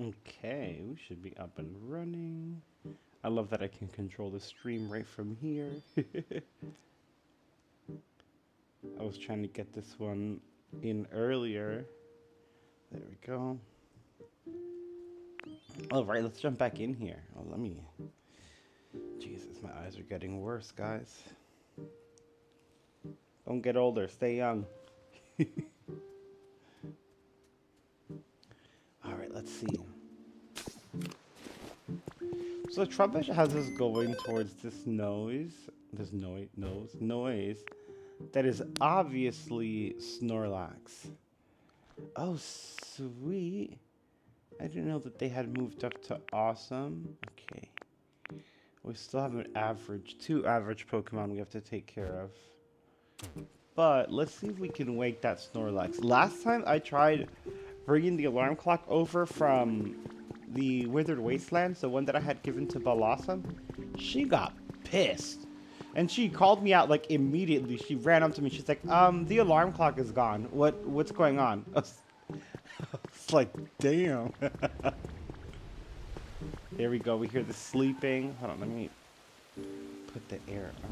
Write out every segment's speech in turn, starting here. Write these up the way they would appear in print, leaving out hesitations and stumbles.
Okay, we should be up and running. I love that I can control the stream right from here. I was trying to get this one in earlier. There we go. All right, let's jump back in here. Oh, let me... Jesus, my eyes are getting worse, guys. Don't get older, stay young. All right, let's see. So Trubbish has us going towards this noise that is obviously Snorlax. Oh, sweet. I didn't know that they had moved up to awesome. Okay. We still have two average Pokemon we have to take care of. But let's see if we can wake that Snorlax. Last time I tried bringing the alarm clock over from the Withered Wastelands, the one that I had given to Blossom, she got pissed. And she called me out like immediately. She ran up to me. She's like, the alarm clock is gone. What's going on? I was like, damn. Here we go. We hear the sleeping. Hold on, let me put the air up.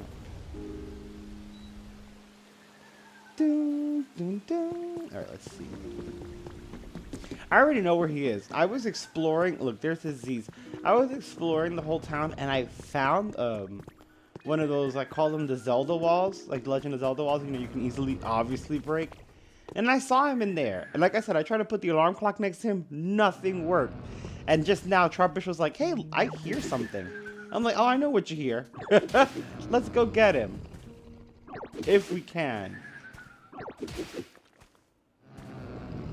Dun, dun, dun. All right, let's see. I already know where he is. I was exploring. Look, there's his Z's. I was exploring the whole town, and I found one of those, I call them the Zelda walls, like Legend of Zelda walls. You know, you can easily, obviously break. And I saw him in there. And like I said, I tried to put the alarm clock next to him. Nothing worked. And just now, Trubbish was like, hey, I hear something. I'm like, oh, I know what you hear. Let's go get him. If we can.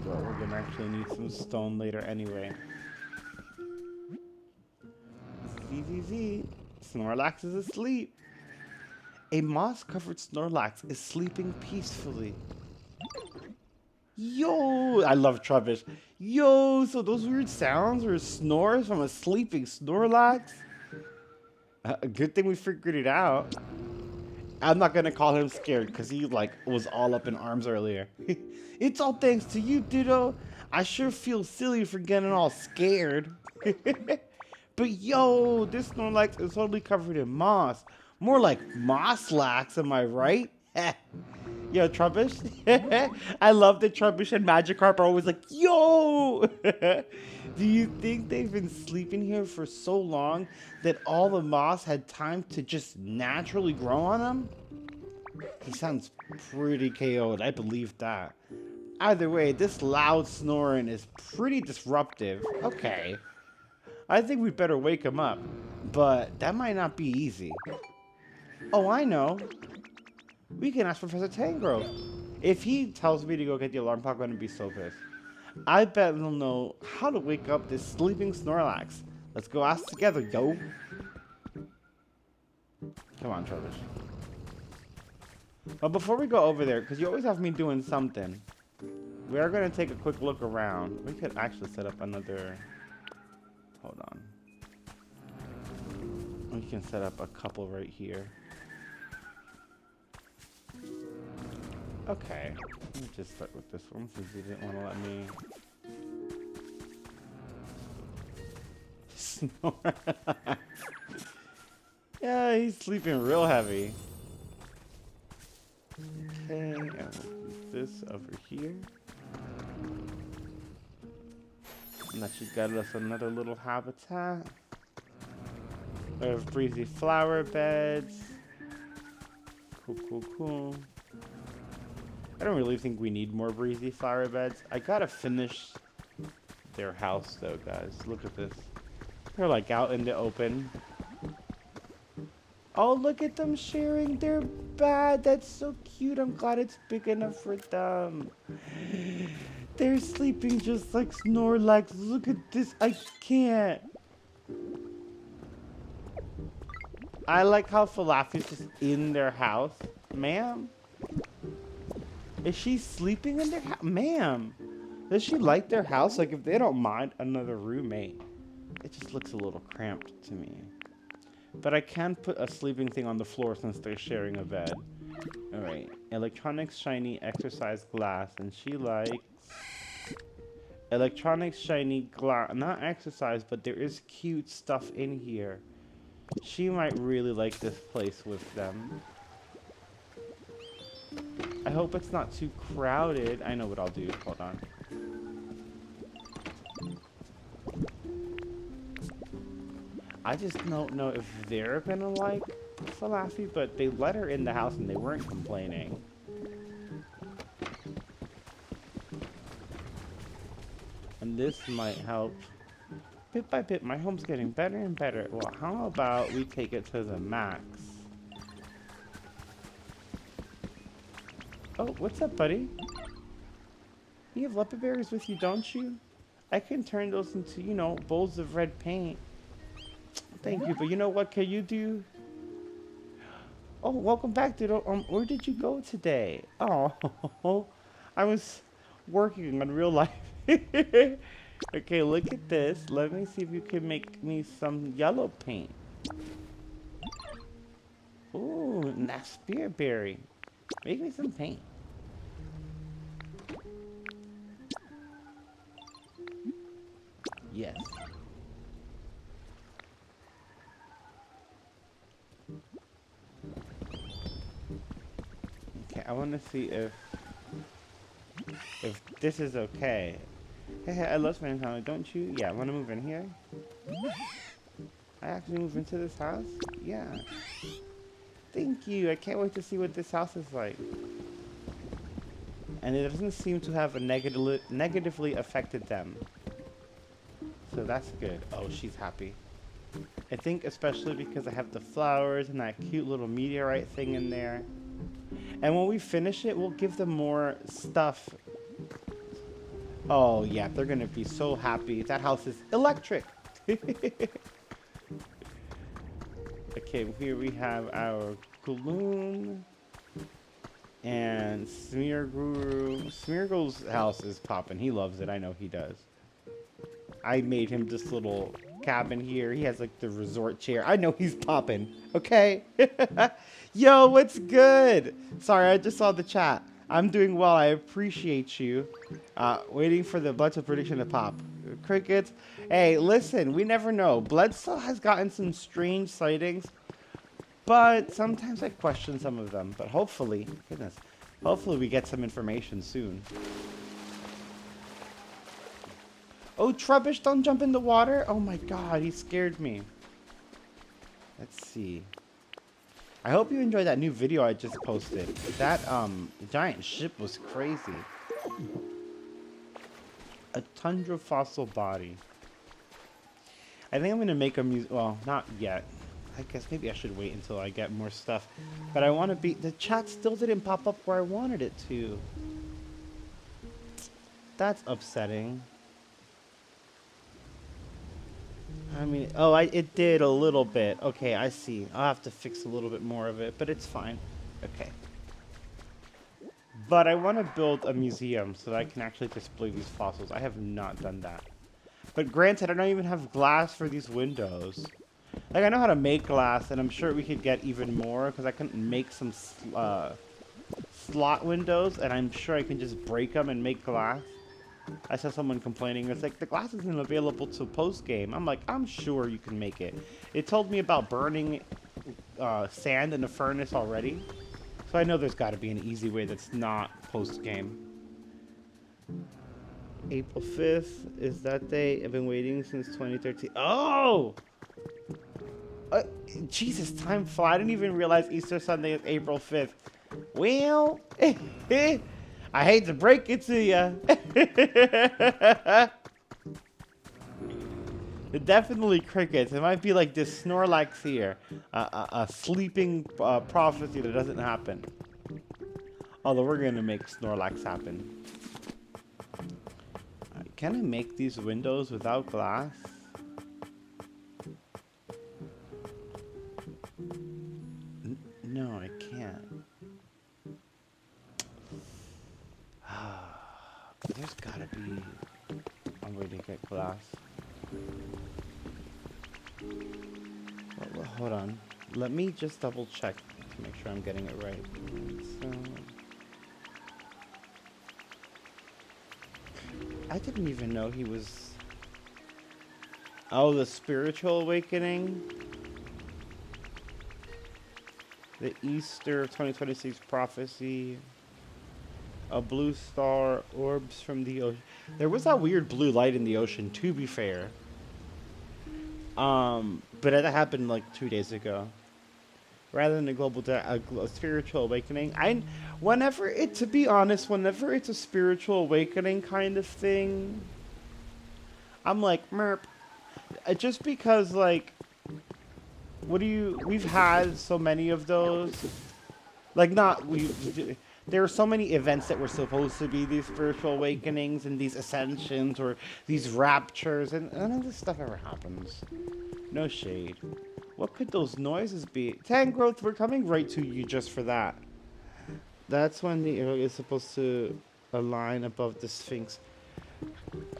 Well, we're gonna actually need some stone later anyway. ZZZ. Snorlax is asleep. A moss-covered Snorlax is sleeping peacefully. Yo, I love Trubbish. Yo, so those weird sounds were snores from a sleeping Snorlax? A good thing we figured it out. I'm not gonna call him scared because he like was all up in arms earlier. It's all thanks to you, Ditto. I sure feel silly for getting all scared. But yo, this Snorlax is totally covered in moss. More like Mosslax, am I right? Yo, Trubbish. I love that Trubbish and Magikarp are always like, yo! Do you think they've been sleeping here for so long that all the moss had time to just naturally grow on them? He sounds pretty KO'd, I believe that. Either way, this loud snoring is pretty disruptive. Okay. I think we better wake him up. But that might not be easy. Oh, I know. We can ask Professor Tangrove. If he tells me to go get the alarm clock, I'm going to be so pissed. I bet he'll know how to wake up this sleeping Snorlax. Let's go ask together, yo. Come on, Trubbish. But before we go over there, because you always have me doing something, we are going to take a quick look around. We could actually set up another... Hold on. We can set up a couple right here. Okay, let me just start with this one since you didn't want to let me snore. Yeah, he's sleeping real heavy. Okay, and we'll use this over here. And that should get us another little habitat. We have breezy flower beds. Cool, cool, cool. I don't really think we need more breezy flower beds. I gotta finish their house though, guys. Look at this. They're like out in the open. Oh, look at them sharing their bed. That's so cute. I'm glad it's big enough for them. They're sleeping just like Snorlax. Look at this. I can't. I like how Falafi's just in their house. Ma'am? Is she sleeping in their house? Ma'am, does she like their house? Like, if they don't mind another roommate, it just looks a little cramped to me. But I can put a sleeping thing on the floor since they're sharing a bed. All right, electronics, shiny, exercise, glass, and she likes electronics, shiny, glass. Not exercise, but there is cute stuff in here. She might really like this place with them. I hope it's not too crowded. I know what I'll do. Hold on. I just don't know if they're gonna like Falafi, but they let her in the house and they weren't complaining. And this might help. Bit by bit, my home's getting better and better. Well, how about we take it to the max? Oh, what's up, buddy? You have leopard berries with you, don't you? I can turn those into, you know, bowls of red paint. Thank you, but you know what can you do? Oh, welcome back, dude. Where did you go today? Oh, I was working on real life. Okay, look at this. Let me see if you can make me some yellow paint. Ooh, that's spirit berry. Make me some paint. Yes. Okay, I want to see if this is okay. Hey, I love spending time, don't you? Yeah, I want to move in here. I actually move into this house? Yeah. Thank you. I can't wait to see what this house is like. And it doesn't seem to have negatively affected them. So that's good. Oh, she's happy. I think especially because I have the flowers and that cute little meteorite thing in there. And when we finish it, we'll give them more stuff. Oh, yeah, they're going to be so happy. That house is electric. Okay, here we have our gloom. And Smeargle's house is popping. He loves it. I know he does. I made him this little cabin here. He has like the resort chair. I know he's popping. Okay. Yo, what's good? Sorry, I just saw the chat. I'm doing well. I appreciate you. Waiting for the Bloodstone prediction to pop. Crickets. Hey, listen, we never know. Bloodstone has gotten some strange sightings. But sometimes I question some of them. But hopefully, goodness, hopefully we get some information soon. Oh, Trubbish, don't jump in the water. Oh my god, he scared me. Let's see. I hope you enjoyed that new video I just posted. That giant ship was crazy. A tundra fossil body. I think I'm gonna make a well, not yet. I guess maybe I should wait until I get more stuff. But I want to be... The chat still didn't pop up where I wanted it to. That's upsetting. I mean... Oh, it did a little bit. Okay, I see. I'll have to fix a little bit more of it, but it's fine. Okay. But I want to build a museum so that I can actually display these fossils. I have not done that. But granted, I don't even have glass for these windows. Like, I know how to make glass, and I'm sure we could get even more, because I can make some slot windows, and I'm sure I can just break them and make glass. I saw someone complaining, it's like, the glass isn't available till post-game. I'm like, I'm sure you can make it. It told me about burning sand in the furnace already, so I know there's got to be an easy way that's not post-game. April 5th is that day. I've been waiting since 2013. Oh! Jesus, time flies. I didn't even realize Easter Sunday is April 5th. Well, I hate to break it to you. Definitely crickets. It might be like this Snorlax here. A sleeping prophecy that doesn't happen. Although we're going to make Snorlax happen. Can I make these windows without glass? No, I can't. There's gotta be a way to get glass. Well, hold on. Let me just double check to make sure I'm getting it right. So, I didn't even know he was... Oh, the spiritual awakening? The Easter of 2026 prophecy. A blue star, orbs from the ocean. There was that weird blue light in the ocean, to be fair. But that happened like 2 days ago. Rather than a spiritual awakening. To be honest, whenever it's a spiritual awakening kind of thing, I'm like, merp. Just because, like, we've had so many of those. Like, there are so many events that were supposed to be these spiritual awakenings and these ascensions or these raptures, and none of this stuff ever happens. No shade. What could those noises be? Tangrowth, we're coming right to you just for that. That's when the arrow is supposed to align above the Sphinx.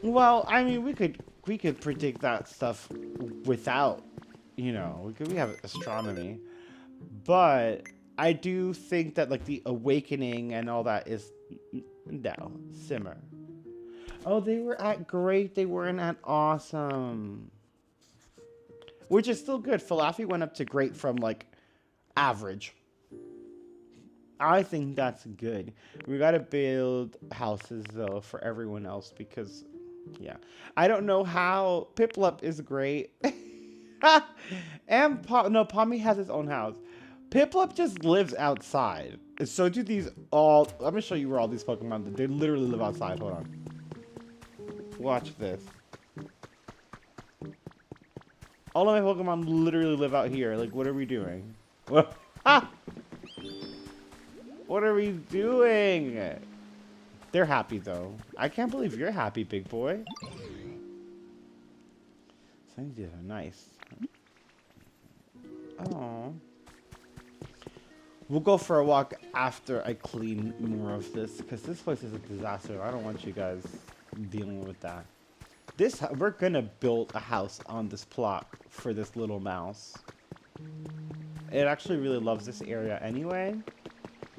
Well, I mean, we could predict that stuff without, you know, we have astronomy, but I do think that, like, the awakening and all that is... No. Simmer. Oh, they were at great. They weren't at awesome. Which is still good. Falafi went up to great from, like, average. I think that's good. We gotta build houses, though, for everyone else because... Yeah. I don't know how... Piplup is great. And Pommy has his own house. Piplup just lives outside. So do these all... I'm going to show you where all these Pokemon live. They literally live outside. Hold on. Watch this. All of my Pokemon literally live out here. Like, what are we doing? What are we doing? They're happy, though. I can't believe you're happy, big boy. These are nice. Oh. We'll go for a walk after I clean more of this, because this place is a disaster. I don't want you guys dealing with that. We're gonna build a house on this plot for this little mouse. It actually really loves this area anyway.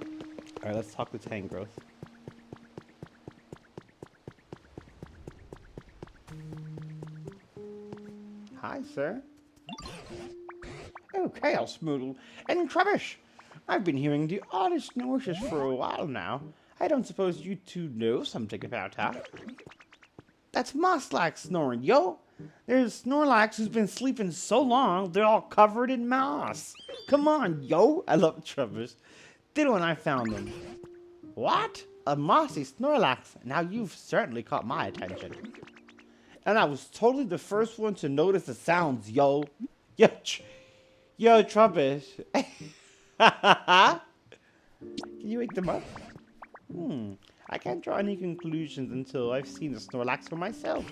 All right, let's talk to Tangrowth. Hi, sir. Oh, ChaosMoogle and Trubbish. I've been hearing the oddest noises for a while now. I don't suppose you two know something about that. That's Mosslax snoring, yo. There's Snorlax who's been sleeping so long, they're all covered in moss. Come on, yo. I love Trubbish. Did when I found them. What? A mossy Snorlax? Now you've certainly caught my attention. And I was totally the first one to notice the sounds, yo. Yo, Trubbish. Can you wake them up? I can't draw any conclusions until I've seen the Snorlax for myself.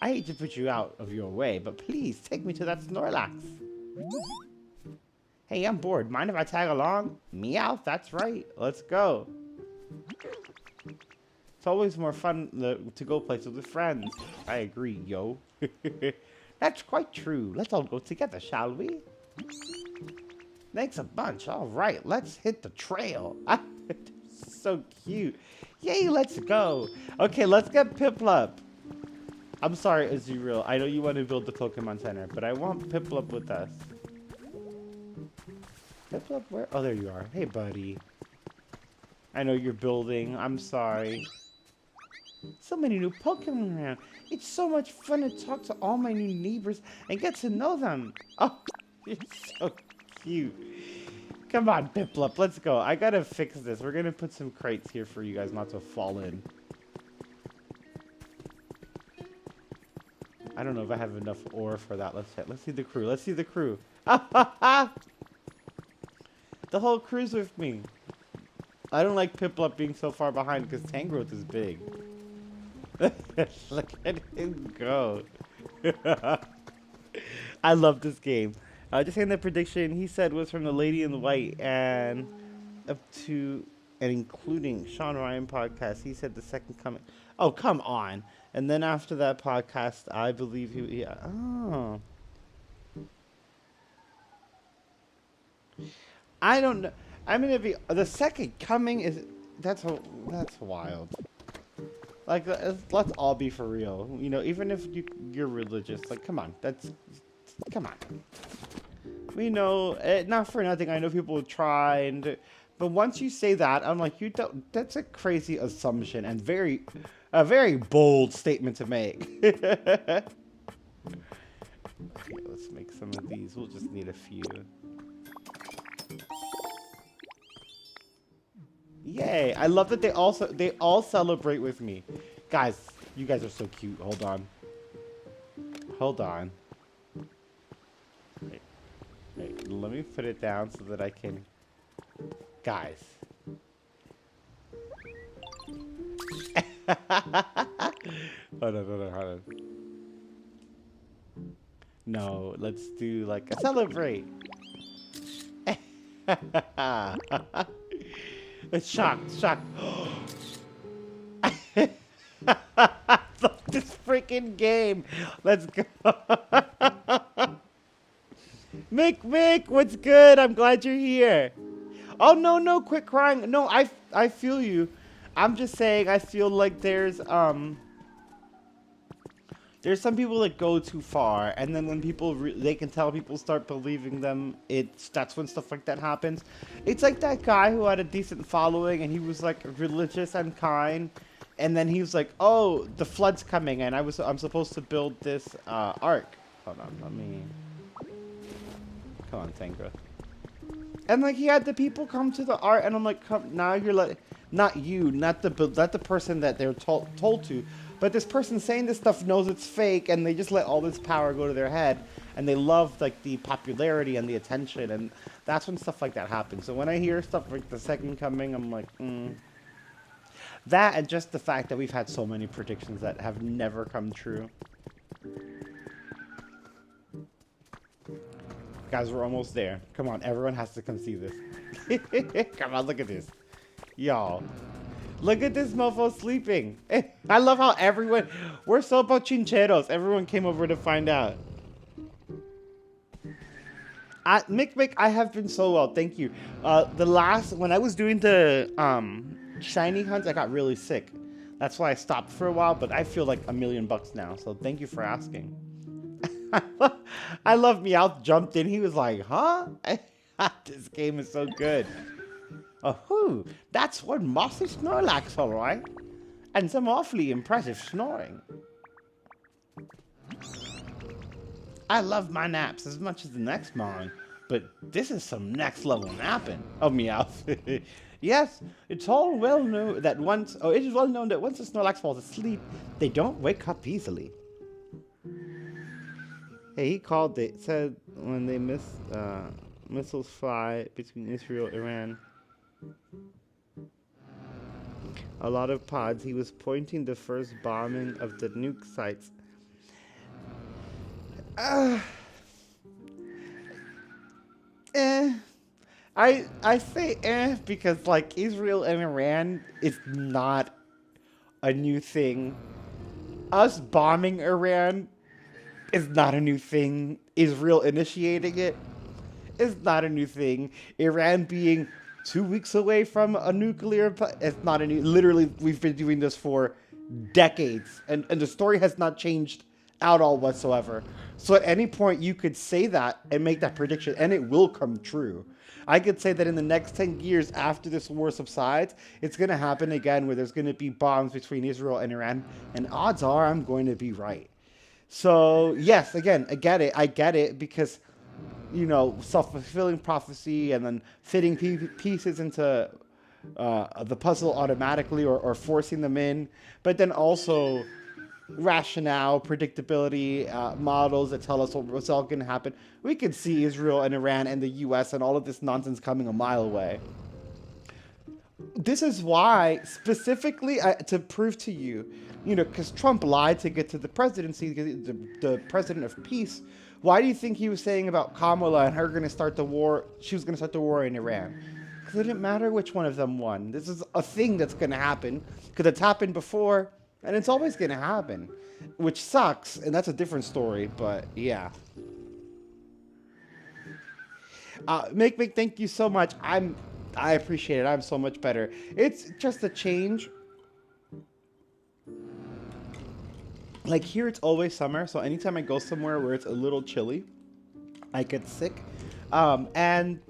I hate to put you out of your way, but please take me to that Snorlax. Hey, I'm bored. Mind if I tag along? Meow, that's right. Let's go. It's always more fun to go places with friends. I agree, yo. That's quite true. Let's all go together, shall we? Thanks a bunch. All right, let's hit the trail. So cute. Yay, let's go. Okay, let's get Piplup. I'm sorry, Azuriel. I know you want to build the Pokemon Center, but I want Piplup with us. Piplup, where? Oh, there you are. Hey, buddy. I know you're building. I'm sorry. So many new Pokemon around. It's so much fun to talk to all my new neighbors and get to know them. Oh, you're so cute. Come on, Piplup, let's go. I gotta fix this. We're gonna put some crates here for you guys not to fall in. I don't know if I have enough ore for that. Let's see the crew. Let's see the crew. The whole crew's with me. I don't like Piplup being so far behind because Tangrowth is big. Look at him go. I love this game. Just saying the prediction he said was from the Lady in the White and up to and including Sean Ryan podcast. He said the second coming. Oh, come on. And then after that podcast, I believe he oh. I don't know. I mean, if the second coming is that's wild. Like, let's all be for real. You know, even if you're religious, like, come on, come on. We know, not for nothing. I know people try but once you say that, I'm like, you don't. That's a crazy assumption and a very bold statement to make. Okay, let's make some of these. We'll just need a few. Yay! I love that they all celebrate with me. Guys, you guys are so cute. Hold on. Hold on. Wait, let me put it down so that I can... Guys. Hold on. No, let's do like a celebrate. It's shocked. This freaking game. Let's go. Mick, what's good? I'm glad you're here. Oh, no, quit crying. No, I feel you. I'm just saying I feel like there's some people that go too far, and then when people they can tell people start believing them, that's when stuff like that happens. It's like that guy who had a decent following and he was like religious and kind, and then he was like, "Oh, the flood's coming, and I'm supposed to build this ark." Hold on, let me. Come on, Tangrowth. And like he had the people come to the art, and I'm like, come now you're like, not the person that they're told to. But this person saying this stuff knows it's fake, and they just let all this power go to their head, and they love like the popularity and the attention, and that's when stuff like that happens. So when I hear stuff like the second coming, I'm like, That and just the fact that we've had so many predictions that have never come true. Guys, we're almost there. Come on, everyone has to come see this. Come on, look at this. Y'all. Look at this mofo sleeping. I love how we're so bochincheros. Everyone came over to find out. Mick, I have been so well, thank you. When I was doing the shiny hunts, I got really sick. That's why I stopped for a while, but I feel like $1,000,000 now, so thank you for asking. I love Meowth jumped in, he was like, huh? This game is so good. Oh, that's one mossy Snorlax, all right. And some awfully impressive snoring. I love my naps as much as the next Mon, but this is some next level napping. Oh, Meowth. Yes, it is well known that once a Snorlax falls asleep, they don't wake up easily. Hey, he called it. Said when they missiles fly between Israel and Iran. A lot of pods. He was pointing the first bombing of the nuke sites. I say because like Israel and Iran is not a new thing. Us bombing Iran is not a new thing. Israel initiating it is not a new thing. Iran being 2 weeks away from a nuclear, it's not a new. Literally, we've been doing this for decades, and the story has not changed at all whatsoever. So at any point, you could say that and make that prediction, and it will come true. I could say that in the next 10 years after this war subsides, it's going to happen again where there's going to be bombs between Israel and Iran, and odds are I'm going to be right. So, yes, again, I get it, because, you know, self-fulfilling prophecy and then fitting pieces into the puzzle automatically or forcing them in, but then also rationale, predictability, models that tell us what's all going to happen. We could see Israel and Iran and the US and all of this nonsense coming a mile away. This is why, specifically, to prove to you, you know, because Trump lied to get to the presidency, the president of peace. Why do you think he was saying about Kamala and her going to start the war? She was going to start the war in Iran. Because it didn't matter which one of them won. This is a thing that's going to happen because it's happened before. And it's always going to happen, which sucks, and that's a different story, but yeah. Mick, thank you so much. I appreciate it. I'm so much better. It's just a change. Like here, it's always summer, so anytime I go somewhere where it's a little chilly, I get sick. And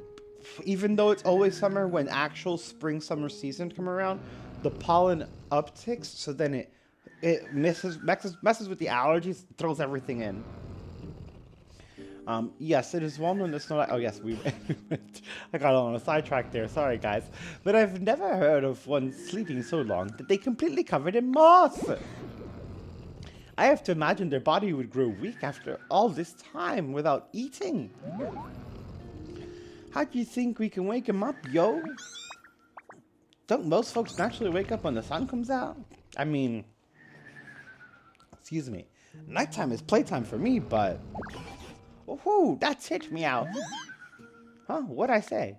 even though it's always summer, when actual spring-summer season come around, the pollen upticks, so then it messes with the allergies, throws everything in. Yes, it is well known that Snorlax. Oh yes, I got on a sidetrack there. Sorry guys, but I've never heard of one sleeping so long that they completely covered in moss. I have to imagine their body would grow weak after all this time without eating. How do you think we can wake him up, yo? Don't most folks naturally wake up when the sun comes out? I mean, excuse me, nighttime is playtime for me, but... Woohoo, that's hit me out. Huh, what'd I say?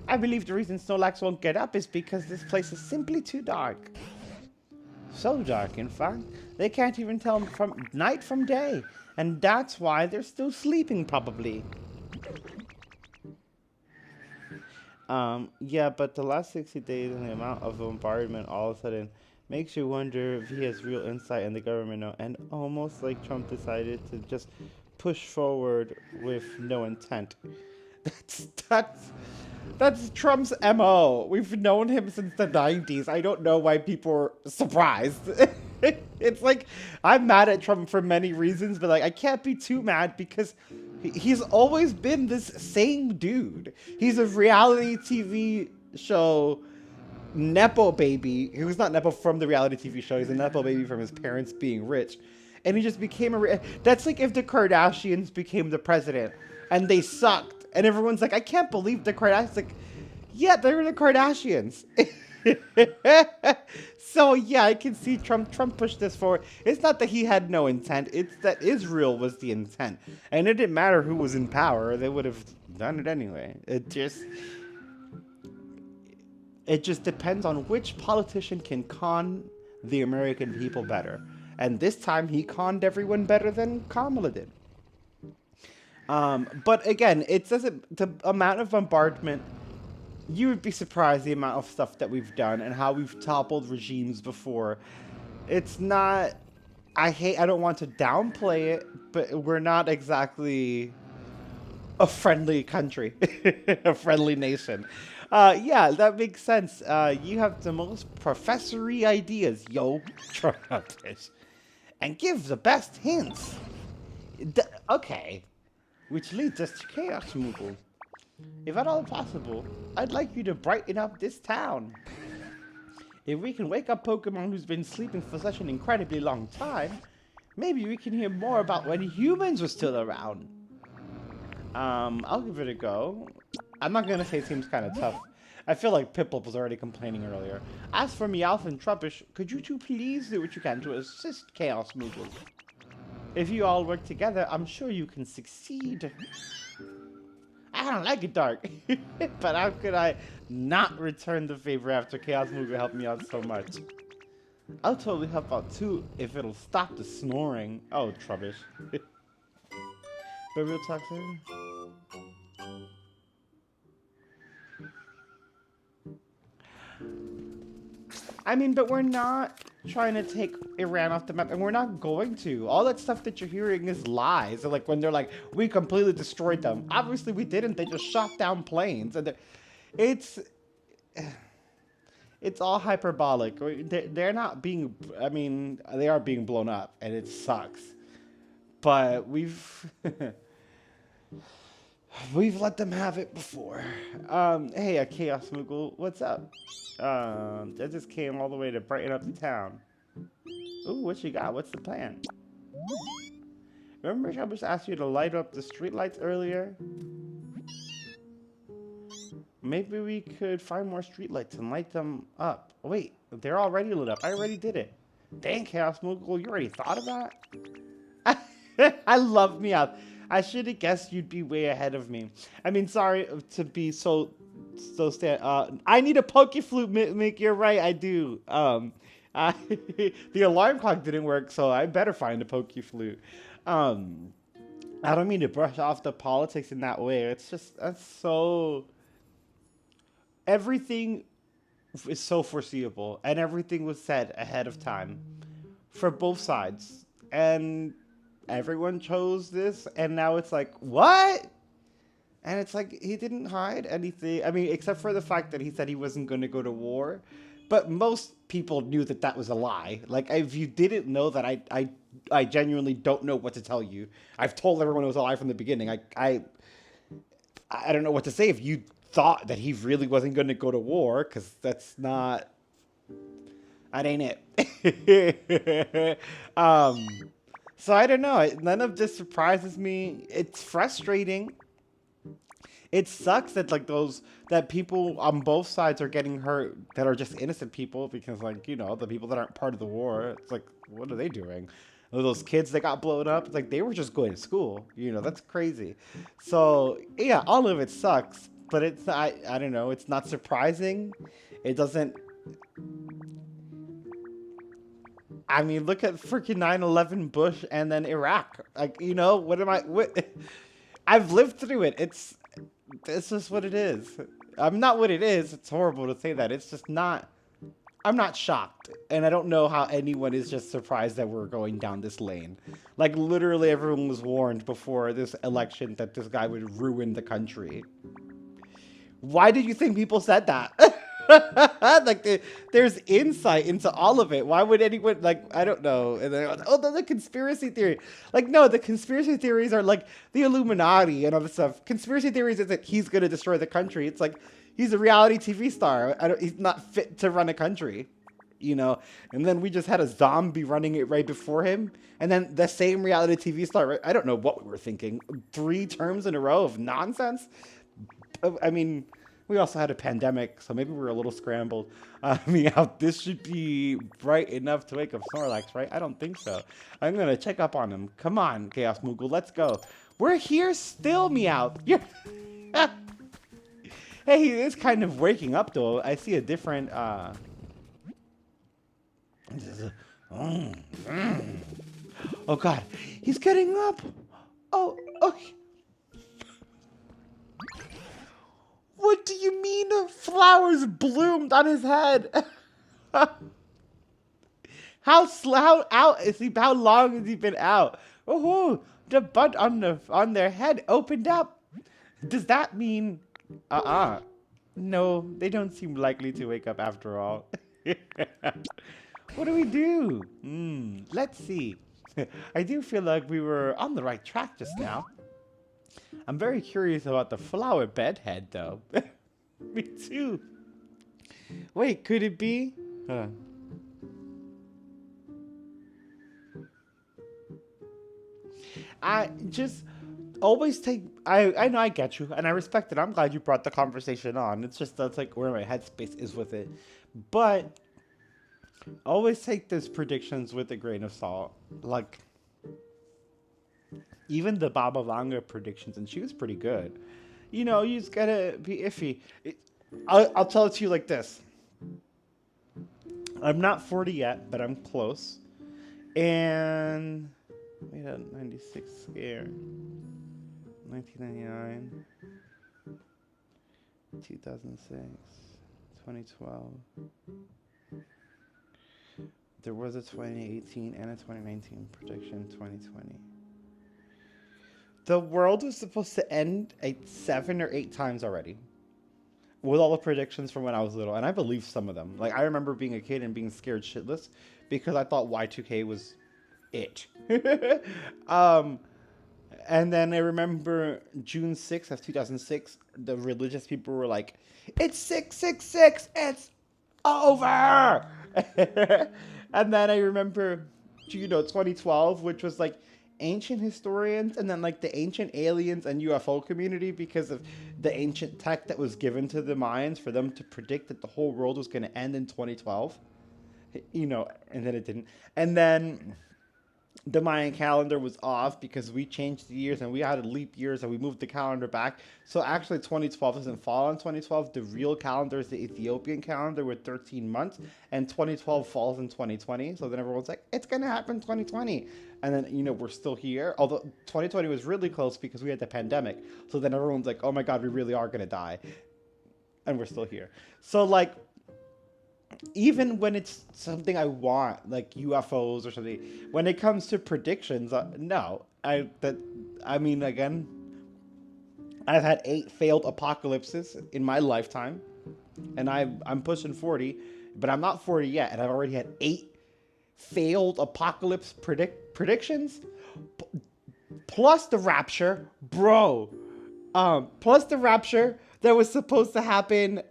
I believe the reason Snorlax won't get up is because this place is simply too dark. So dark, in fact, they can't even tell from night from day. And that's why they're still sleeping, probably. Yeah, but the last 60 days and the amount of bombardment all of a sudden makes you wonder if he has real insight and the government know. And almost like Trump decided to just push forward with no intent. That's Trump's MO. We've known him since the 90s. I don't know why people are surprised. It's like, I'm mad at Trump for many reasons, but like, I can't be too mad because he's always been this same dude. He's a reality TV show Nepo baby. He was not Nepo from the reality TV show. He's a Nepo baby from his parents being rich. And he just became that's like if the Kardashians became the president and they sucked. And everyone's like, I can't believe the Kardashians. Like, yeah, they're the Kardashians. So yeah, I can see Trump pushed this forward. It's not that he had no intent. It's that Israel was the intent. And it didn't matter who was in power. They would have done it anyway. It just depends on which politician can con the American people better. And this time he conned everyone better than Kamala did. But again, it doesn't, the amount of bombardment, you would be surprised the amount of stuff that we've done and how we've toppled regimes before. It's not, I don't want to downplay it, but we're not exactly a friendly country, a friendly nation. Yeah, that makes sense. You have the most professory ideas, yo, Trumpish, and give the best hints. Okay, which leads us to ChaosMoogle. If at all possible, I'd like you to brighten up this town. If we can wake up Pokemon who's been sleeping for such an incredibly long time, maybe we can hear more about when humans were still around. I'll give it a go. I'm not gonna say it seems kind of tough. I feel like Piplup was already complaining earlier. As for Meowth and Trubbish, could you two please do what you can to assist ChaosMoogle? If you all work together, I'm sure you can succeed. I don't like it dark, but how could I not return the favor after ChaosMoogle helped me out so much? I'll totally help out too if it'll stop the snoring. Oh, Trubbish. But real talk, sir. I mean, but we're not trying to take Iran off the map, and we're not going to. All that stuff that you're hearing is lies. So, like, when they're like, we completely destroyed them. Obviously, we didn't. They just shot down planes. And it's all hyperbolic. They're not being, I mean, they are being blown up, and it sucks. But we've let them have it before. Hey, ChaosMoogle, what's up? I just came all the way to brighten up the town. Ooh, what you got? What's the plan? Remember I just asked you to light up the streetlights earlier? Maybe we could find more streetlights and light them up. Oh, wait, they're already lit up. I already did it. Dang, ChaosMoogle, you already thought of that? I love Meowth. I should have guessed you'd be way ahead of me. I mean, sorry to be so I need a Pokeflute, Mick. You're right, I do. The alarm clock didn't work, so I better find a Pokeflute. I don't mean to brush off the politics in that way. It's just, that's so... Everything is so foreseeable, and everything was said ahead of time for both sides. And everyone chose this, and now it's like, what? And it's like, he didn't hide anything. I mean, except for the fact that he said he wasn't going to go to war. But most people knew that that was a lie. Like, if you didn't know that, I genuinely don't know what to tell you. I've told everyone it was a lie from the beginning. I don't know what to say if you thought that he really wasn't going to go to war, because that's not... That ain't it. So I don't know. None of this surprises me. It's frustrating. It sucks that that people on both sides are getting hurt that are just innocent people, because, like, you know, the people that aren't part of the war, it's like, what are they doing? Those kids that got blown up, like, they were just going to school. You know, that's crazy. So yeah, all of it sucks, but it's, I don't know, it's not surprising. It doesn't, I mean, look at freaking 9/11, Bush, and then Iraq. Like, you know, what I've lived through it. It's just what it is. I'm not what it is. It's horrible to say that. It's just not, I'm not shocked. And I don't know how anyone is just surprised that we're going down this lane. Like, literally everyone was warned before this election that this guy would ruin the country. Why did you think people said that? Like, there's insight into all of it. Why would anyone, like, I don't know. And then, oh, the conspiracy theory. Like, no, the conspiracy theories are like the Illuminati and other stuff. Conspiracy theories isn't he's going to destroy the country. It's like, he's a reality TV star. He's not fit to run a country, you know? And then we just had a zombie running it right before him. And then the same reality TV star, right? I don't know what we were thinking. 3 terms in a row of nonsense. I mean... We also had a pandemic, so maybe we were a little scrambled. I mean, this should be bright enough to wake up Snorlax, right? I don't think so. I'm going to check up on him. Come on, ChaosMoogle, let's go. We're here still, Meowth. Hey, he is kind of waking up though. I see a different oh god, he's getting up. Oh, okay. What do you mean the flowers bloomed on his head? How out is he? How long has he been out? Oh, the bud on their head opened up. Does that mean? No, they don't seem likely to wake up after all. What do we do? Let's see. I do feel like we were on the right track just now. I'm very curious about the flower bed head, though. Me too. Wait, could it be? I just always take. I know I get you, and I respect it. I'm glad you brought the conversation on. It's just that's like where my headspace is with it. But always take those predictions with a grain of salt. Like even the Baba Vanga predictions, and she was pretty good. You know, you just gotta be iffy. I'll tell it to you like this. I'm not 40 yet, but I'm close. And we had a 96 scare. 1999. 2006. 2012. There was a 2018 and a 2019 prediction. 2020. The world was supposed to end 7 or 8 times already. With all the predictions from when I was little. And I believe some of them. Like, I remember being a kid and being scared shitless because I thought Y2K was it. And then I remember June 6th of 2006, the religious people were like, it's 666, it's over! And then I remember, 2012, which was like ancient historians and then like the ancient aliens and UFO community because of the ancient tech that was given to the Mayans for them to predict that the whole world was going to end in 2012. And then it didn't. And then the Mayan calendar was off because we changed the years and we had a leap years and we moved the calendar back. So actually 2012 doesn't fall on 2012. The real calendar is the Ethiopian calendar with 13 months and 2012 falls in 2020. So then everyone's like, it's going to happen 2020. And then, we're still here. Although 2020 was really close because we had the pandemic. So then everyone's like, oh my God, we really are going to die. And we're still here. So like, even when it's something I want, like UFOs or something, when it comes to predictions, no. Again, I've had 8 failed apocalypses in my lifetime, and I'm pushing 40, but I'm not 40 yet, and I've already had 8 failed apocalypse predictions, plus the rapture, bro. Plus the rapture that was supposed to happen.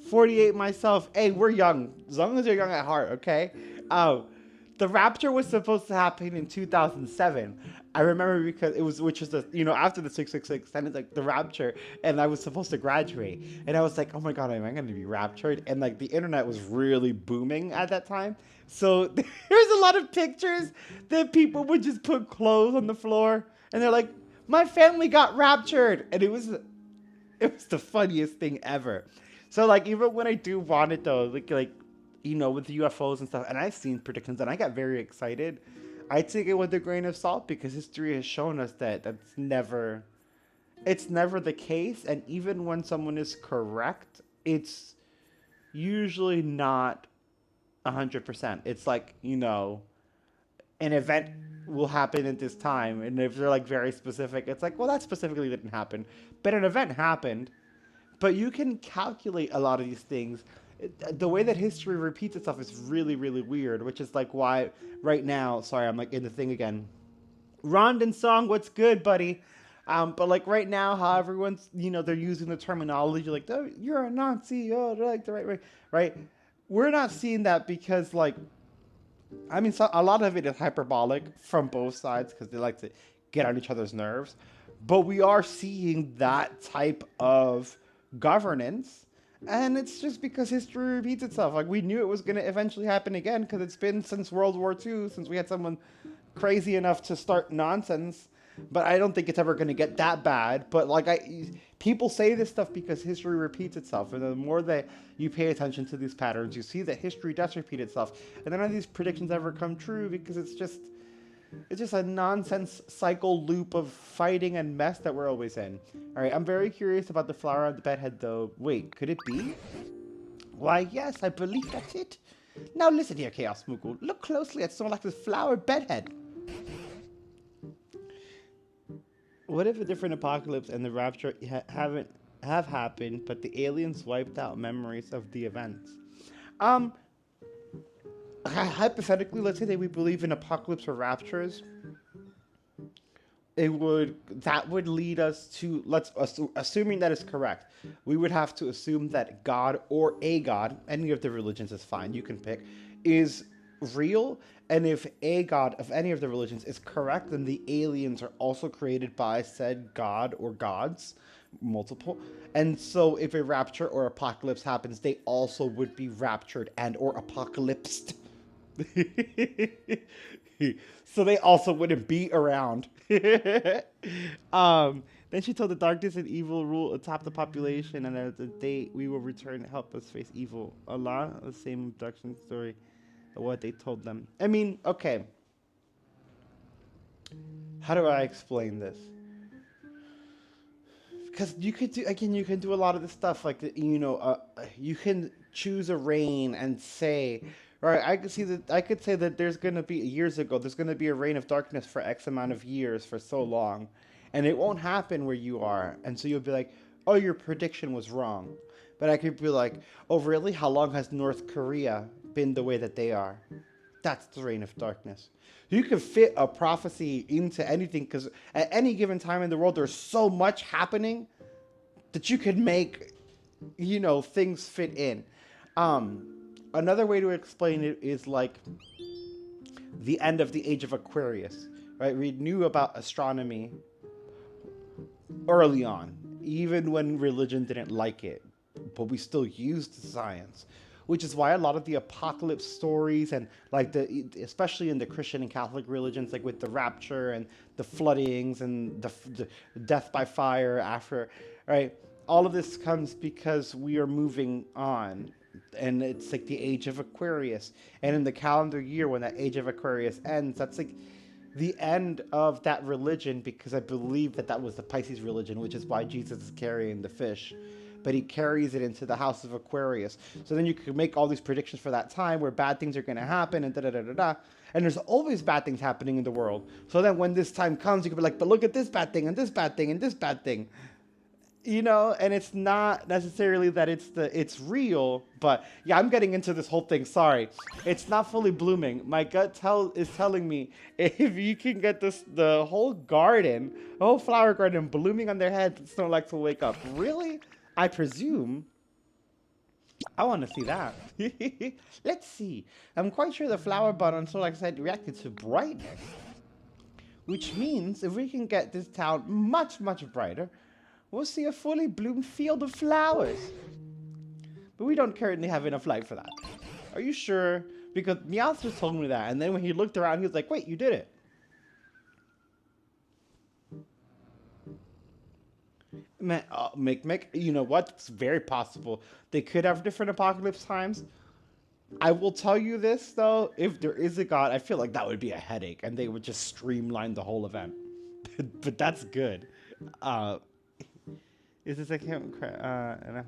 48 myself. Hey, we're young. As long as you're young at heart, okay? The rapture was supposed to happen in 2007. I remember because which is after the 666, then it's like the rapture, and I was supposed to graduate. And I was like, oh my God, am I going to be raptured? And like the internet was really booming at that time. So there's a lot of pictures that people would just put clothes on the floor. And they're like, my family got raptured. And it was the funniest thing ever. So, like, even when I do want it, though, with the UFOs and stuff, and I've seen predictions, and I got very excited, I take it with a grain of salt because history has shown us that it's never the case. And even when someone is correct, it's usually not 100%. It's like, an event will happen at this time. And if they're, like, very specific, it's like, well, that specifically didn't happen. But an event happened. But you can calculate a lot of these things. The way that history repeats itself is really, really weird, which is like why right now, sorry, I'm like in the thing again. Rondon Song, what's good, buddy? But like right now, how everyone's, they're using the terminology like, oh, you're a Nazi, oh, they're like the right way, right? We're not seeing that because a lot of it is hyperbolic from both sides because they like to get on each other's nerves. But we are seeing that type of governance, and it's just because history repeats itself. Like, we knew it was going to eventually happen again because it's been since World War II, since we had someone crazy enough to start nonsense. but I don't think it's ever going to get that bad. But like people say this stuff because history repeats itself, and the more that you pay attention to these patterns, you see that history does repeat itself, and none of these predictions ever come true because it's just a nonsense cycle loop of fighting and mess that we're always in. All right, I'm very curious about the flower on the bedhead, though. Wait, could it be? Why, yes, I believe that's it. Now listen here, ChaosMoogle. Look closely at Snorlax's flower bedhead. What if a different apocalypse and the rapture have happened, but the aliens wiped out memories of the events? Hypothetically, let's say that we believe in apocalypse or raptures. That would lead us to, assuming that is correct, we would have to assume that God or a God, any of the religions is fine, you can pick, is real. And if a God of any of the religions is correct, then the aliens are also created by said God or gods, multiple. And so if a rapture or apocalypse happens, they also would be raptured and or apocalypsed. So they also wouldn't be around. Then she told the darkness and evil rule atop the population, and at the day we will return to help us face evil. A lot of the same abduction story of what they told them. I mean, okay. How do I explain this? Because you could do a lot of this stuff, like, you can choose a reign and say, right, I could say that there's going to be, years ago, there's going to be a reign of darkness for X amount of years for so long, and it won't happen where you are, and so you'll be like, oh, your prediction was wrong. But I could be like, oh, really? How long has North Korea been the way that they are? That's the reign of darkness. You can fit a prophecy into anything, because at any given time in the world, there's so much happening that you could make, things fit in. Another way to explain it is like the end of the age of Aquarius, right? We knew about astronomy early on, even when religion didn't like it, but we still used science, which is why a lot of the apocalypse stories and especially in the Christian and Catholic religions, like with the rapture and the floodings and the death by fire after, right? All of this comes because we are moving on. And it's like the age of Aquarius. And in the calendar year, when that age of Aquarius ends, that's like the end of that religion, because I believe that was the Pisces religion, which is why Jesus is carrying the fish. But he carries it into the house of Aquarius. So then you can make all these predictions for that time where bad things are going to happen and da-da-da-da-da. And there's always bad things happening in the world. So then when this time comes, you can be like, but look at this bad thing and this bad thing and this bad thing. And it's not necessarily that it's real, but yeah, I'm getting into this whole thing. Sorry. It's not fully blooming. My gut is telling me if you can get the whole garden, the whole flower garden blooming on their head, Snorlax will wake up. Really? I presume. I want to see that. Let's see. I'm quite sure the flower bud on Snorlax's head reacted to brightness, which means if we can get this town much, much brighter, we'll see a fully bloomed field of flowers. But we don't currently have enough light for that. Are you sure? Because Meowth just told me that, and then when he looked around, he was like, wait, you did it. Man, you know what? It's very possible. They could have different apocalypse times. I will tell you this, though. If there is a god, I feel like that would be a headache, and they would just streamline the whole event. But that's good. Is this account I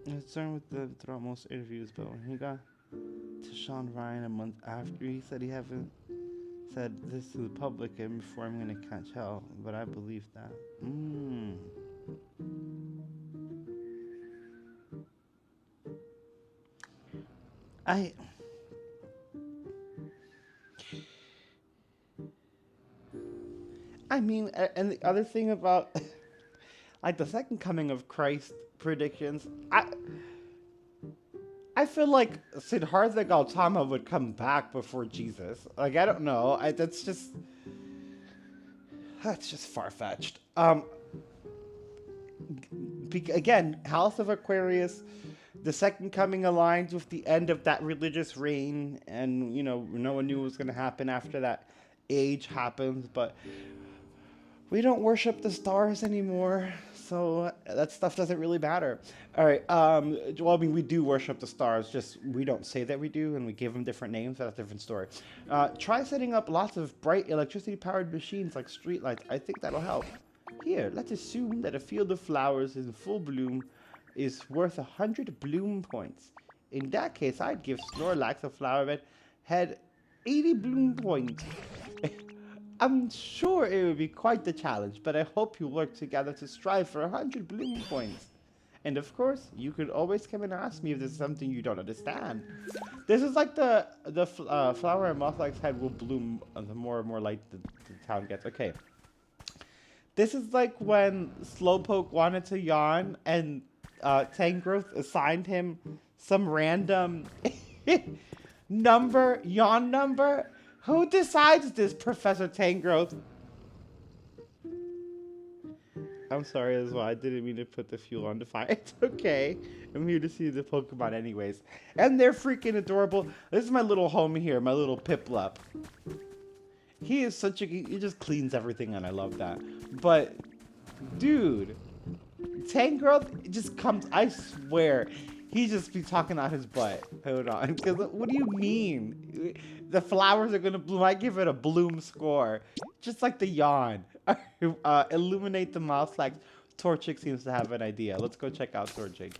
was concerned with throughout most interviews, but when he got to Sean Ryan a month after, he said he haven't said this to the public and before I'm gonna catch hell, but I believe that. I mean, and the other thing about like the second coming of Christ predictions, I feel like Siddhartha Gautama would come back before Jesus. Like, I don't know. That's just far-fetched. Again, House of Aquarius, the second coming aligns with the end of that religious reign, and you know, no one knew what was going to happen after that age happens, but we don't worship the stars anymore, so that stuff doesn't really matter. All right, well, I mean, we do worship the stars, just we don't say that we do, and we give them different names. That's a different story. Try setting up lots of bright electricity-powered machines like streetlights. I think that'll help. Here, let's assume that a field of flowers in full bloom is worth 100 bloom points. In that case, I'd give Snorlax a flower bed had 80 bloom points. I'm sure it would be quite the challenge, but I hope you work together to strive for 100 bloom points. And of course, you could always come and ask me if there's something you don't understand. This is like the flower and Mosslax head will bloom the more and more light the town gets. Okay. This is like when Slowpoke wanted to yawn and Tangrowth assigned him some random yawn number. Who decides this, Professor Tangrowth? I'm sorry as well. I didn't mean to put the fuel on the fire. It's okay. I'm here to see the Pokemon anyways. And they're freaking adorable. This is my little homie here, my little Piplup. He is such a... He just cleans everything and I love that. But, dude, Tangrowth just comes... I swear, he just be talking out his butt. Hold on. Because what do you mean? The flowers are going to bloom. I give it a bloom score. Just like the yawn. Illuminate the Mosslax. Torchic seems to have an idea. Let's go check out Torchic.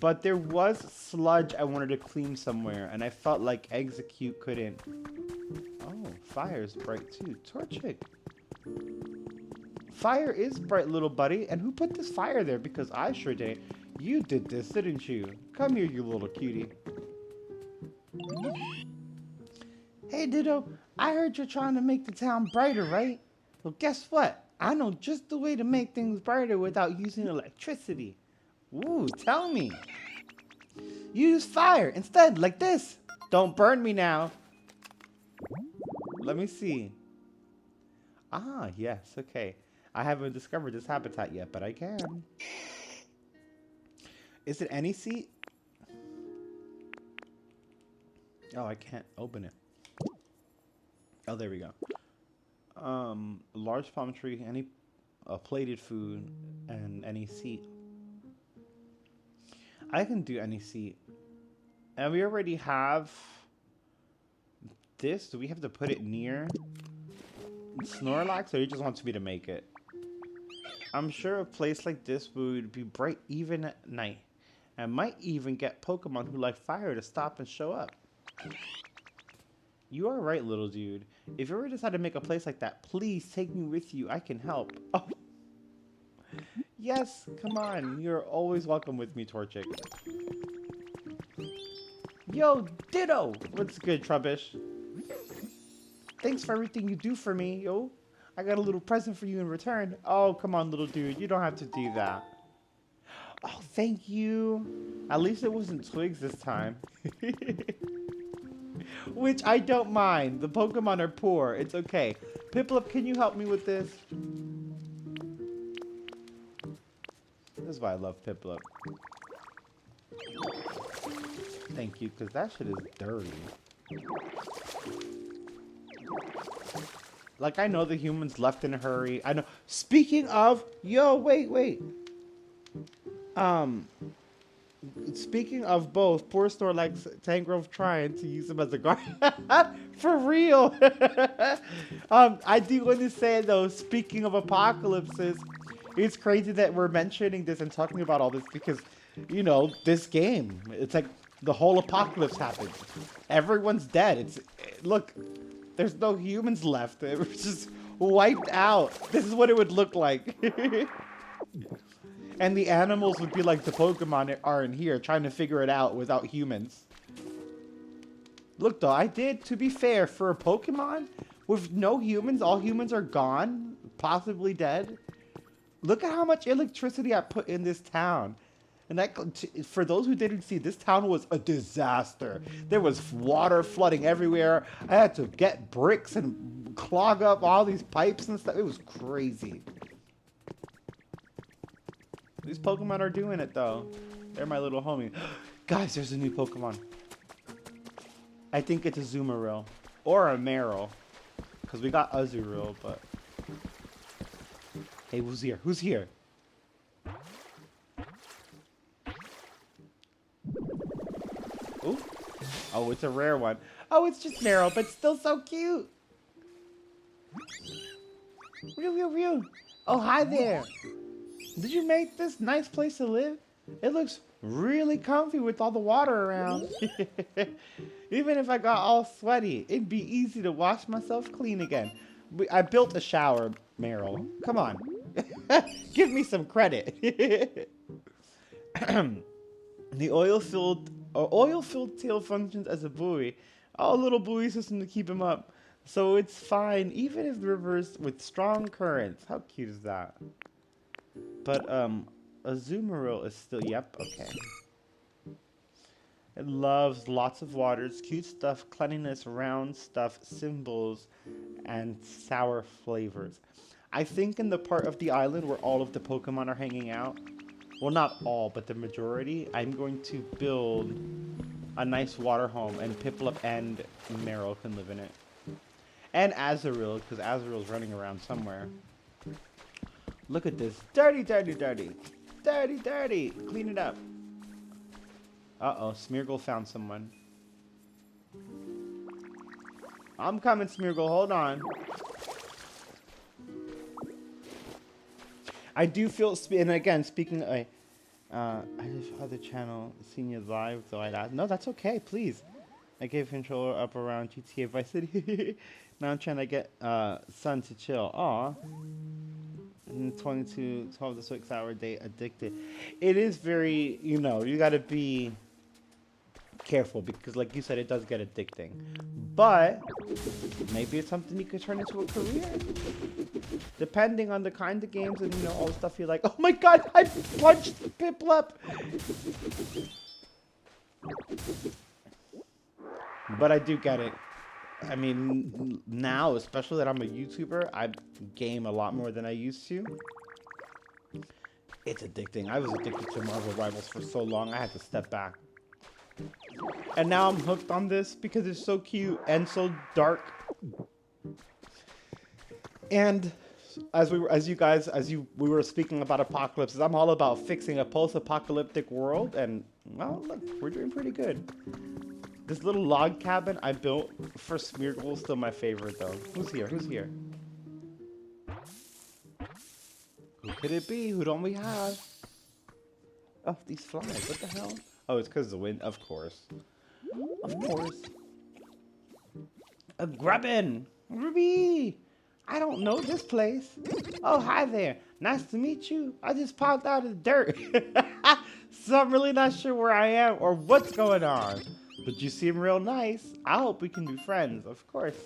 But there was sludge I wanted to clean somewhere. And I felt like Execute couldn't. Oh, fire's bright too. Torchic. Fire is bright, little buddy. And who put this fire there? Because I sure didn't. You did this, didn't you? Come here, you little cutie. Hey, Ditto. I heard you're trying to make the town brighter, right? Well, guess what? I know just the way to make things brighter without using electricity. Ooh, tell me. Use fire instead, like this. Don't burn me now. Let me see. Ah, yes, okay. I haven't discovered this habitat yet, but I can. Is it any seat? Oh, I can't open it. Oh, there we go. Large palm tree, any plated food, and any seat. I can do any seat. And we already have this. Do we have to put it near Snorlax, or he just wants me to make it? I'm sure a place like this would be bright even at night. And might even get Pokemon who like fire to stop and show up. You are right, little dude. If you ever decide to make a place like that, please take me with you. I can help. Oh. Yes, come on. You're always welcome with me, Torchic. Yo, Ditto! What's good, Trubbish? Thanks for everything you do for me, yo. I got a little present for you in return. Oh, come on, little dude. You don't have to do that. Oh, thank you. At least it wasn't twigs this time. Which I don't mind. The Pokemon are poor. It's okay. Piplup, can you help me with this? This is why I love Piplup. Thank you, because that shit is dirty. Like, I know the humans left in a hurry. I know. Speaking of... Yo, wait. Speaking of both, poor Snorlax, Tangrowth trying to use him as a guard. For real. I do want to say, though, speaking of apocalypses, it's crazy that we're mentioning this and talking about all this because, you know, this game, it's like the whole apocalypse happened. Everyone's dead. Look, there's no humans left. It was just wiped out. This is what it would look like. And the animals would be like the Pokemon are in here, trying to figure it out without humans. Look, though, I did, to be fair, for a Pokemon, with no humans, all humans are gone, possibly dead. Look at how much electricity I put in this town. And for those who didn't see, this town was a disaster. There was water flooding everywhere. I had to get bricks and clog up all these pipes and stuff. It was crazy. These Pokemon are doing it though. They're my little homie. Guys, there's a new Pokemon. I think it's a Azumarill or a Marill, because we got Azurill, but hey, who's here? Who's here? Ooh. Oh, it's a rare one. Oh, it's just Marill, but still so cute. Real. Oh, hi there. Did you make this nice place to live? It looks really comfy with all the water around. Even if I got all sweaty, it'd be easy to wash myself clean again. I built a shower, Marill. Come on. Give me some credit. The oil-filled tail functions as a buoy. Oh, a little buoy system to keep him up. So it's fine, even if the river's with strong currents. How cute is that? But, Azumarill is still, yep, okay. It loves lots of waters, cute stuff, cleanliness, round stuff, symbols, and sour flavors. I think in the part of the island where all of the Pokemon are hanging out, well, not all, but the majority, I'm going to build a nice water home, and Piplup and Marill can live in it. And Azurill, because Azurill's running around somewhere. Look at this. Dirty. Clean it up. Uh-oh, Smeargle found someone. I'm coming, Smeargle. Hold on. I do feel, and again, speaking of, I just had the channel seen you live, so I'd ask. No, that's okay, please. I gave controller up around GTA Vice City. Now I'm trying to get son to chill. Aw. 12 to 6 hour day addicted. It is very, you know, you gotta be careful because like you said, it does get addicting. But maybe it's something you could turn into a career. Depending on the kind of games and, you know, all the stuff you like. Oh my god, I punched Piplup! But I do get it. I mean, now, especially that I'm a YouTuber, I game a lot more than I used to. It's addicting. I was addicted to Marvel Rivals for so long, I had to step back. And now I'm hooked on this because it's so cute and so dark. And we were speaking about apocalypses, I'm all about fixing a post-apocalyptic world, and well, look, we're doing pretty good. This little log cabin I built for Smeargle is still my favorite, though. Who's here? Who's here? Who could it be? Who don't we have? Oh, these flies. What the hell? Oh, it's because of the wind. Of course. Of course. A grubbin! Ruby! I don't know this place. Oh, hi there. Nice to meet you. I just popped out of the dirt. So I'm really not sure where I am or what's going on. But you seem real nice. I hope we can be friends, of course.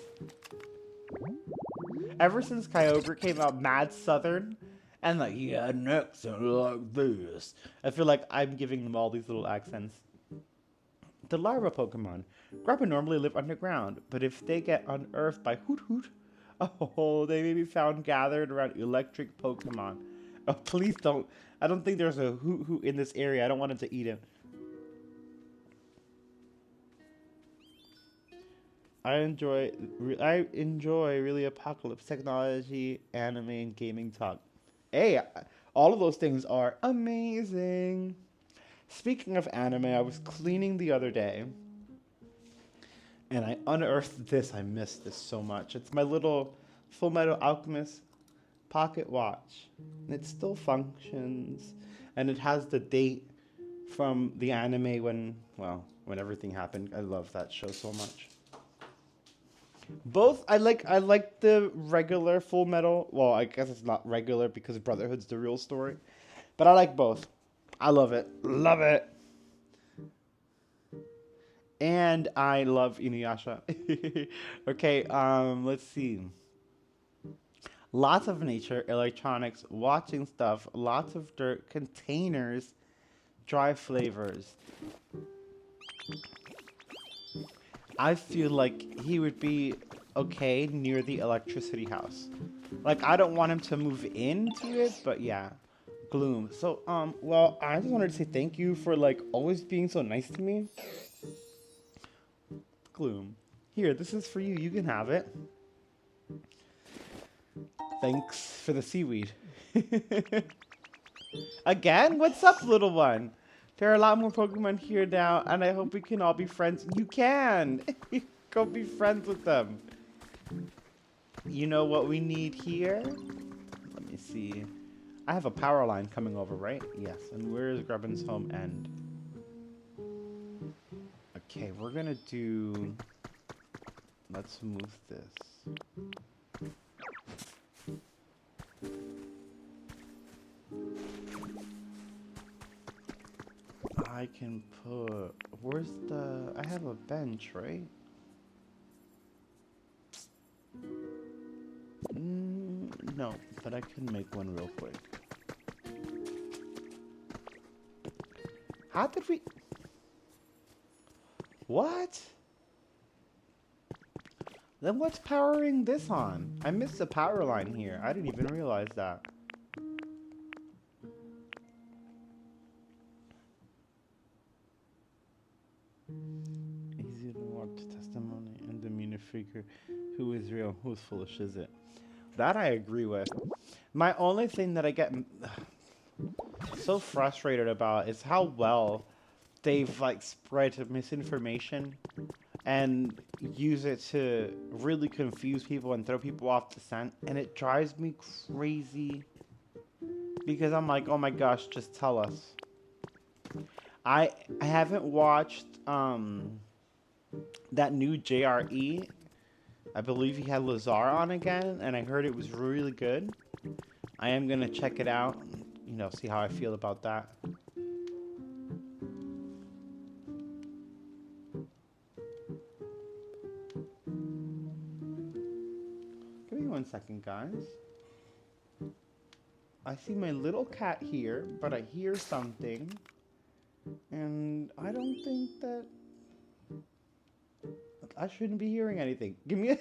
Ever since Kyogre came out mad southern, and like, he had an accent like this, I feel like I'm giving them all these little accents. The larva Pokemon. Grappa normally live underground, but if they get unearthed by Hoot Hoot, oh, they may be found gathered around electric Pokemon. Oh, please don't. I don't think there's a Hoot Hoot in this area. I don't want him to eat him. I enjoy really apocalypse technology, anime, and gaming talk. Hey, all of those things are amazing. Speaking of anime, I was cleaning the other day, and I unearthed this. I missed this so much. It's my little Fullmetal Alchemist pocket watch. And it still functions, and it has the date from the anime when everything happened. I love that show so much. Both, I like the regular Full Metal. Well, I guess it's not regular because Brotherhood's the real story. But I like both. I love it. Love it. And I love Inuyasha. Okay, let's see. Lots of nature, electronics, watching stuff, lots of dirt, containers, dry flavors. I feel like he would be okay near the electricity house. Like, I don't want him to move into it, but yeah. Gloom. So, well, I just wanted to say thank you for, like, always being so nice to me. Gloom. Here, this is for you. You can have it. Thanks for the seaweed. Again? What's up, little one? There are a lot more Pokemon here now, and I hope we can all be friends. You can! Go be friends with them. You know what we need here? Let me see. I have a power line coming over, right? Yes. And where is Grubbin's home end? Okay, we're gonna do... Let's move this. I can put... Where's the... I have a bench, right? No, but I can make one real quick. How did we... What? Then what's powering this on? I missed the power line here. I didn't even realize that. Easy to watch testimony and the minifigure. Who is real? Who's foolish is it? That I agree with. My only thing that I get so frustrated about is how well they've like spread misinformation and use it to really confuse people and throw people off the scent, and it drives me crazy because I'm like, oh my gosh, just tell us. I haven't watched that new JRE. I believe he had Lazar on again, and I heard it was really good. I am gonna check it out, and, you know, see how I feel about that. Give me 1 second, guys. I see my little cat here, but I hear something, and I don't think that I shouldn't be hearing anything. Give me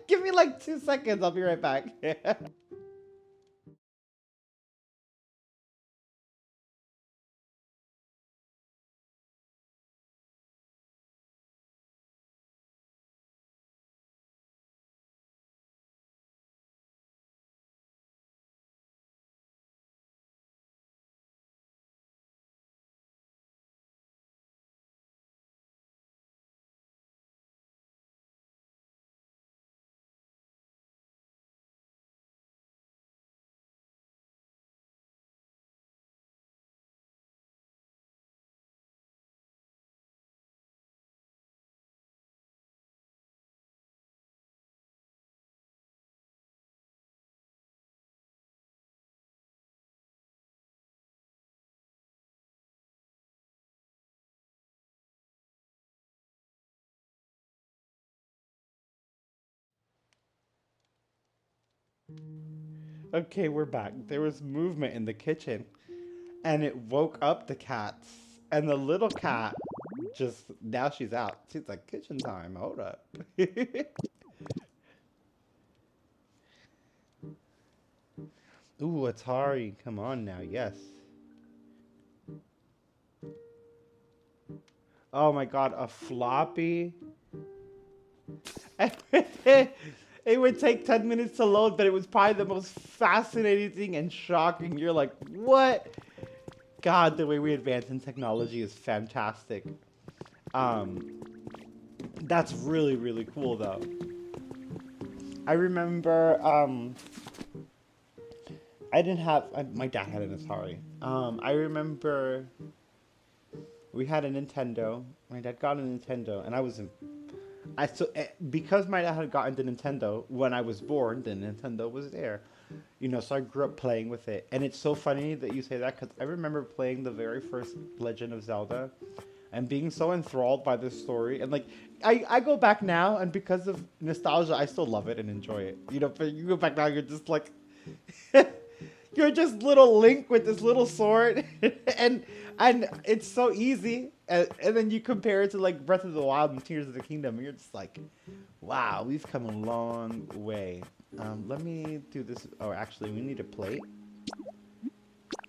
give me like 2 seconds. I'll be right back. Okay, we're back. There was movement in the kitchen, and it woke up the cats. And the little cat just, now she's out. She's like, kitchen time, hold up. Ooh, Atari, come on now, yes. Oh my god, a floppy? It would take 10 minutes to load, but it was probably the most fascinating thing and shocking. You're like, what? God, the way we advance in technology is fantastic. That's really, really cool, though. I remember, I didn't have, my dad had an Atari. I remember we had a Nintendo. My dad got a Nintendo, and I was in, because my dad had gotten the Nintendo when I was born, the Nintendo was there. You know, so I grew up playing with it. And it's so funny that you say that, because I remember playing the very first Legend of Zelda and being so enthralled by this story. And like, I go back now, and because of nostalgia, I still love it and enjoy it. You know, but you go back now, you're just like, you're just little Link with this little sword. and it's so easy. And then you compare it to like Breath of the Wild and Tears of the Kingdom, and you're just like, wow, we've come a long way. Let me do this. Oh, actually, we need a plate.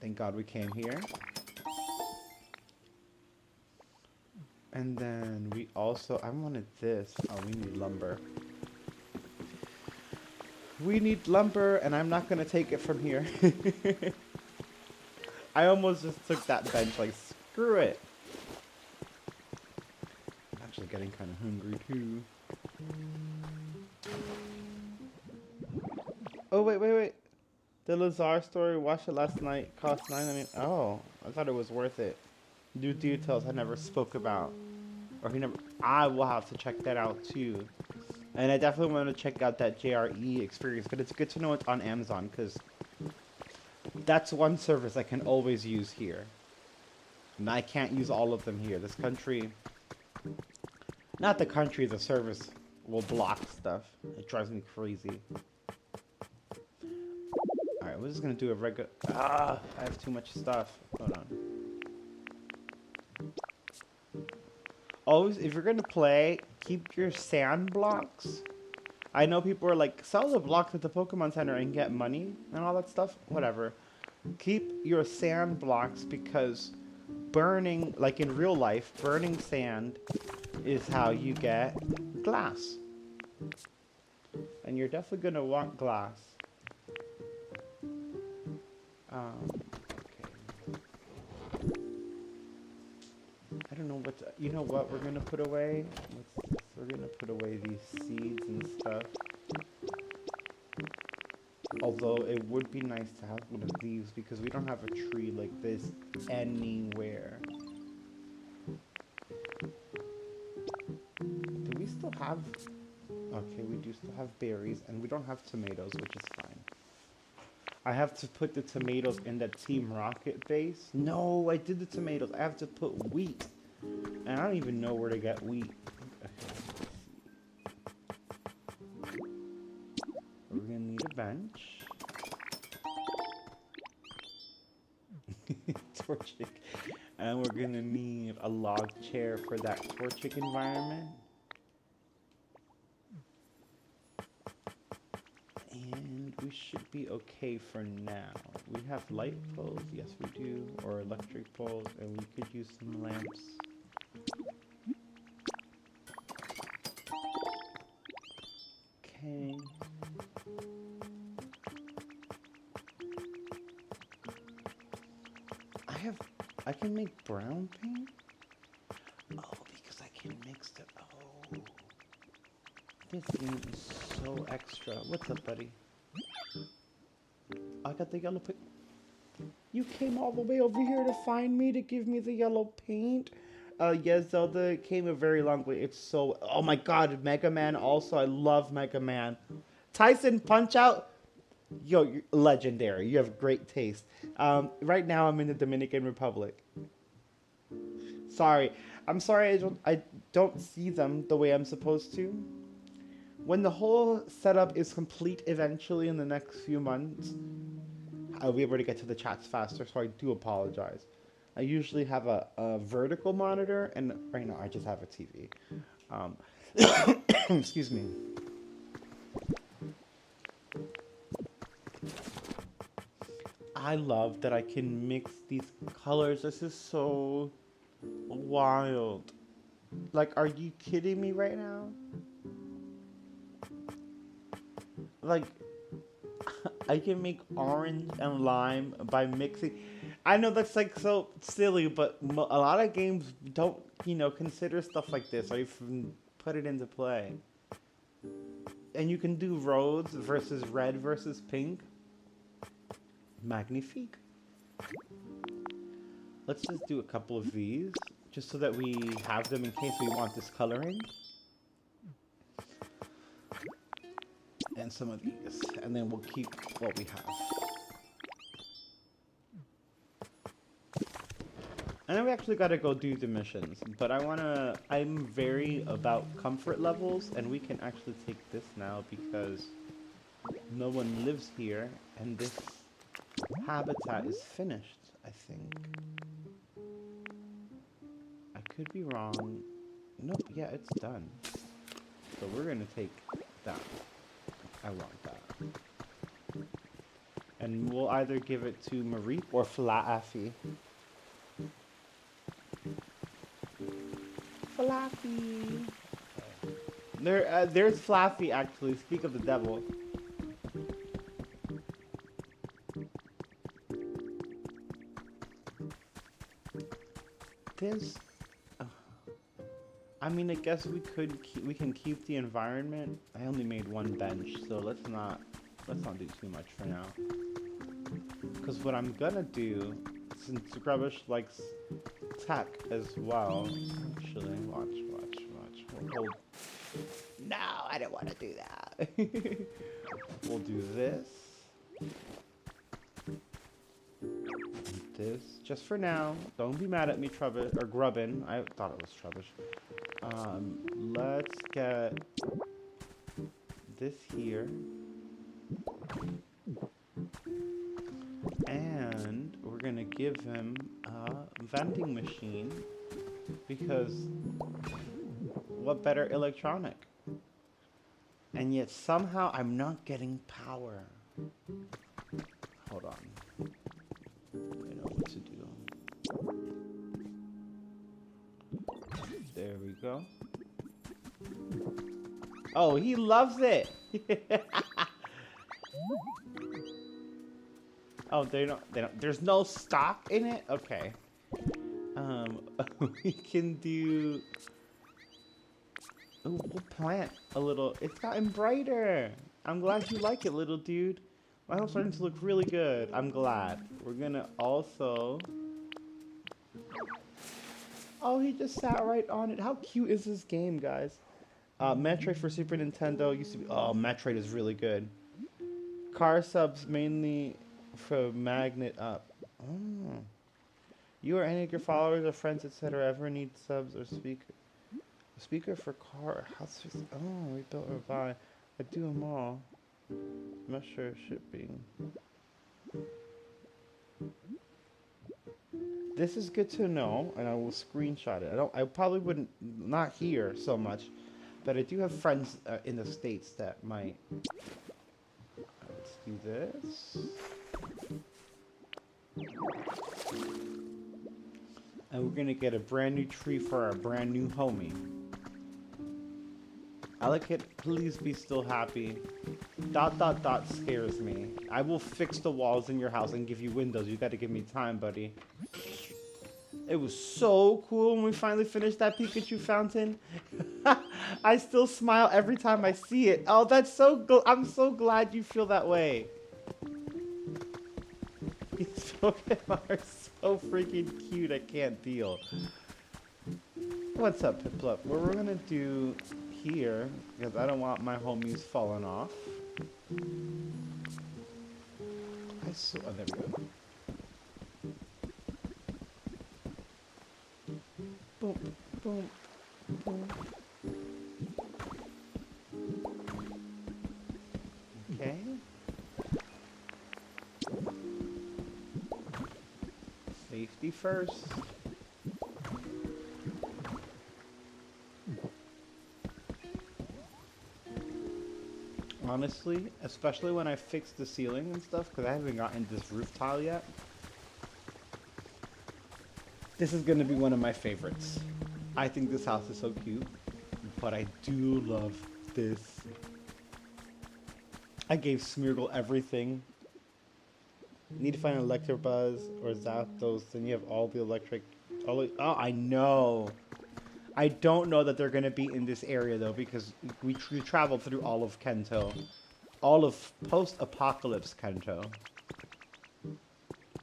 Thank God we came here. And then we also, I wanted this. Oh, we need lumber. We need lumber, and I'm not gonna take it from here. I almost just took that bench, like, screw it. I'm actually getting kind of hungry, too. Oh, wait. The Lazar story, watched it last night, cost $9.99. Oh, I thought it was worth it. New details I never spoke about. Or he never. I will have to check that out too. And I definitely want to check out that JRE experience, but it's good to know it's on Amazon because that's one service I can always use here. And I can't use all of them here. This country, not the country, the service will block stuff. It drives me crazy. Alright, we're just gonna do a regular. I have too much stuff. Hold on. Always, if you're gonna play, keep your sand blocks. I know people are like, sell the blocks at the Pokemon Center and get money and all that stuff. Whatever. Keep your sand blocks because burning, like in real life, burning sand is how you get glass. And you're definitely gonna want glass. I don't know what, you know what we're going to put away? We're going to put away these seeds and stuff. Although it would be nice to have one of these because we don't have a tree like this anywhere. Do we still have, okay, we do still have berries and we don't have tomatoes, which is fine. I have to put the tomatoes in that Team Rocket base. No, I did the tomatoes. I have to put wheat. And I don't even know where to get wheat. Okay. We're gonna need a bench. Torchic. And we're gonna need a log chair for that Torchic environment. And we should be okay for now. We have light poles, yes we do, or electric poles, and we could use some lamps. Okay. I can make brown paint? Oh, because I can mix it. Oh. This game is so extra. What's up, buddy? I got the yellow paint. You came all the way over here to find me to give me the yellow paint? Yes, Zelda came a very long way. It's so... Oh my god, Mega Man also. I love Mega Man. Tyson, Punch Out. Yo, you're legendary. You have great taste. Right now, I'm in the Dominican Republic. Sorry. I'm sorry I don't see them the way I'm supposed to. When the whole setup is complete eventually in the next few months, I'll be able to get to the chats faster, so I do apologize. I usually have a vertical monitor, and right now I just have a TV. Excuse me. I love that I can mix these colors. This is so wild. Like, are you kidding me right now? Like, I can make orange and lime by mixing. I know that's like so silly, but a lot of games don't, you know, consider stuff like this or even put it into play. And you can do rose versus red versus pink. Magnifique. Let's just do a couple of these, just so that we have them in case we want this coloring. And some of these, and then we'll keep what we have. And then we actually gotta go do the missions, but I'm very about comfort levels, and we can actually take this now because no one lives here, and this habitat is finished, I think. I could be wrong. Nope, yeah, it's done. So we're gonna take that. I want that. And we'll either give it to Marie or Fluffy. Fluffy. There's Fluffy actually. Speak of the devil. This. I mean, I guess we can keep the environment. I only made one bench, so let's not do too much for now. Because what I'm gonna do, since Grubbish likes tech as well, actually, watch. We'll no, I didn't want to do that. We'll do this. And this, just for now. Don't be mad at me, Trubbish, or Grubbin. I thought it was Trubbish. Let's get this here. And we're gonna give him a vending machine because what better electronic? And yet somehow I'm not getting power. Hold on. I know what to do. There we go. Oh, he loves it. Oh, they don't. There's no stock in it? Okay. We can do... Oh, we'll plant a little. It's gotten brighter. I'm glad you like it, little dude. My home's starting to look really good. I'm glad. We're gonna also... Oh, he just sat right on it. How cute is this game, guys? Metroid for Super Nintendo used to be... Oh, Metroid is really good. Car subs mainly for magnet up. Oh. You or any of your followers or friends, etc. ever need subs or speaker for car house? Oh, rebuild or buy. I do them all. I'm not sure shipping. This is good to know, and I will screenshot it. I probably wouldn't, not here so much, but I do have friends in the States that might. Let's do this. And we're gonna get a brand new tree for our brand new homie. I like it. Please be still happy. ... scares me. I will fix the walls in your house and give you windows. You gotta give me time, buddy. It was so cool when we finally finished that Pikachu fountain. I still smile every time I see it. Oh, that's so good. I'm so glad you feel that way. These Pokemon are so freaking cute. I can't deal. What's up, Piplup? What we're gonna do here, because I don't want my homies falling off. Oh, there we go. Boom, boom, boom. Okay. Safety first. Honestly, especially when I fix the ceiling and stuff, because I haven't gotten this roof tile yet. This is going to be one of my favorites. I think this house is so cute, but I do love this. I gave Smeargle everything. Need to find an Electabuzz or Zapdos, then you have all the electric... Oh, I know. I don't know that they're going to be in this area, though, because we traveled through all of Kanto. All of post-apocalypse Kanto.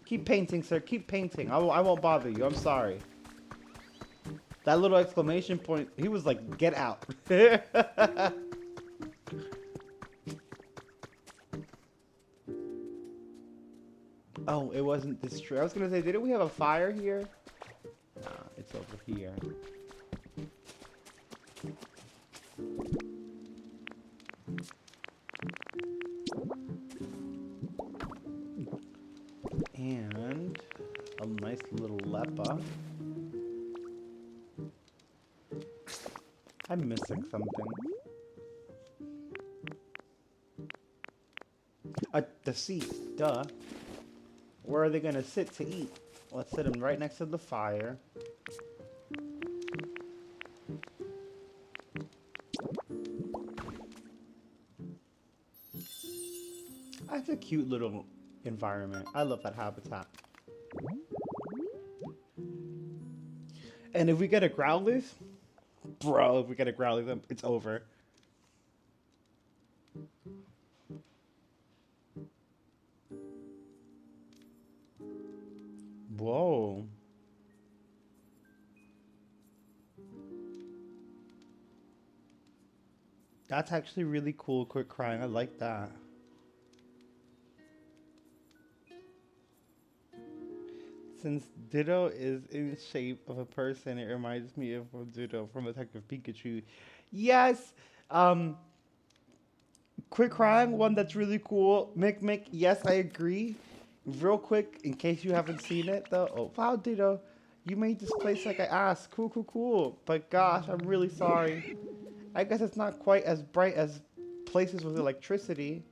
Keep painting, sir. Keep painting. I won't bother you. I'm sorry. That little exclamation point, he was like, get out. Oh, it wasn't this tree. I was going to say, didn't we have a fire here? Nah, it's over here. And a nice little lepa. I'm missing something. The seat, duh. Where are they gonna sit to eat? Let's sit them right next to the fire. That's a cute little environment. I love that habitat. And if we get a Growlithe, bro, if we get a Growlithe, it's over. Whoa. That's actually really cool, Quick Crying. I like that. Since Ditto is in shape of a person, it reminds me of Ditto from Detective Pikachu. Yes! Quick Crying, one that's really cool. Mick, yes, I agree. Real quick, in case you haven't seen it, though. Oh, wow, Ditto. You made this place like I asked. Cool. But gosh, I'm really sorry. I guess it's not quite as bright as places with electricity.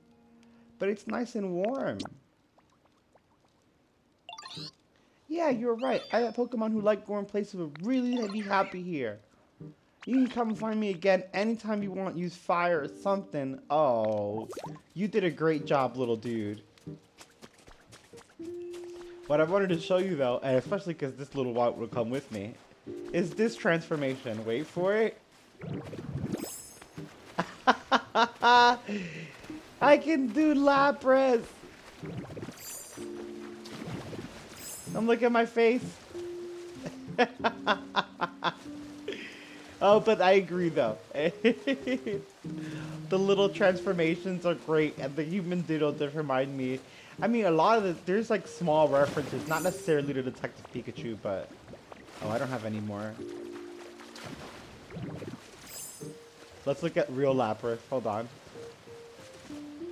But it's nice and warm. Yeah, you're right. I have Pokemon who like warm places would really be happy here. You can come find me again anytime you want. Use fire or something. Oh, you did a great job, little dude. What I wanted to show you, though, and especially because this little white will come with me, is this transformation. Wait for it. I can do Lapras. Come look at my face. Oh, but I agree though. The little transformations are great, and the human Ditto does remind me. I mean, a lot of there's like small references, not necessarily to Detective Pikachu, but oh, I don't have any more. Let's look at real Lapras. Hold on.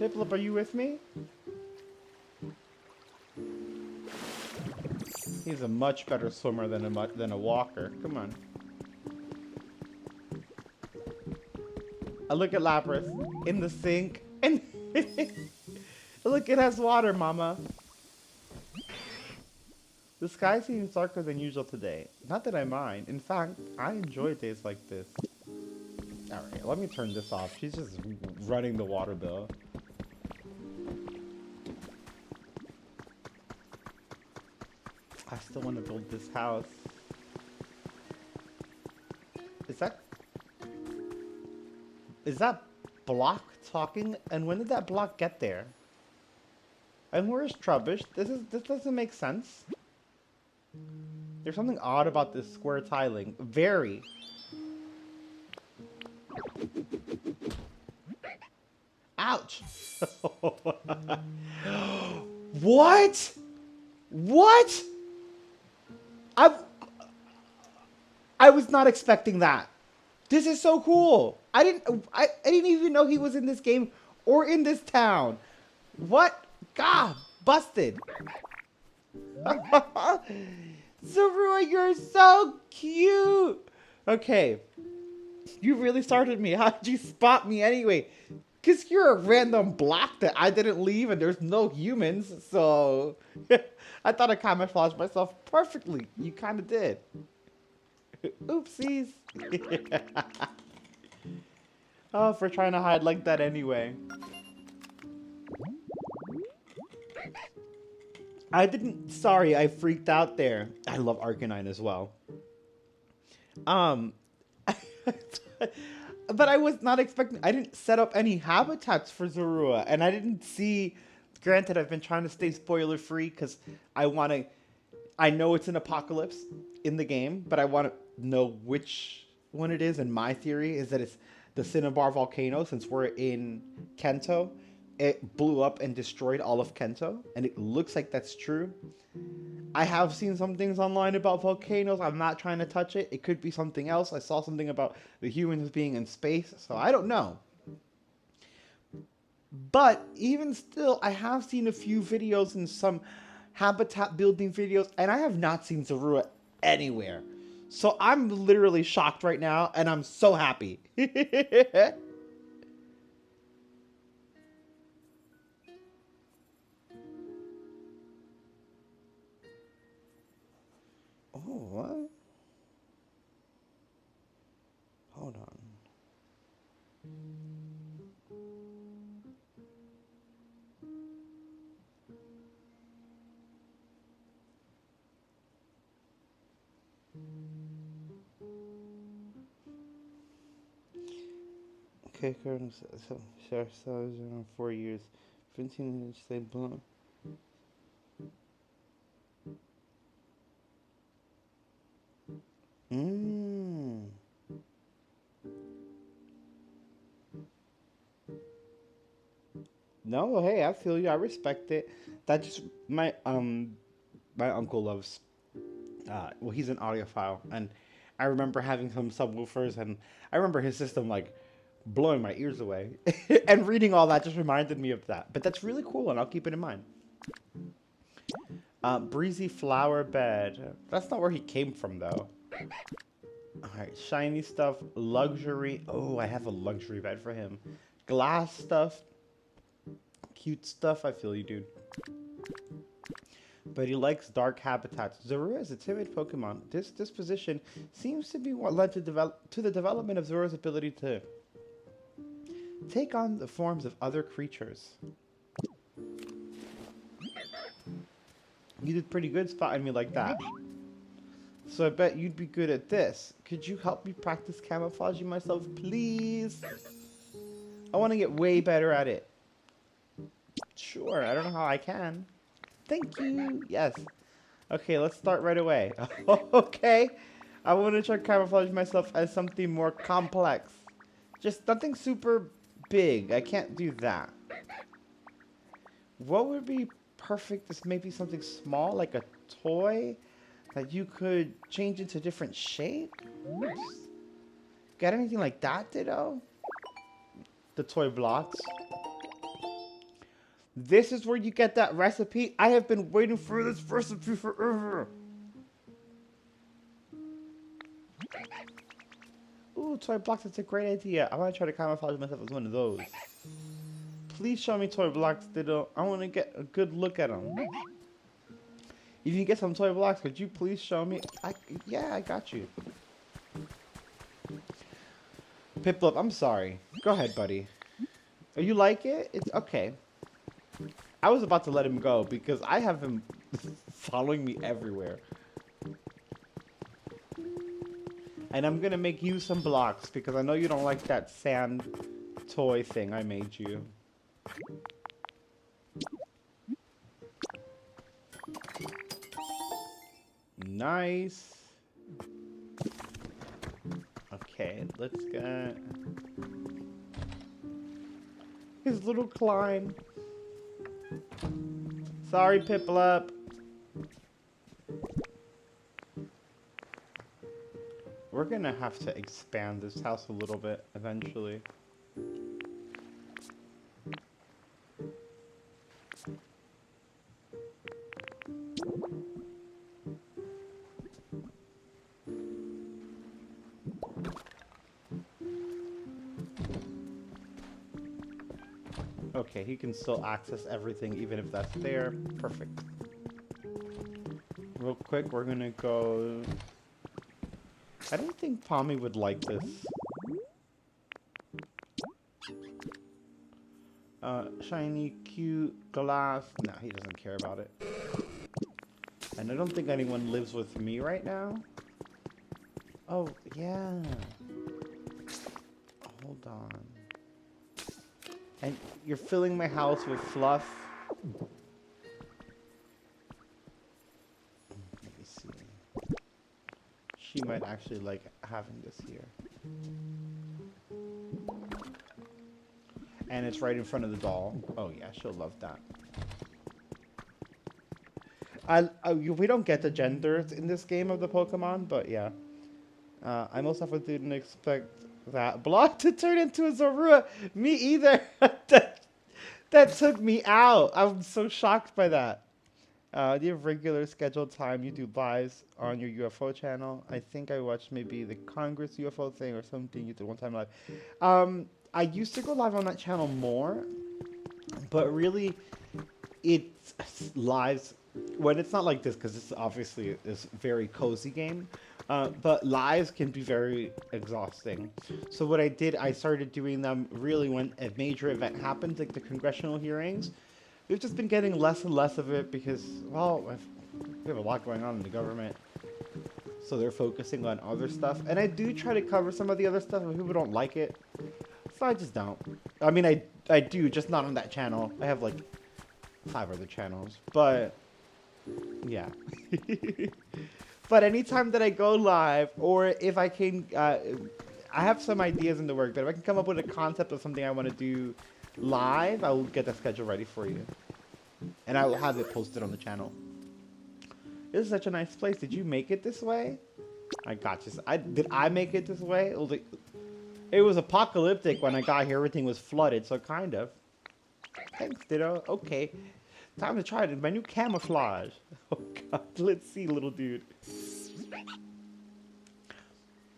Piplup, are you with me? He's a much better swimmer than a walker. Come on. I look at Lapras in the sink, and look, it has water, Mama. The sky seems darker than usual today. Not that I mind. In fact, I enjoy days like this. All right, let me turn this off. She's just running the water bill. I still want to build this house. Is that block talking? And when did that block get there? And where's Trubbish? This doesn't make sense. There's something odd about this square tiling. Very. Ouch. What? What? I was not expecting that. This is so cool. I didn't even know he was in this game or in this town. What? God, busted. Zorua, you're so cute. Okay. You really started me. How'd you spot me anyway? Because you're a random block that I didn't leave and there's no humans. So I thought I camouflaged myself perfectly. You kind of did. Oopsies. Oh, for trying to hide like that anyway. Sorry, I freaked out there. I love Arcanine as well. But I was not expecting, I didn't set up any habitats for Zorua, and I didn't see, granted I've been trying to stay spoiler free because I know it's an apocalypse in the game, but I want to know which one it is, and my theory is that it's the Cinnabar volcano. Since we're in Kanto, it blew up and destroyed all of Kanto, and it looks like that's true. I have seen some things online about volcanoes. I'm not trying to touch it. It could be something else. I saw something about the humans being in space, so I don't know. But even still, I have seen a few videos and some habitat building videos, and I have not seen Zorua anywhere. So I'm literally shocked right now, and I'm so happy. Oh, what? Hold on. Okay, current share size around 4 years. 15 inch they blown. Mmm. No, hey, I feel you. I respect it. That just my uncle loves. Well, he's an audiophile, and I remember having some subwoofers, and I remember his system like blowing my ears away. And reading all that just reminded me of that. But that's really cool, and I'll keep it in mind. Breezy flower bed. That's not where he came from, though. All right, shiny stuff, luxury. Oh, I have a luxury bed for him. Glass stuff, cute stuff. I feel you, dude. But he likes dark habitats. Zorua is a timid Pokemon. This disposition seems to be what led to the development of Zorua's ability to take on the forms of other creatures. You did pretty good spotting me like that. So I bet you'd be good at this. Could you help me practice camouflaging myself, please? I want to get way better at it. Sure, I don't know how I can. Thank you. Yes. Okay, let's start right away. Okay. I want to try camouflaging myself as something more complex. Just nothing super big. I can't do that. What would be perfect is maybe something small, like a toy that you could change into different shapes? Got anything like that, Ditto? The toy blocks. This is where you get that recipe. I have been waiting for this recipe forever. Ooh, toy blocks, that's a great idea. I want to try to camouflage myself as one of those. Please show me toy blocks, Ditto. I want to get a good look at them. If you get some toy blocks, could you please show me? Yeah, I got you. Piplup, I'm sorry. Go ahead, buddy. Oh, you like it? It's okay. I was about to let him go because I have him following me everywhere. And I'm going to make you some blocks because I know you don't like that sand toy thing I made you. Nice. Okay, let's get his little climb. Sorry, Piplup. We're gonna have to expand this house a little bit eventually. Okay, he can still access everything even if that's there. Perfect. Real quick, we're gonna go... I don't think Pommy would like this. Shiny, cute, glass. No, he doesn't care about it. And I don't think anyone lives with me right now. Oh, yeah. Hold on. And you're filling my house with fluff. Let me see. She might actually like having this here. And it's right in front of the doll. Oh yeah, she'll love that. We don't get the genders in this game of the Pokemon, but yeah. I most often didn't expect that block to turn into a Zorua. Me either. that took me out. I'm so shocked by that. Do you have regular scheduled time you do lives on your UFO channel? I think I watched maybe the Congress UFO thing or something you did one time live. I used to go live on that channel more, but really, it's lives when it's not like this, because this obviously is a very cozy game, but lives can be very exhausting. So what I did, I started doing them really when a major event happened, like the congressional hearings. We've just been getting less and less of it because, well, we have a lot going on in the government. So they're focusing on other stuff. And I do try to cover some of the other stuff, but people don't like it. So I just don't. I mean, I do, just not on that channel. I have like 5 other channels. But, yeah. But anytime that I go live, or if I can, I have some ideas in the work, but if I can come up with a concept of something I want to do live, I will get the schedule ready for you. And I will have it posted on the channel. This is such a nice place. Did you make it this way? I got you. Did I make it this way? It was apocalyptic when I got here. Everything was flooded, so kind of. Thanks, Ditto. Okay. Time to try my new camouflage. Oh, God. Let's see, little dude.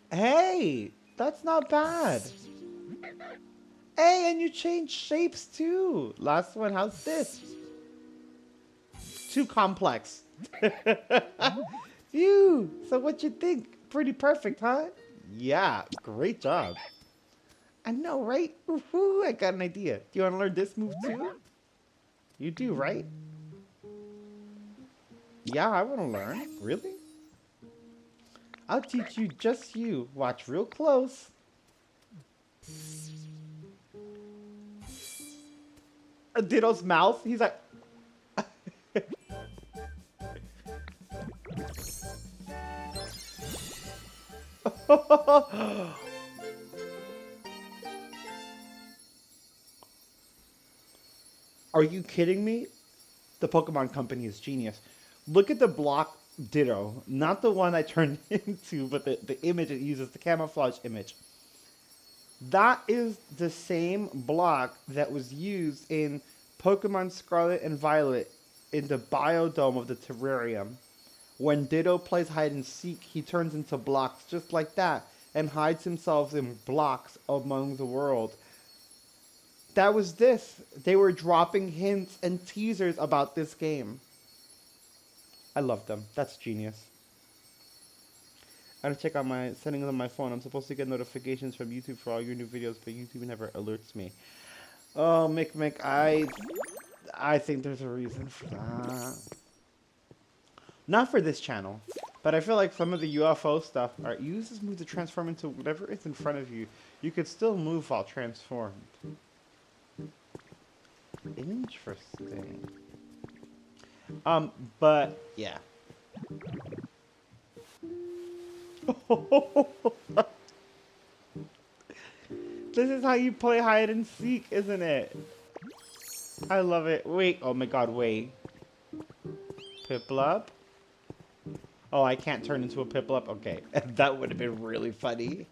Hey! That's not bad. Hey, and you changed shapes, too. Last one, how's this? Too complex. Phew. So what you think? Pretty perfect, huh? Yeah, great job. I know, right? Woohoo, I got an idea. Do you want to learn this move too? You do, right? Yeah, I want to learn. Really? I'll teach you just you. Watch real close. Ditto's mouth. He's like... Are you kidding me? The Pokemon Company is genius. Look at the block Ditto. Not the one I turned into, but the image it uses, the camouflage image. That is the same block that was used in Pokemon Scarlet and Violet in the biodome of the terrarium. When Ditto plays hide and seek, he turns into blocks just like that and hides himself in blocks among the world. That was this. They were dropping hints and teasers about this game. I love them. That's genius. I gotta check out my settings on my phone. I'm supposed to get notifications from YouTube for all your new videos, but YouTube never alerts me. Oh, Mick, I think there's a reason for that. Not for this channel, but I feel like some of the UFO stuff. Alright, use this move to transform into whatever is in front of you. You could still move while transformed. Interesting. But yeah. This is how you play hide and seek, isn't it? I love it. Wait, oh my god, wait. Piplup? Oh, I can't turn into a Piplup? Okay, that would have been really funny.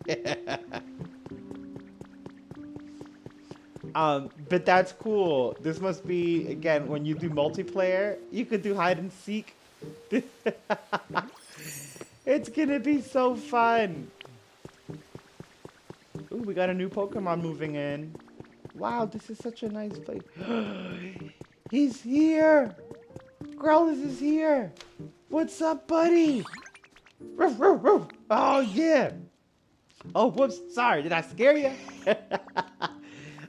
But that's cool. This must be, again, when you do multiplayer, you could do hide and seek. It's gonna be so fun. Ooh, we got a new Pokemon moving in. Wow, this is such a nice place. He's here. Growlithe is here. What's up, buddy? Ruff, ruff, ruff. Oh, yeah. Oh, whoops. Sorry, did I scare you?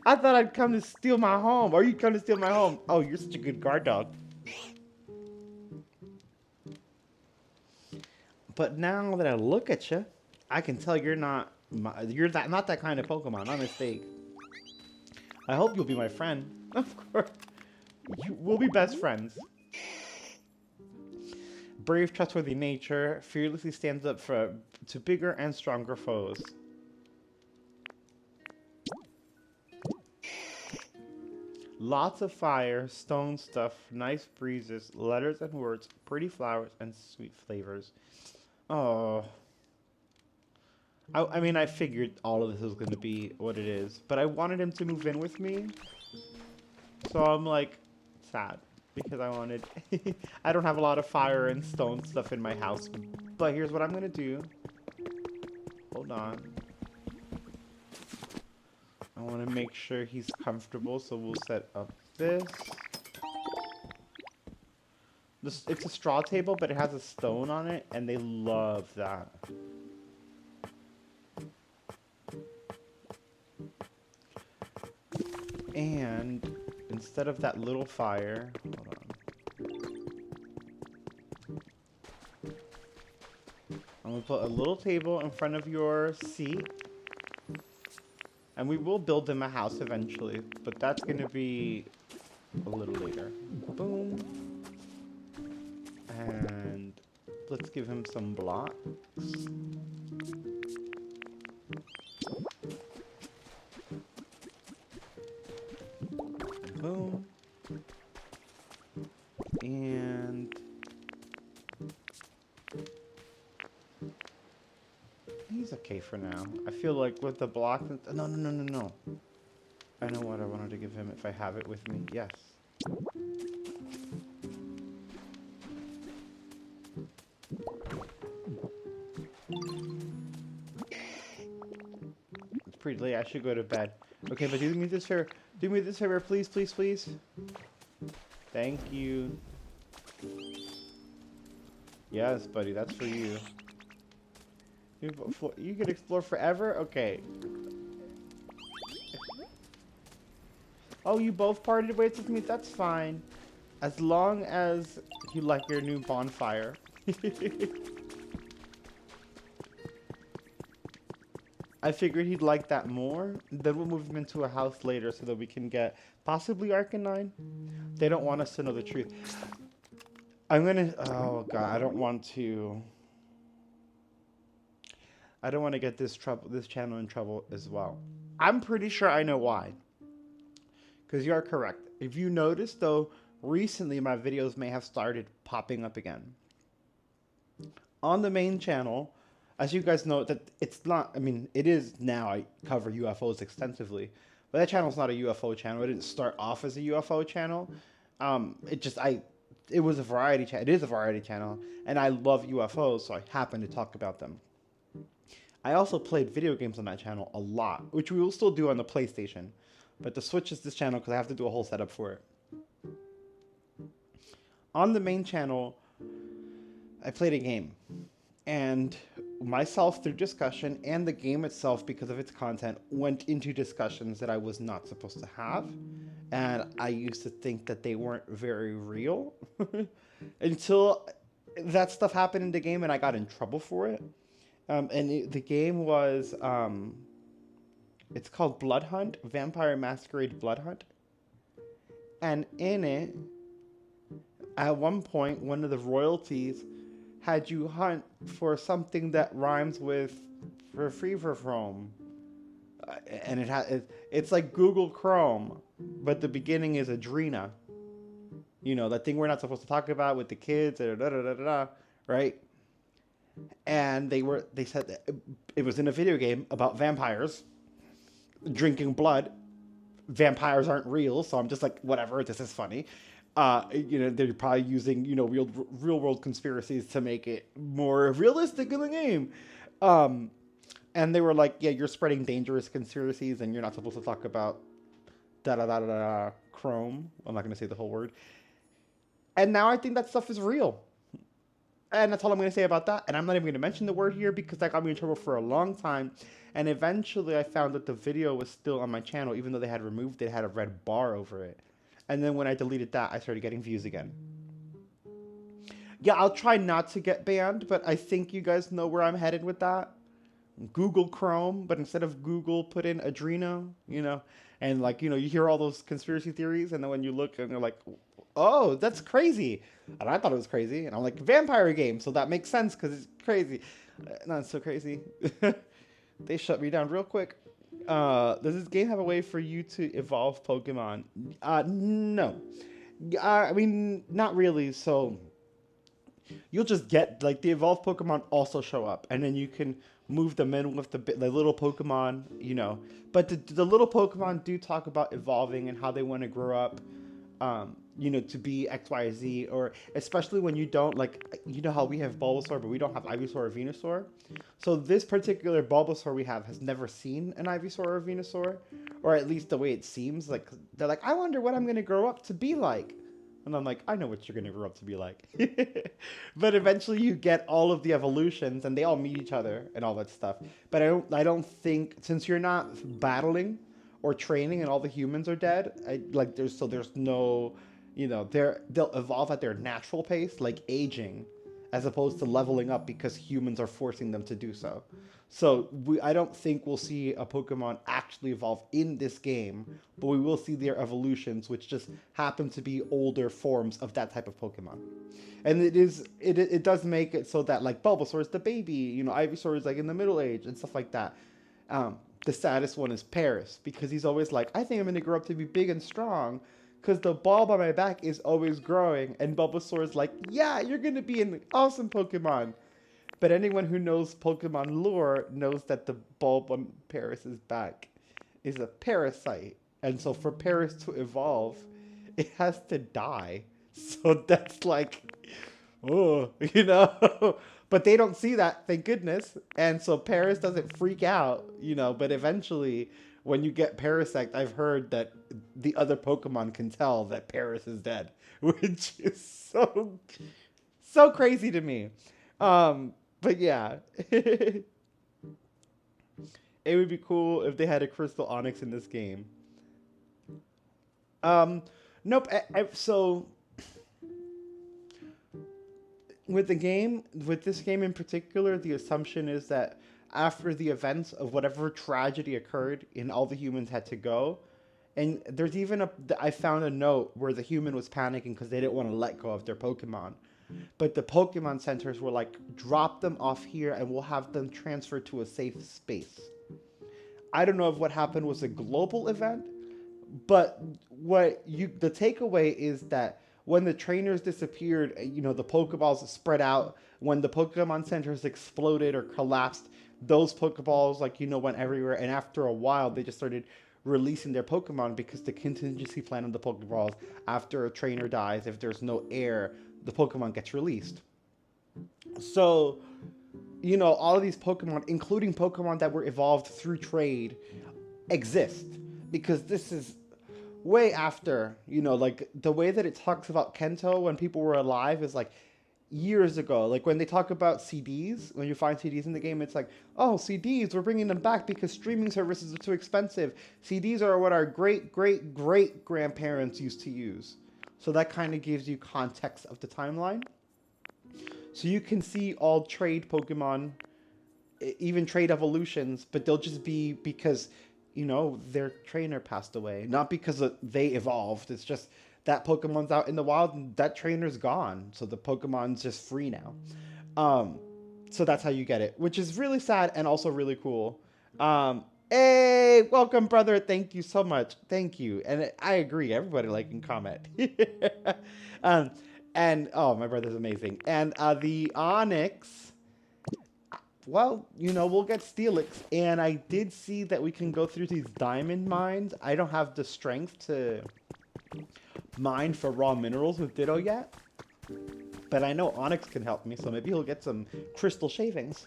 I thought I'd come to steal my home. Or you come to steal my home. Oh, you're such a good guard dog. But now that I look at you, I can tell you're not that kind of Pokemon. Not a mistake. I hope you'll be my friend. Of course. We'll be best friends. Brave, trustworthy nature, fearlessly stands up to bigger and stronger foes. Lots of fire, stone stuff, nice breezes, letters and words, pretty flowers, and sweet flavors. Oh. I mean, I figured all of this was going to be what it is, but I wanted him to move in with me. So I'm like, sad. Because I wanted... I don't have a lot of fire and stone stuff in my house. But here's what I'm going to do. Hold on. I want to make sure he's comfortable, so we'll set up this. It's a straw table, but it has a stone on it, and they love that. And instead of that little fire, hold on. I'm gonna put a little table in front of your seat. And we will build them a house eventually, but that's gonna be a little later. Boom. And let's give him some blocks. Boom. And he's okay for now. I feel like with the blocks, no. I know what I wanted to give him if I have it with me. Yes. It's pretty late. I should go to bed. Okay, but do me this favor. Do me this favor, please, please, please. Thank you. Yes, buddy, that's for you. You can explore forever? Okay. Oh, you both parted ways with me? That's fine. As long as you like your new bonfire. I figured he'd like that more. Then we'll move him into a house later so that we can get possibly Arcanine. They don't want us to know the truth. I'm gonna... Oh, God. I don't want to get this channel in trouble as well. I'm pretty sure I know why. Because you are correct. If you notice, though, recently my videos may have started popping up again. On the main channel, as you guys know, that it's not, I mean, it is now, I cover UFOs extensively. But that channel's not a UFO channel. It didn't start off as a UFO channel. It was a variety channel. It is a variety channel. And I love UFOs, so I happen to talk about them. I also played video games on that channel a lot, which we will still do on the PlayStation. But the Switch is this channel because I have to do a whole setup for it. On the main channel, I played a game. And myself, through discussion, and the game itself, because of its content, went into discussions that I was not supposed to have. And I used to think that they weren't very real. Until that stuff happened in the game and I got in trouble for it. The game was... it's called Blood Hunt, Vampire Masquerade Blood Hunt. And in it, at one point, one of the royalties had you hunt for something that rhymes with Fever Chrome. And it's like Google Chrome, but the beginning is Adrena. You know, that thing we're not supposed to talk about with the kids, right? And they said that it was in a video game about vampires drinking blood. Vampires aren't real, so I'm just like, whatever, this is funny. They're probably using, real world conspiracies to make it more realistic in the game. And they were like, yeah, you're spreading dangerous conspiracies and you're not supposed to talk about Chrome. I'm not going to say the whole word. And now I think that stuff is real. And that's all I'm going to say about that. And I'm not even going to mention the word here because that got me in trouble for a long time. And eventually I found that the video was still on my channel, even though they had removed it, it had a red bar over it. And then when I deleted that, I started getting views again. Yeah, I'll try not to get banned, but I think you guys know where I'm headed with that. Google Chrome, but instead of Google, put in Adrena, and you hear all those conspiracy theories, and then when you look and they're like, oh, that's crazy. And I thought it was crazy. And I'm like, vampire game, so that makes sense because it's crazy. Not so crazy. They shut me down real quick. Does this game have a way for you to evolve Pokemon? No. I mean, not really. So you'll just get, the evolved Pokemon also show up. And then you can move them in with the little Pokemon, But the little Pokemon do talk about evolving and how they want to grow up. To be X, Y, Z, or especially when you don't, how we have Bulbasaur, but we don't have Ivysaur or Venusaur. So this particular Bulbasaur we have has never seen an Ivysaur or Venusaur, or at least the way it seems. They're like, I wonder what I'm going to grow up to be like. And I'm like, I know what you're gonna grow up to be like. But eventually you get all of the evolutions and they all meet each other and all that stuff. But I don't think, since you're not battling or training and all the humans are dead, there's no, they'll evolve at their natural pace, like aging, as opposed to leveling up because humans are forcing them to do so. So I don't think we'll see a Pokemon actually evolve in this game, but we will see their evolutions, which just happen to be older forms of that type of Pokemon. And it does make it so that like Bulbasaur is the baby, Ivysaur is like in the middle age and stuff like that. The saddest one is Paris because he's always like, I think I'm gonna grow up to be big and strong, because the ball by my back is always growing, and Bulbasaur is like, yeah, you're gonna be an awesome Pokemon. But anyone who knows Pokemon lore knows that the bulb on Paris's back is a parasite. And so for Paris to evolve, it has to die. So that's like, oh, But they don't see that, thank goodness. And so Paris doesn't freak out, But eventually, when you get Parasect, I've heard that the other Pokemon can tell that Paris is dead, which is so crazy to me. But yeah, it would be cool if they had a Crystal Onyx in this game. Um, nope. So with this game in particular, the assumption is that after the events of whatever tragedy occurred and all the humans had to go, and there's even I found a note where the human was panicking because they didn't want to let go of their Pokemon. But the Pokemon centers were like, drop them off here and we'll have them transferred to a safe space. I don't know if what happened was a global event, but the takeaway is that when the trainers disappeared, the Pokeballs spread out. When the Pokemon centers exploded or collapsed, those Pokeballs went everywhere. And after a while, they just started releasing their Pokemon because the contingency plan of the Pokeballs, after a trainer dies, if there's no air, the Pokemon gets released. So, all of these Pokemon, including Pokemon that were evolved through trade, exist. Because this is way after, the way that it talks about Kento when people were alive is like years ago. Like when they talk about CDs, when you find CDs in the game, it's like, oh, CDs, we're bringing them back because streaming services are too expensive. CDs are what our great grandparents used to use. So that kind of gives you context of the timeline. So you can see all trade Pokemon, even trade evolutions, but they'll just be because, their trainer passed away. Not because they evolved. It's just that Pokemon's out in the wild and that trainer's gone. So the Pokemon's just free now. So that's how you get it, which is really sad and also really cool. Hey, welcome, brother. Thank you so much. Thank you. And I agree. Everybody can comment. And oh, my brother's amazing. And the Onyx, well, we'll get Steelix. And I did see that we can go through these diamond mines. I don't have the strength to mine for raw minerals with Ditto yet. But I know Onyx can help me, so maybe he'll get some crystal shavings.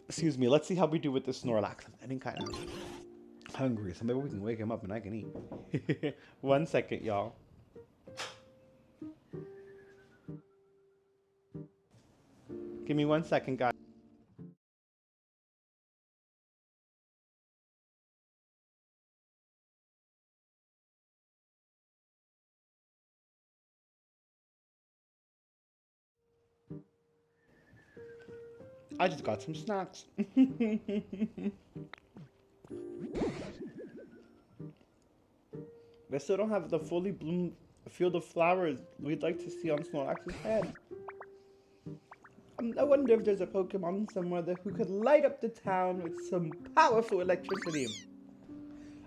Excuse me, let's see how we do with the Snorlax. I'm getting kind of hungry, so maybe we can wake him up and I can eat. 1 second, y'all. Give me 1 second, guys. I just got some snacks. I still don't have the fully bloomed field of flowers we'd like to see on Snorlax's head. I wonder if there's a Pokemon somewhere who could light up the town with some powerful electricity.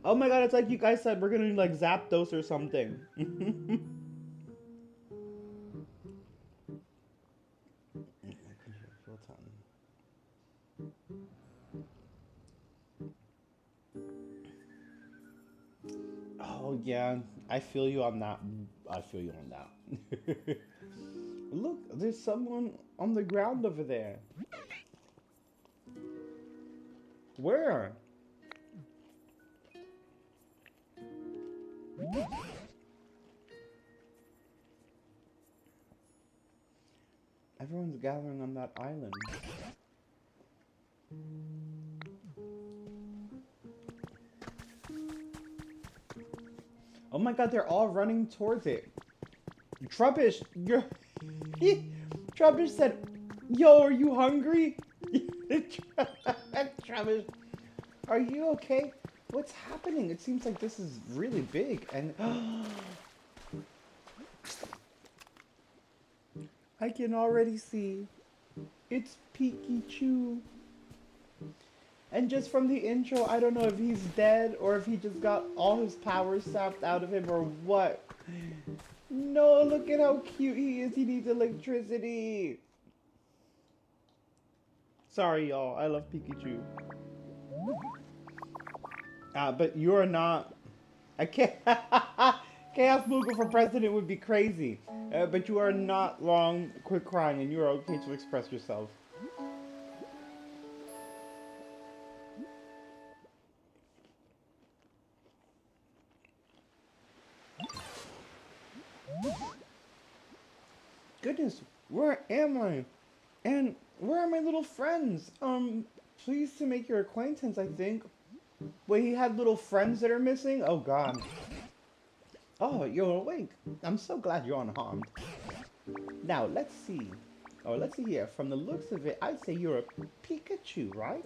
Oh my god, it's like you guys said, we're gonna Zapdos or something. Oh yeah, I feel you on that. Look, there's someone on the ground over there. Where? Everyone's gathering on that island. Oh my god, they're all running towards it. Trubbish, you're... Trubbish said, yo, are you hungry? Trubbish, are you okay? What's happening? It seems like this is really big and... I can already see. It's Pikachu. And just from the intro, I don't know if he's dead or if he just got all his powers sapped out of him or what. No, look at how cute he is. He needs electricity. Sorry, y'all. I love Pikachu. But you're not... I can't... ChaosMoogle for president would be crazy. But you are not wrong. Quit crying and you are okay to express yourself. Goodness, where am I? And where are my little friends? Pleased to make your acquaintance, I think. Wait, he had little friends that are missing? Oh, God. Oh, you're awake. I'm so glad you're unharmed. Now, let's see. Oh, let's see here. From the looks of it, I'd say you're a Pikachu, right?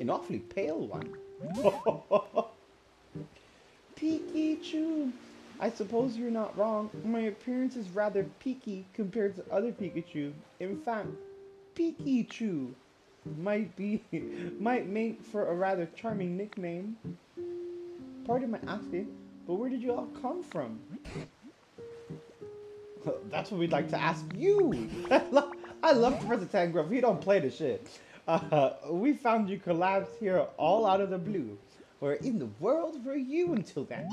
An awfully pale one. Pikachu. I suppose you're not wrong. My appearance is rather peaky compared to other Pikachu. In fact, Pikachu might make for a rather charming nickname. Pardon my asking, but where did you all come from? That's what we'd like to ask you. I love Professor Tangrove. He don't play the shit. We found you collapsed here all out of the blue. Where in the world were you until then?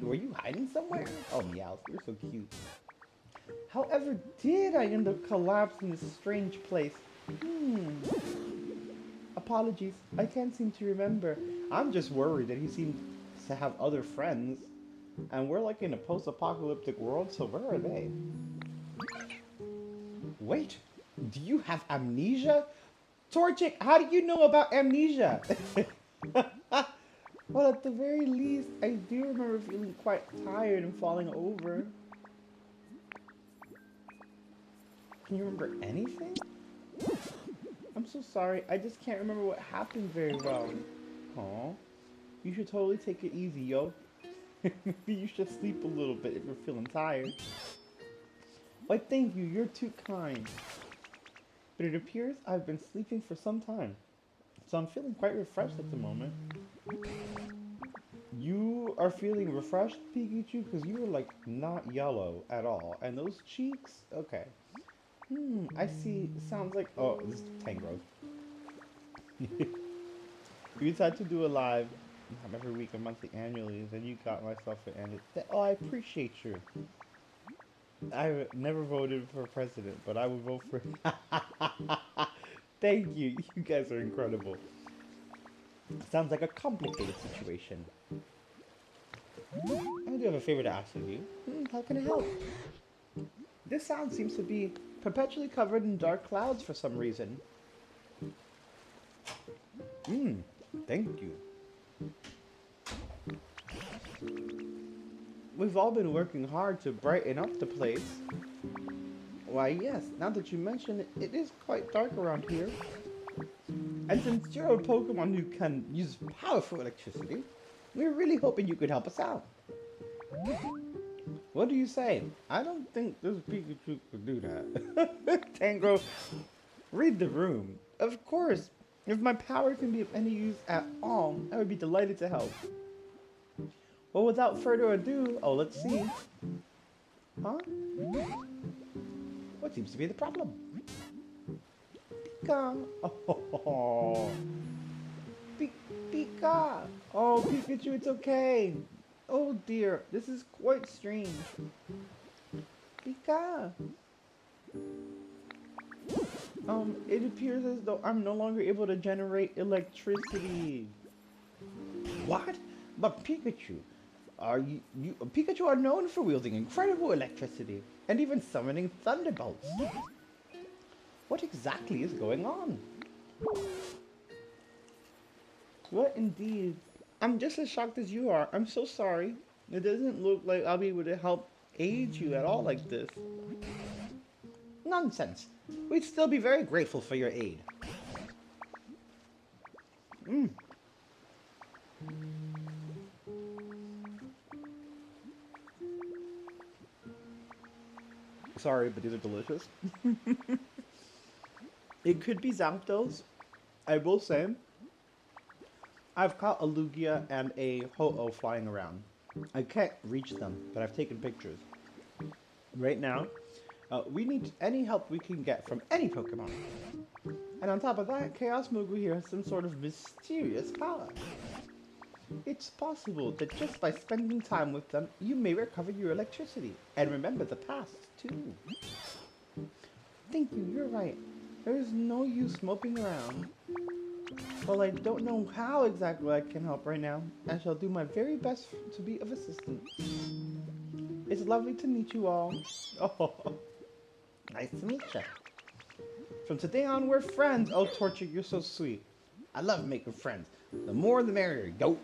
Were you hiding somewhere? Oh, Meowth, you're so cute. However, did I end up collapsing in this strange place? Apologies, I can't seem to remember. I'm just worried that he seems to have other friends. And we're like in a post-apocalyptic world, so where are they? Wait, do you have amnesia? Torchic, how do you know about amnesia? Well, at the very least, I do remember feeling quite tired and falling over. Can you remember anything? I'm so sorry, I just can't remember what happened very well. Aw, you should totally take it easy, yo. Maybe you should sleep a little bit if you're feeling tired. Why, thank you, you're too kind. But it appears I've been sleeping for some time, so I'm feeling quite refreshed at the moment. You are feeling refreshed, Pikachu? Because you are like not yellow at all. And those cheeks? Okay. I see. Sounds like... Oh, this is Tangrove. We decided to do a live every week or monthly annually. Then you got myself an annual. Oh, I appreciate you. I never voted for president, but I would vote for... Thank you. You guys are incredible. Sounds like a complicated situation. I do have a favor to ask of you. How can I help? This sound seems to be perpetually covered in dark clouds for some reason. Thank you. We've all been working hard to brighten up the place. Why, yes, now that you mention it, it is quite dark around here. And since you're a Pokemon who can use powerful electricity, we're really hoping you could help us out. What do you say? I don't think this Pikachu could do that. Tangrove, read the room. Of course, if my power can be of any use at all, I would be delighted to help. Well, without further ado, let's see. Huh? What seems to be the problem? Pika! Oh, Pika! Oh, Pikachu, it's okay. Oh dear, this is quite strange. Pika! It appears as though I'm no longer able to generate electricity. What? But Pikachu, Pikachu are known for wielding incredible electricity and even summoning thunderbolts. What exactly is going on? What indeed? I'm just as shocked as you are. I'm so sorry. It doesn't look like I'll be able to help aid you at all like this. Nonsense. We'd still be very grateful for your aid. Mm. Sorry, but these are delicious. It could be Zapdos. I will say, I've caught a Lugia and a Ho-Oh flying around. I can't reach them, but I've taken pictures. Right now, we need any help we can get from any Pokemon. And on top of that, ChaosMoogle here has some sort of mysterious power. It's possible that just by spending time with them, you may recover your electricity and remember the past, too. Thank you, you're right. There is no use moping around. Well, I don't know how exactly I can help right now. I shall do my very best to be of assistance. It's lovely to meet you all. Oh, nice to meet you. From today on, we're friends. Oh, Torchic, you're so sweet. I love making friends. The more the merrier, yo.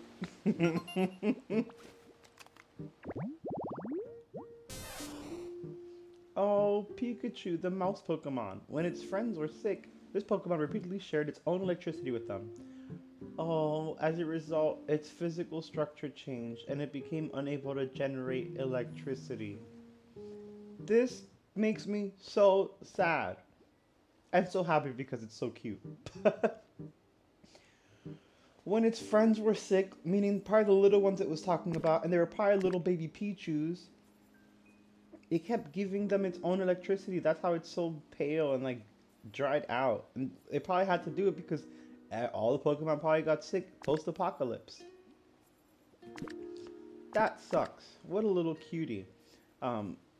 Oh, Pikachu, the mouse Pokemon. When its friends were sick, this Pokemon repeatedly shared its own electricity with them. Oh, as a result, its physical structure changed and it became unable to generate electricity. This makes me so sad. And so happy because it's so cute. When its friends were sick, meaning probably the little ones it was talking about, and they were probably little baby Pichus, it kept giving them its own electricity. That's how it's so pale and like dried out. And it probably had to do it because all the Pokemon probably got sick post-apocalypse. That sucks. What a little cutie.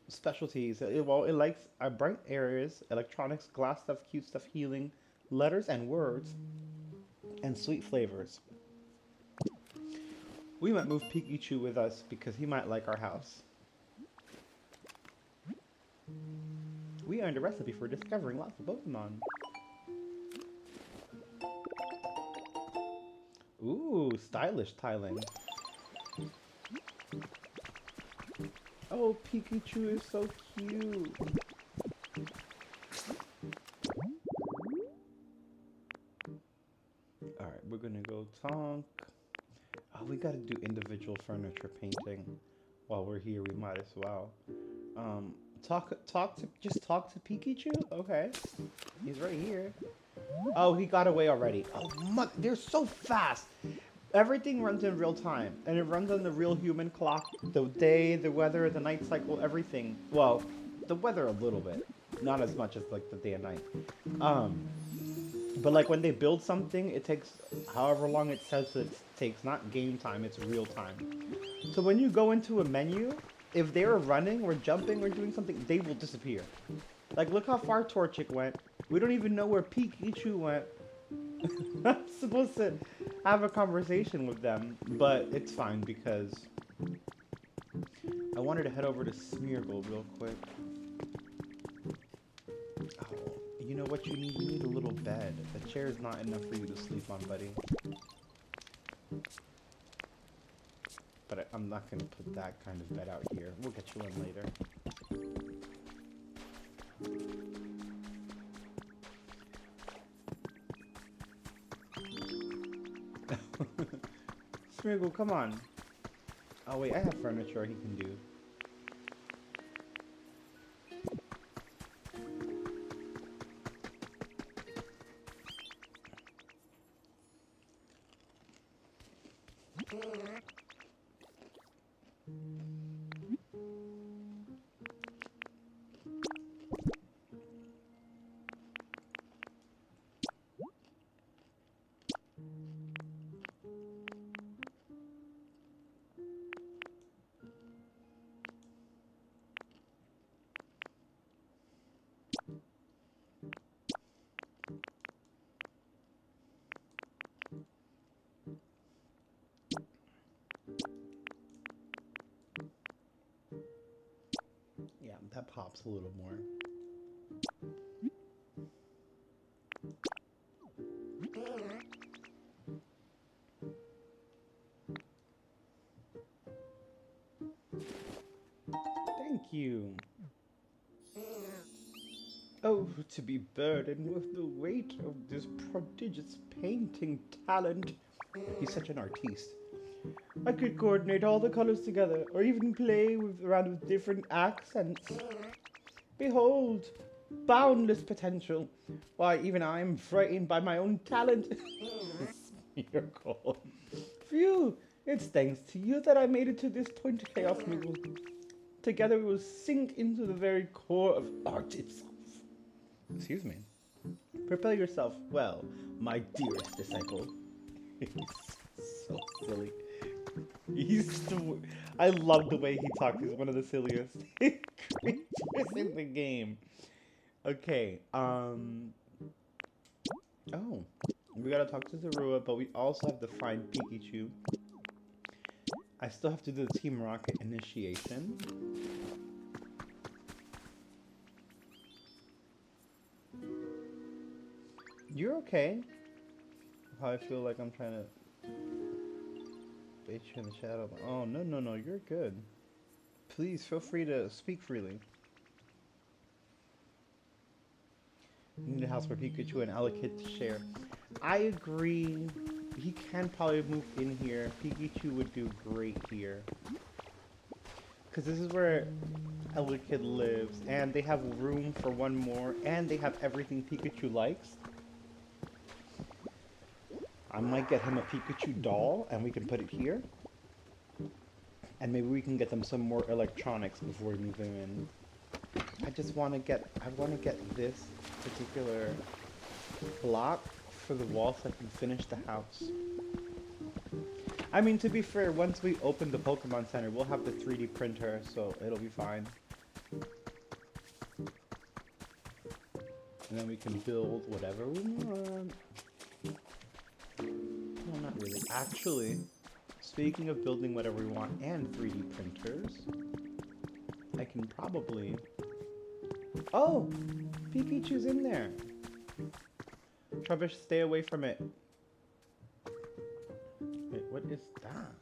Specialties. Well, it likes bright areas, electronics, glass stuff, cute stuff, healing, letters and words, and sweet flavors. We might move Pikachu with us because he might like our house. We earned a recipe for discovering lots of Pokemon. Ooh, stylish tiling. Oh, Pikachu is so cute. Alright, we're gonna go Tonk. Oh, we gotta do individual furniture painting. While we're here, we might as well. Just talk to Pikachu? Okay. He's right here. Oh, he got away already. Oh, they're so fast. Everything runs in real time, and it runs on the real human clock. The day, the weather, the night cycle, everything. Well, the weather a little bit. Not as much as like the day and night. But like when they build something, it takes however long it says it takes. Not game time, it's real time. So when you go into a menu, if they're running or jumping or doing something, they will disappear. Like look how far Torchic went. We don't even know where Pikachu went. I'm supposed to have a conversation with them, but it's fine because I wanted to head over to Smeargle real quick. Oh, you know what you need? You need a little bed. The chair is not enough for you to sleep on, buddy. But I'm not going to put that kind of bed out here. We'll get you in later. Smeargle, come on. Oh wait, I have furniture he can do. That pops a little more. Thank you. Oh, to be burdened with the weight of this prodigious painting talent. He's such an artiste. I could coordinate all the colors together, or even play around with different accents. Behold, boundless potential. Why, even I am frightened by my own talent. This miracle. Phew, it's thanks to you that I made it to this point, ChaosMoogle. Together we will sink into the very core of art itself. Excuse me. Prepare yourself well, my dearest disciple. He's so silly. I love the way he talks. He's one of the silliest creatures in the game. Okay, oh, we gotta talk to Zorua, but we also have to find Pikachu. I still have to do the Team Rocket initiation. You're okay. How I feel like I'm trying to bait you in the shadow. Oh, no, you're good. Please feel free to speak freely. We need a house for Pikachu and Alakid to share. I agree. He can probably move in here. Pikachu would do great here. Because this is where Alakid lives. And they have room for one more. And they have everything Pikachu likes. I might get him a Pikachu doll. And we can put it here. And maybe we can get them some more electronics before we move them in. I just want to get, this particular block for the wall so I can finish the house. I mean, to be fair, once we open the Pokemon Center, we'll have the 3D printer, so it'll be fine. And then we can build whatever we want. No, not really. Actually, speaking of building whatever we want and 3D printers, I can probably... Oh! Pikachu's in there! Trubbish, stay away from it. Wait, what is that?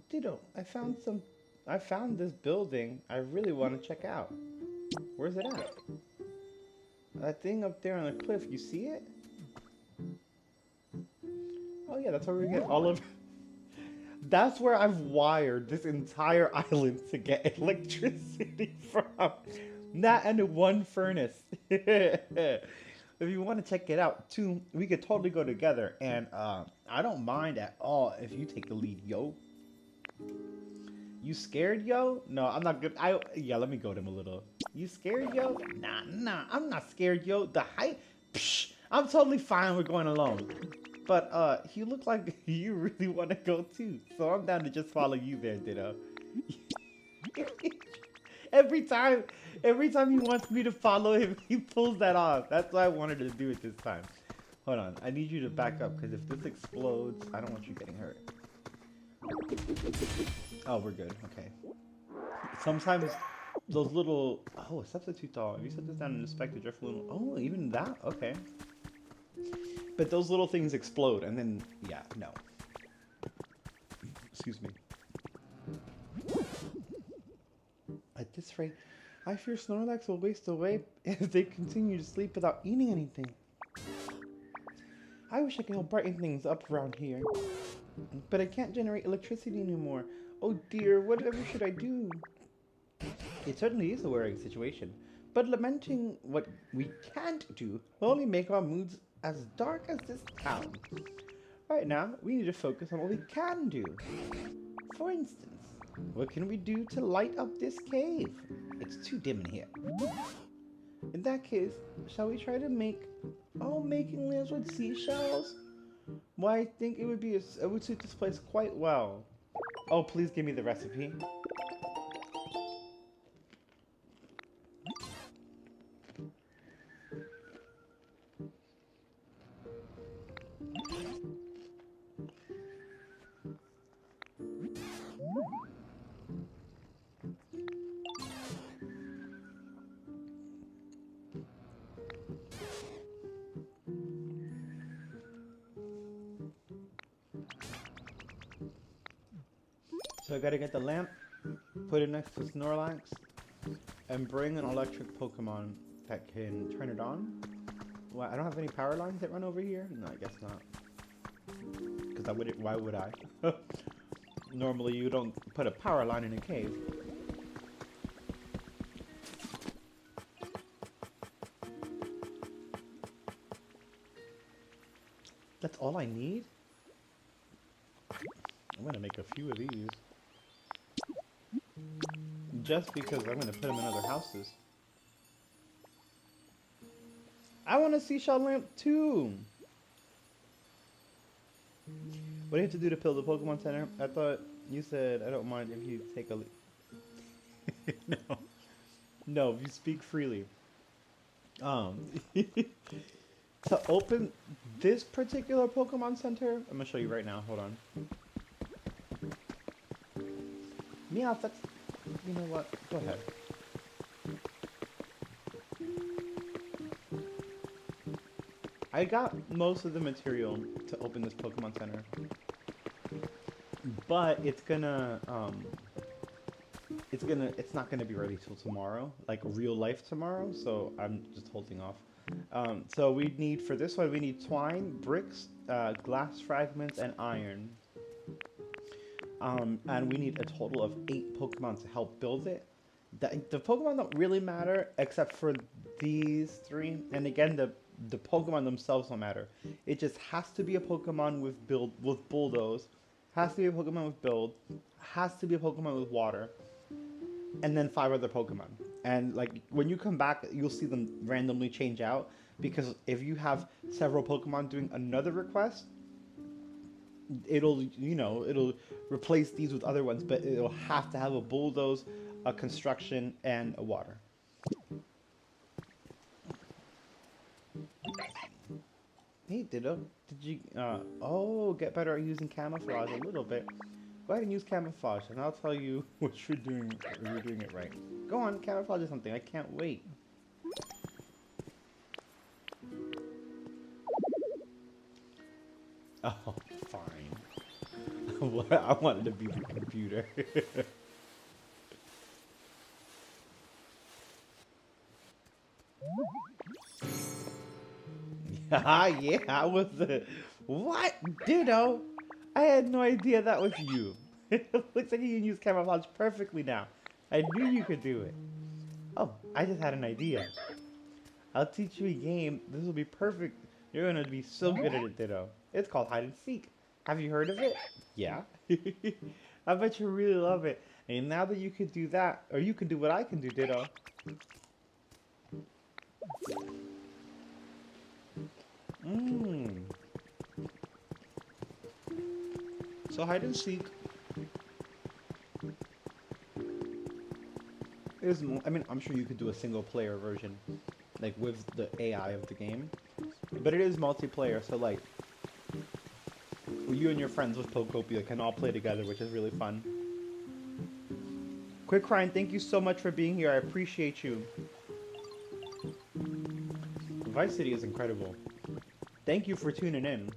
Ditto, I found this building I really want to check out. Where's it at? That thing up there on the cliff, you see it? Oh yeah, that's where we get all of... That's where I've wired this entire island to get electricity from. That and one furnace. If you want to check it out, too, we could totally go together. And I don't mind at all if you take the lead, yo. You scared, yo? No, I'm not good. Yeah, let me goad him a little. You scared, yo? Nah, I'm not scared, yo. The height? Psh, I'm totally fine with going alone. But you look like you really want to go too. So I'm down to just follow you there, Ditto. Every time he wants me to follow him, he pulls that off. That's why I wanted to do it this time. Hold on, I need you to back up, because if this explodes, I don't want you getting hurt. Oh, we're good, okay. Sometimes those little... Oh, a substitute doll. If you set this down and inspect the drift little... Oh, even that? Okay. But those little things explode, and then... Yeah, no. Excuse me. At this rate, I fear Snorlax will waste away if they continue to sleep without eating anything. I wish I could help brighten things up around here. But I can't generate electricity anymore. Oh dear, whatever should I do? It certainly is a worrying situation. But lamenting what we can't do will only make our moods as dark as this town. Right now, we need to focus on what we can do. For instance, what can we do to light up this cave? It's too dim in here. In that case, shall we try to make... Oh, making lamps with seashells? Why, I think it would suit this place quite well. Oh, please give me the recipe. So I gotta get the lamp, put it next to Snorlax, and bring an electric Pokemon that can turn it on. Well, I don't have any power lines that run over here? No, I guess not. Because I wouldn't, why would I? Normally you don't put a power line in a cave. That's all I need? I'm gonna make a few of these. Just because I'm gonna put them in other houses. I want a seashell lamp too! What do you have to do to build the Pokemon Center? I thought you said I don't mind if you take a No. No, you speak freely. To open this particular Pokemon Center, I'm gonna show you right now. Hold on. Meow, that's... You know what? Go ahead. I got most of the material to open this Pokemon Center. But it's not gonna be ready till tomorrow, like real life tomorrow, so I'm just holding off. So we need, for this one, we need twine, bricks, glass fragments, and iron. And we need a total of 8 Pokemon to help build it. The Pokemon don't really matter, except for these 3. And again, the Pokemon themselves don't matter. It just has to be a Pokemon with bulldoze, has to be a Pokemon with build, has to be a Pokemon with water, and then 5 other Pokemon. And like when you come back, you'll see them randomly change out, because if you have several Pokemon doing another request, it'll replace these with other ones, but it'll have to have a bulldoze, a construction, and a water. Hey Ditto, did you get better at using camouflage a little bit? Go ahead and use camouflage, and I'll tell you what you're doing if you're doing it right. Go on, camouflage is something. I can't wait. Oh, fine. What? I wanted to be the computer. Yeah, I was the... What? Ditto? I had no idea that was you. It looks like you can use camouflage perfectly now. I knew you could do it. Oh, I just had an idea. I'll teach you a game. This will be perfect. You're going to be so good at it, Ditto. It's called hide and seek. Have you heard of it? Yeah. I bet you really love it. And now that you can do that, or you can do what I can do, Ditto. So hide and seek is more, I mean, I'm sure you could do a single player version, like with the AI of the game, but it is multiplayer, so like you and your friends with Pokopia can all play together, which is really fun. Quick Crying, thank you so much for being here. I appreciate you. Vice City is incredible. Thank you for tuning in.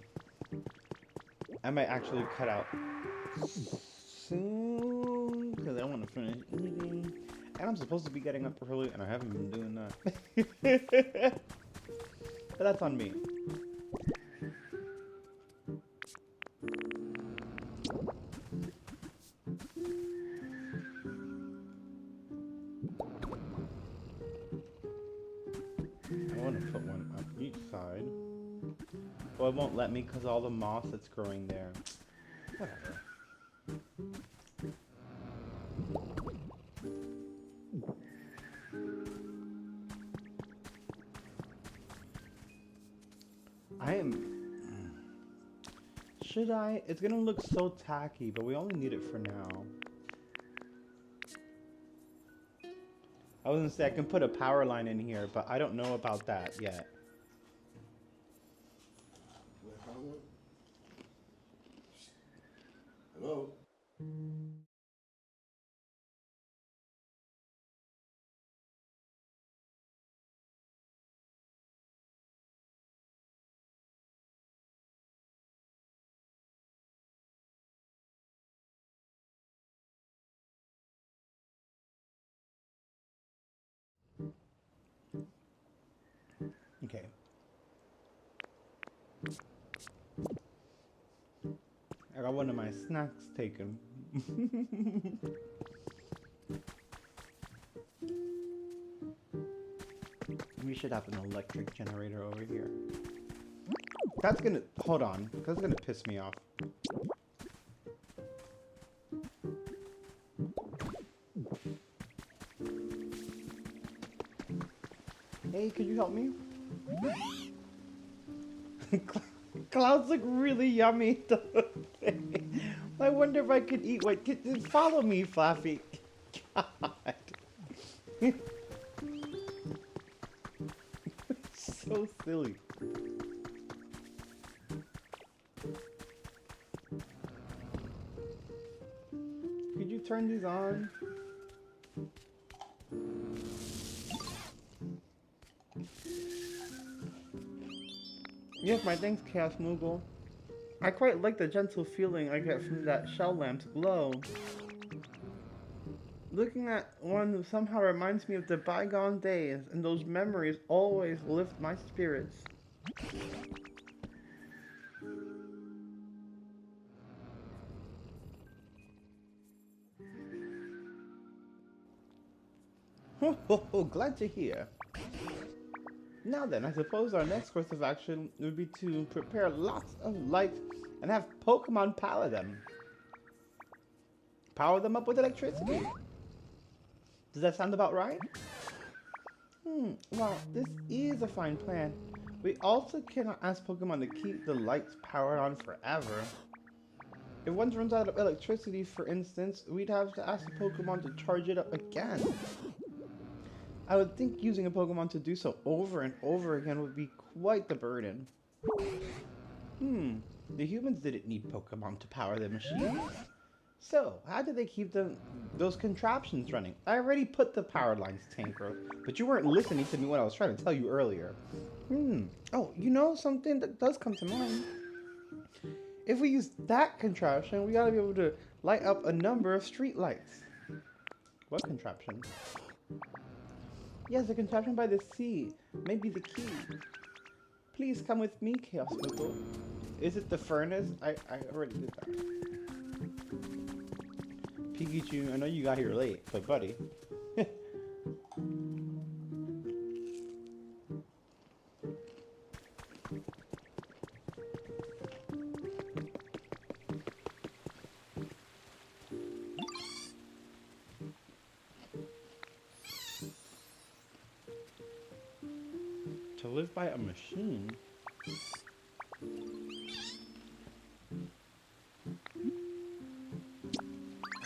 I might actually cut out soon because I want to finish eating. And I'm supposed to be getting up early, and I haven't been doing that. But that's on me. I want to put one on each side. Well, it won't let me because all the moss that's growing there. Whatever. Should I? It's gonna look so tacky, but we only need it for now. I was gonna say I can put a power line in here, but I don't know about that yet. Hello? Okay. I got one of my snacks taken. We should have an electric generator over here. That's gonna... Hold on. That's gonna piss me off. Hey, could you help me? Clouds look really yummy. I wonder if I could eat what... Follow me, Fluffy. God. So silly. Could you turn these on? Yes, my thanks, ChaosMoogle. I quite like the gentle feeling I get from that shell lamp's glow. Looking at one somehow reminds me of the bygone days, and those memories always lift my spirits. Oh, glad to hear. Now then, I suppose our next course of action would be to prepare lots of lights and have Pokemon power them. Power them up with electricity. Does that sound about right? Well, this is a fine plan. We also cannot ask Pokemon to keep the lights powered on forever. If one runs out of electricity, for instance, we'd have to ask the Pokemon to charge it up again. I would think using a Pokemon to do so over and over again would be quite the burden. The humans didn't need Pokemon to power their machines. So, how did they keep those contraptions running? I already put the power lines, Tankro, but you weren't listening to me when I was trying to tell you earlier. Oh, you know something that does come to mind? If we use that contraption, we gotta be able to light up a number of street lights. What contraption? Yes, the contraption by the sea. Maybe the key. Please come with me, ChaosMoogle. Is it the furnace? I already did that. Pikachu, I know you got here late, but buddy. To live by a machine?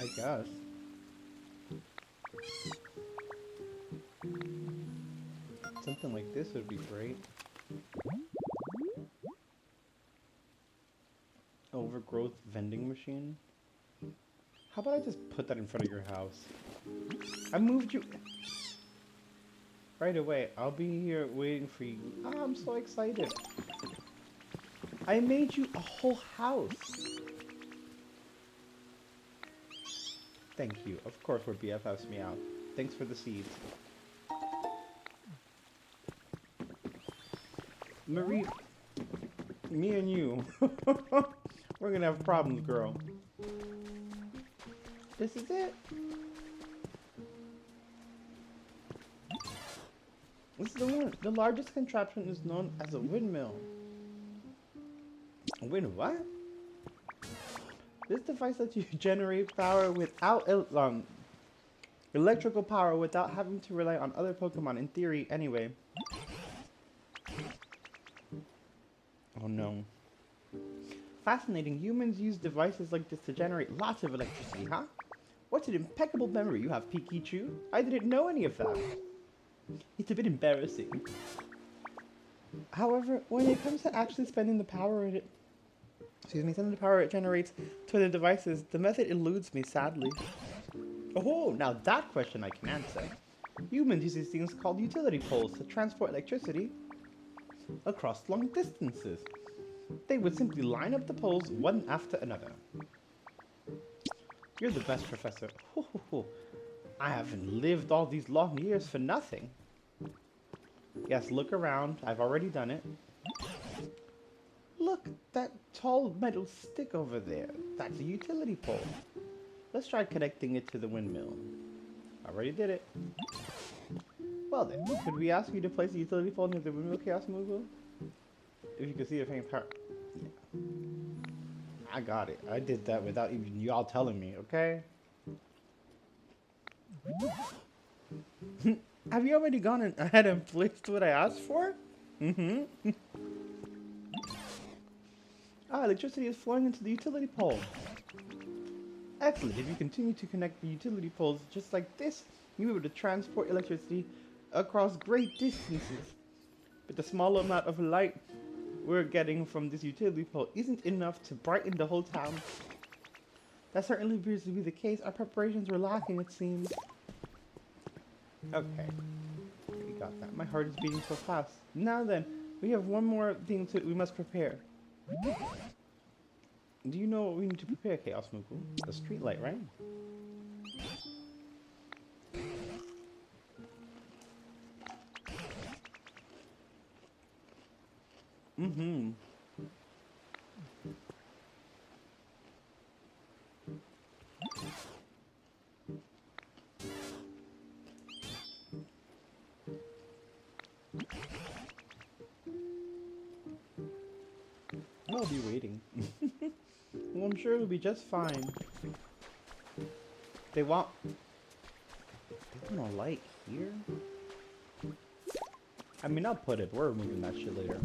I guess. Something like this would be great. Overgrowth vending machine? How about I just put that in front of your house? I moved you... Right away, I'll be here waiting for you. Oh, I'm so excited. I made you a whole house. Thank you. Of course we're BFFs, meow. Thanks for the seeds. Marie, me and you. We're gonna have problems, girl. This is it. This is the one. The largest contraption is known as a windmill. A wind what? This device lets you generate power without electrical power without having to rely on other Pokemon, in theory, anyway. Oh no. Fascinating. Humans use devices like this to generate lots of electricity, huh? What an impeccable memory you have, Pikachu. I didn't know any of that. It's a bit embarrassing. However, when it comes to actually spending the power sending the power it generates to the devices, the method eludes me, sadly. Oh, now that question I can answer. Humans use these things called utility poles to transport electricity across long distances. They would simply line up the poles one after another. You're the best, Professor. I haven't lived all these long years for nothing. Yes, look around. I've already done it. Look, that tall metal stick over there. That's a utility pole. Let's try connecting it to the windmill. Already did it. Well then, could we ask you to place a utility pole near the windmill, ChaosMoogle? If you can see the faint power. Yeah. I got it. I did that without even y'all telling me, okay? Have you already gone ahead and placed what I asked for? Mm-hmm. Ah, electricity is flowing into the utility pole. Excellent. If you continue to connect the utility poles just like this, you'll be able to transport electricity across great distances. But the small amount of light we're getting from this utility pole isn't enough to brighten the whole town. That certainly appears to be the case. Our preparations were lacking, it seems. Okay. We got that. My heart is beating so fast. Now then, we have one more thing we must prepare. Do you know what we need to prepare, ChaosMoogle? A street light, right? Mm-hmm. I'll be waiting. Well, I'm sure it'll be just fine. They want a light here? I mean, I'll put it. We're removing that shit later.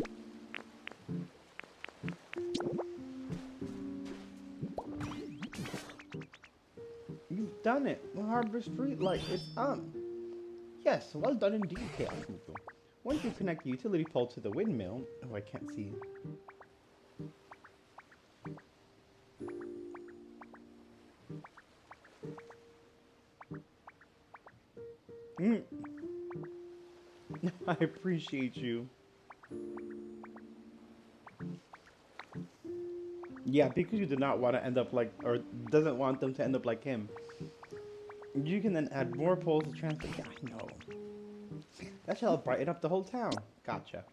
You've done it. The harbor street light is up. Yes, well done indeed, ChaosMoogle. Once you connect the utility pole to the windmill... Oh, I can't see. I appreciate you. Yeah, because you did not want to end up like, or doesn't want them to end up like him. You can then add more poles to transport. Yeah, I know. That shall brighten up the whole town. Gotcha.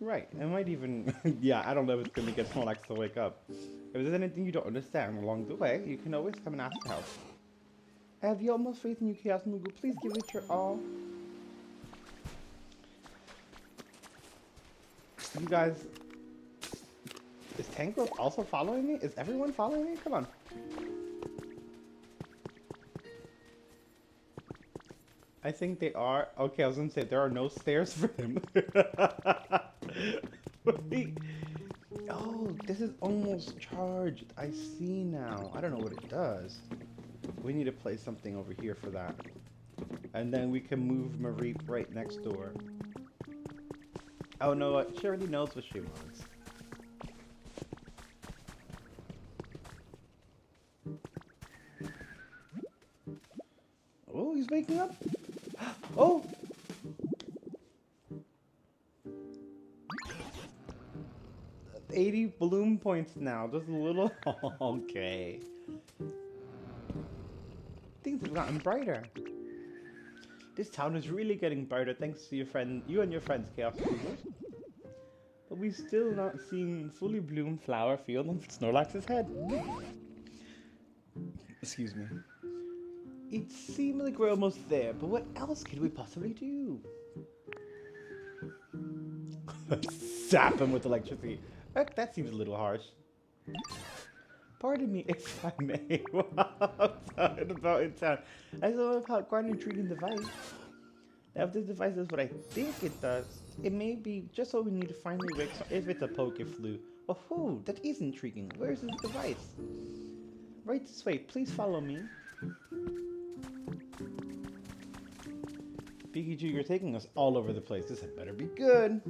Right, it might even... yeah, I don't know if it's going to get Snorlax to wake up. If there's anything you don't understand along the way, you can always come and ask for help. I have the utmost faith in you, ChaosMoogle. Please give it your all. You guys... Is Tangrowth also following me? Is everyone following me? Come on. I think they are. Okay, I was gonna say there are no stairs for him. Wait. Oh, this is almost charged. I see now. I don't know what it does. We need to place something over here for that. And then we can move Marie right next door. Oh no, what? She already knows what she wants. Oh, he's waking up. Oh! $80 bloom points now. Just a little. Okay. Things have gotten brighter. This town is really getting brighter thanks to you and your friends, ChaosMoogle. But we've still not seen fully bloomed flower field on Snorlax's head. Excuse me. It seems like we're almost there, but what else could we possibly do? Zap him with electricity. That seems a little harsh. Pardon me if I may. What I'm talking about in town. I saw about quite an intriguing device. Now, if this device does what I think it does, it may be just what we need to finally wake up. If it's a Pokeflu. Oh, that is intriguing. Where is this device? Right this way. Please follow me. Pikachu, you're taking us all over the place. This had better be good.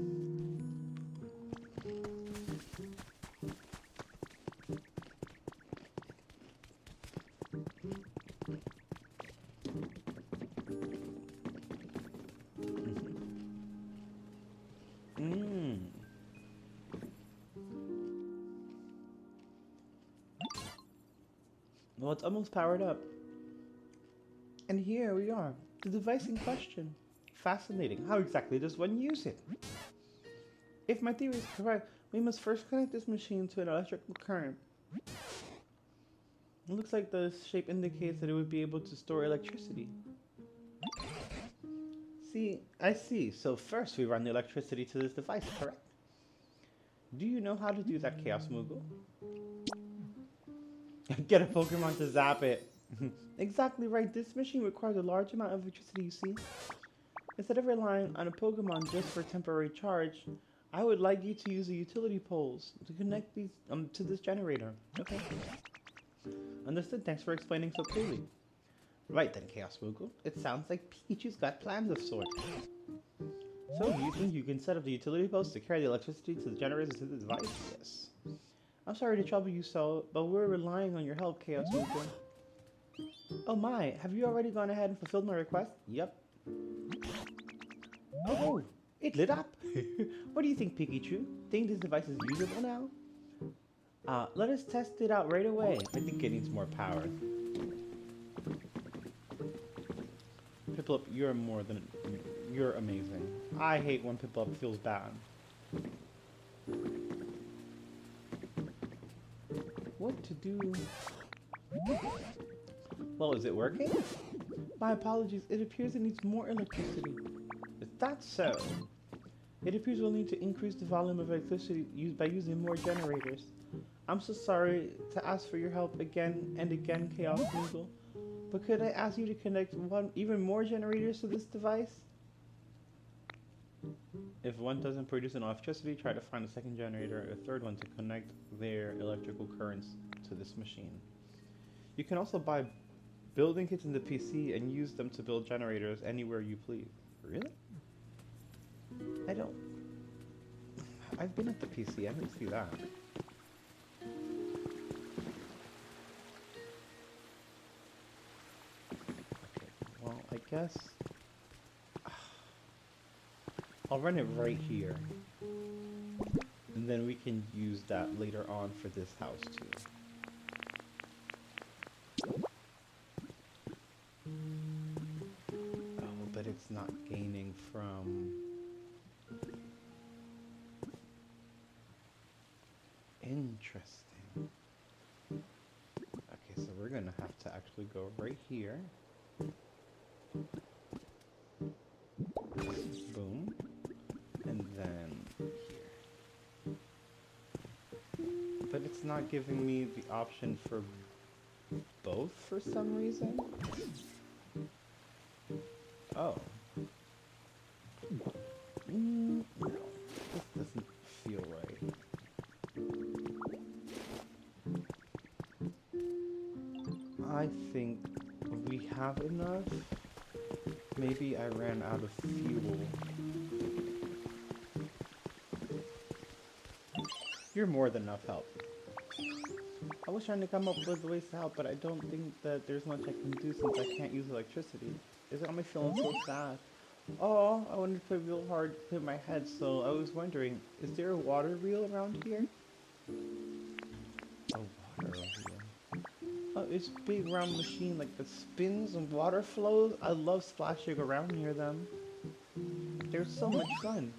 Well, it's almost powered up. And here we are, the device in question. Fascinating. How exactly does one use it? If my theory is correct, we must first connect this machine to an electrical current. It looks like the shape indicates that it would be able to store electricity. I see. So first we run the electricity to this device, correct? Do you know how to do that, ChaosMoogle? Get a Pokemon to zap it. Exactly right. This machine requires a large amount of electricity, you see. Instead of relying on a Pokemon just for temporary charge, I would like you to use the utility poles to connect these to this generator. Okay. Understood. Thanks for explaining so clearly. Right then, ChaosMoogle. It sounds like Pikachu's got plans of sorts. So, you think you can set up the utility poles to carry the electricity to the generators to the device? Yes. I'm sorry to trouble you so, but we're relying on your help, ChaosMoogle. Oh my, have you already gone ahead and fulfilled my request? Yep. Oh, it lit up. What do you think, Pikachu? Think this device is usable now? Let us test it out right away. I think it needs more power. Piplup, you're amazing. I hate when Piplup feels bad. What to do? Well, is it working? My apologies, it appears it needs more electricity. Is that so? It appears we'll need to increase the volume of electricity used by using more generators. I'm so sorry to ask for your help again and again, ChaosMoogle, but could I ask you to connect even more generators to this device? If one doesn't produce enough electricity, try to find a second generator or a third one to connect their electrical currents to this machine. You can also buy building kits in the PC and use them to build generators anywhere you please. Really? I've been at the PC, I didn't see that. Okay, well, I guess I'll run it right here. And then we can use that later on for this house too. Oh, but it's not gaining from... Interesting. Okay, so we're gonna have to actually go right here. Boom. And then here. But it's not giving me the option for both for some reason. Oh. No, this doesn't feel right. I think we have enough. Maybe I ran out of fuel. You're more than enough help. I was trying to come up with ways to help, but I don't think that there's much I can do since I can't use electricity. It's got me feeling so sad. Oh, I wanted to play real hard to clear my head, so I was wondering, is there a water wheel around here? A water wheel. Oh, it's a big round machine like that spins and water flows. I love splashing around near them. They're so much fun.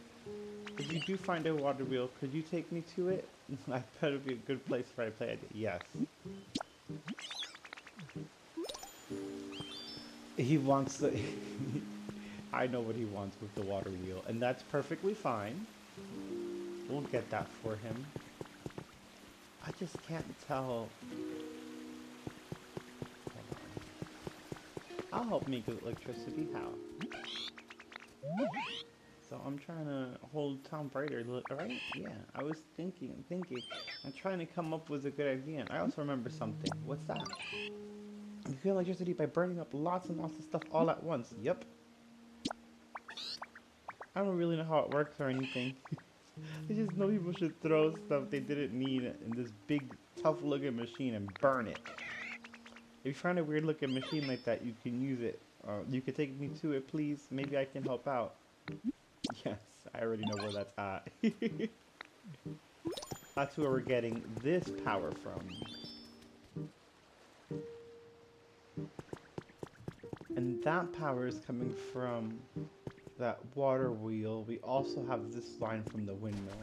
If you do find a water wheel, could you take me to it? I bet it'd be a good place for I play it. Yes. He wants the... I know what he wants with the water wheel, and that's perfectly fine. We'll get that for him. I just can't tell... I'll help make electricity. How? So I'm trying to hold Tom brighter, right? Yeah, I was thinking. I'm trying to come up with a good idea. And I also remember something. What's that? You create electricity by burning up lots and lots of stuff all at once. Yep. I don't really know how it works or anything. I just know people should throw stuff they didn't need in this big, tough-looking machine and burn it. If you find a weird-looking machine like that, you can use it. You could take me to it, please. Maybe I can help out. Yes, I already know where that's at. That's where we're getting this power from. And that power is coming from that water wheel. We also have this line from the windmill.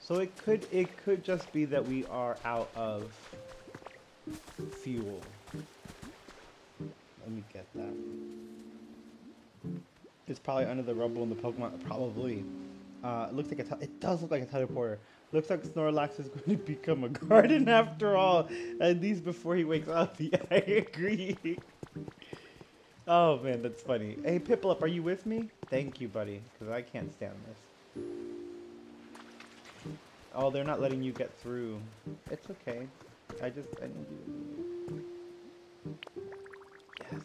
So it could just be that we are out of fuel. Let me get that. It's probably under the rubble in the Pokemon. Probably. It looks like it does look like a teleporter. Looks like Snorlax is going to become a garden after all. At least before he wakes up. Yeah, I agree. Oh man, that's funny. Hey Piplup, are you with me? Thank you, buddy, because I can't stand this. Oh, they're not letting you get through. It's okay. I need you. Yes.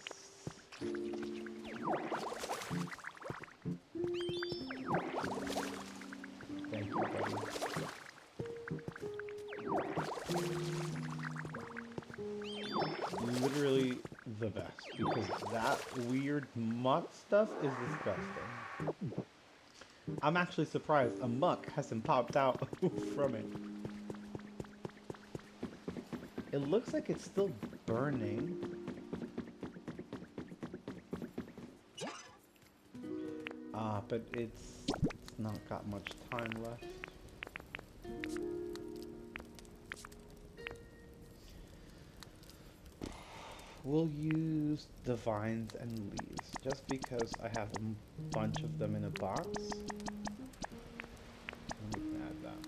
Thank you, buddy. Literally the best, because that weird muck stuff is disgusting. I'm actually surprised a muck hasn't popped out from it. It looks like it's still burning. But it's not got much time left. We'll use the vines and leaves, just because I have a bunch of them in a box. Let me add that.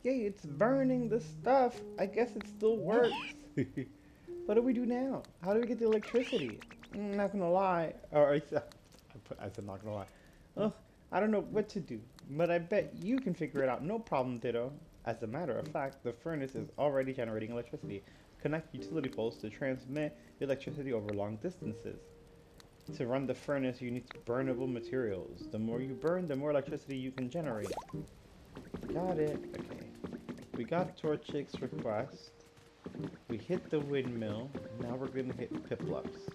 Yay, it's burning the stuff. I guess it still works. What do we do now? How do we get the electricity? Not gonna lie. Or I said not gonna lie. Oh, I don't know what to do, but I bet you can figure it out. No problem, Ditto. As a matter of fact, the furnace is already generating electricity. Connect utility poles to transmit electricity over long distances. To run the furnace, you need burnable materials. The more you burn, the more electricity you can generate. Got it. Okay. We got Torchic's request. We hit the windmill. Now we're gonna hit Piplup's.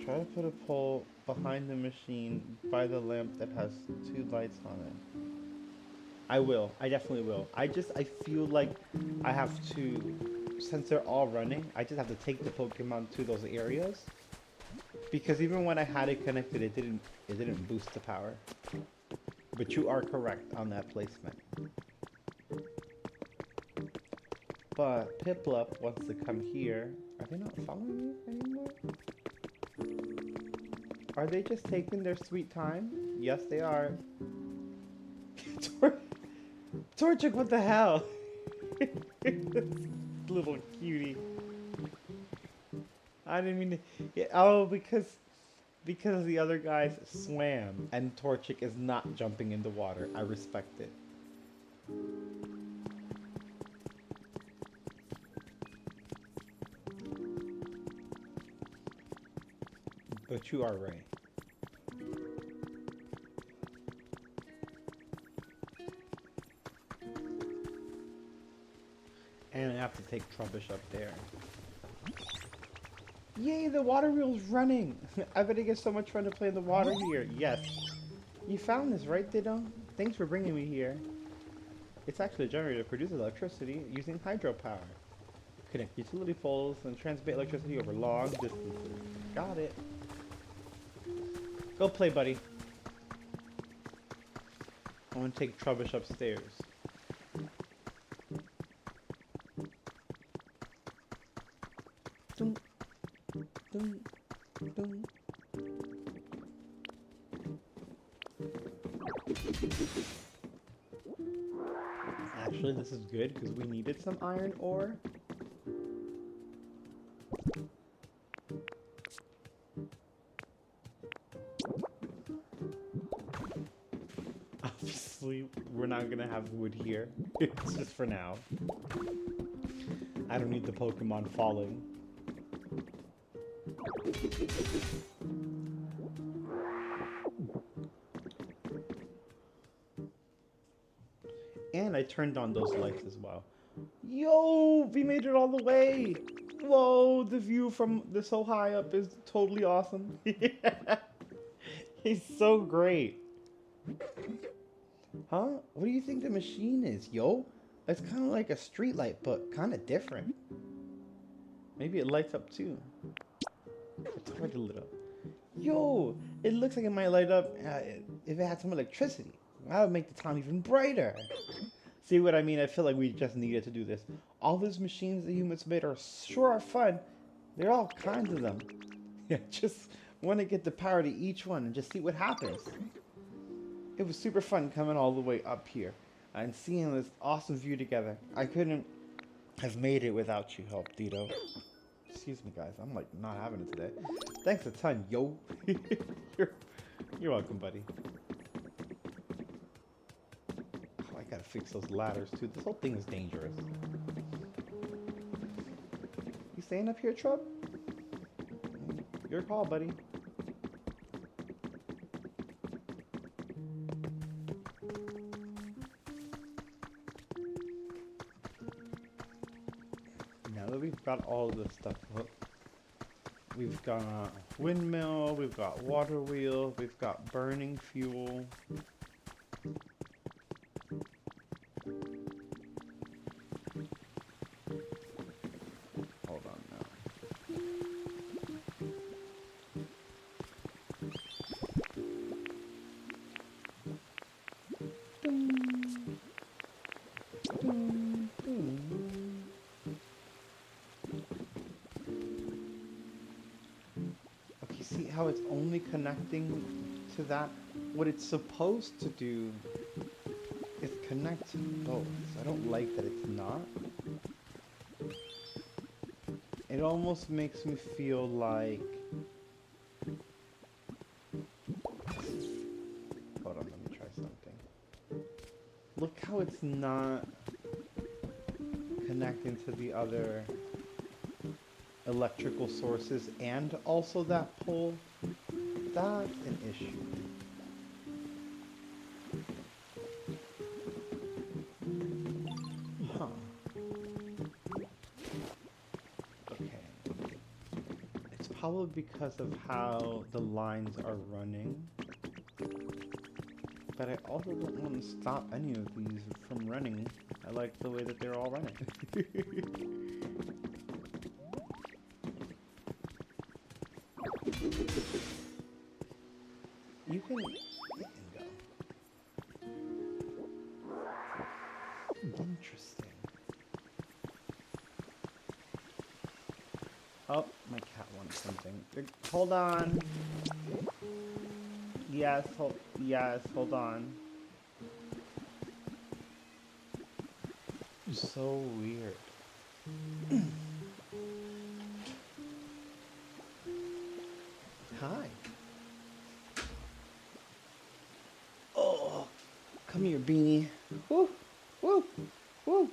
Try to put a pole behind the machine by the lamp that has 2 lights on it. I will. I definitely will. I feel like I have to, since they're all running, I just have to take the Pokemon to those areas. Because even when I had it connected, it didn't boost the power. But you are correct on that placement. But Piplup wants to come here. Are they not following me anymore? Are they just taking their sweet time? Yes, they are. Torchic, what the hell? Little cutie. I didn't mean to. Yeah, oh, because the other guys swam and Torchic is not jumping in the water. I respect it. But you are right. And I have to take Trubbish up there. Yay, the water wheel's running! I bet it gets so much fun to play in the water here. Yes. You found this, right, Ditto? Thanks for bringing me here. It's actually a generator that produces electricity using hydropower. Connect utility poles and transmit electricity over long distances. Got it. Go play, buddy. I want to take Trubbish upstairs. Dun, dun, dun. Actually, this is good because we needed some iron ore. Obviously, we're not gonna have wood here. It's just for now. I don't need the Pokemon falling. And I turned on those lights as well. Yo, we made it all the way. Whoa, the view from so high up is totally awesome. He's so great. Huh? What do you think the machine is, yo? It's kind of like a street light, but kind of different. Maybe it lights up too. It's already lit up. Yo, it looks like it might light up if it had some electricity. That would make the town even brighter. See what I mean? I feel like we just needed to do this. All those machines the humans made are sure are fun. There are all kinds of them. Yeah, just want to get the power to each one and just see what happens. It was super fun coming all the way up here and seeing this awesome view together. I couldn't have made it without your help, Dito. Excuse me, guys. I'm like not having it today. Thanks a ton, yo. You're welcome, buddy. Oh, I gotta fix those ladders too. This whole thing is dangerous. You staying up here, Trub? Your call, buddy. Now that we've got all this stuff up, we've got a windmill, we've got water wheel, we've got burning fuel. Hold on now. Okay, see how it's only connecting to that? What it's supposed to do is connect to both. I don't like that it's not. It almost makes me feel like... Hold on, let me try something. Look how it's not connecting to the other electrical sources and also that pole. That's an issue. Huh. Okay. It's probably because of how the lines are running. But I also don't want to stop any of these from running. I like the way that they're all running. You can go. Interesting. Oh, my cat wants something. Hold on. Yes, hold on. So weird. Hi. Oh, come here, Beanie. Woo, woo, woo.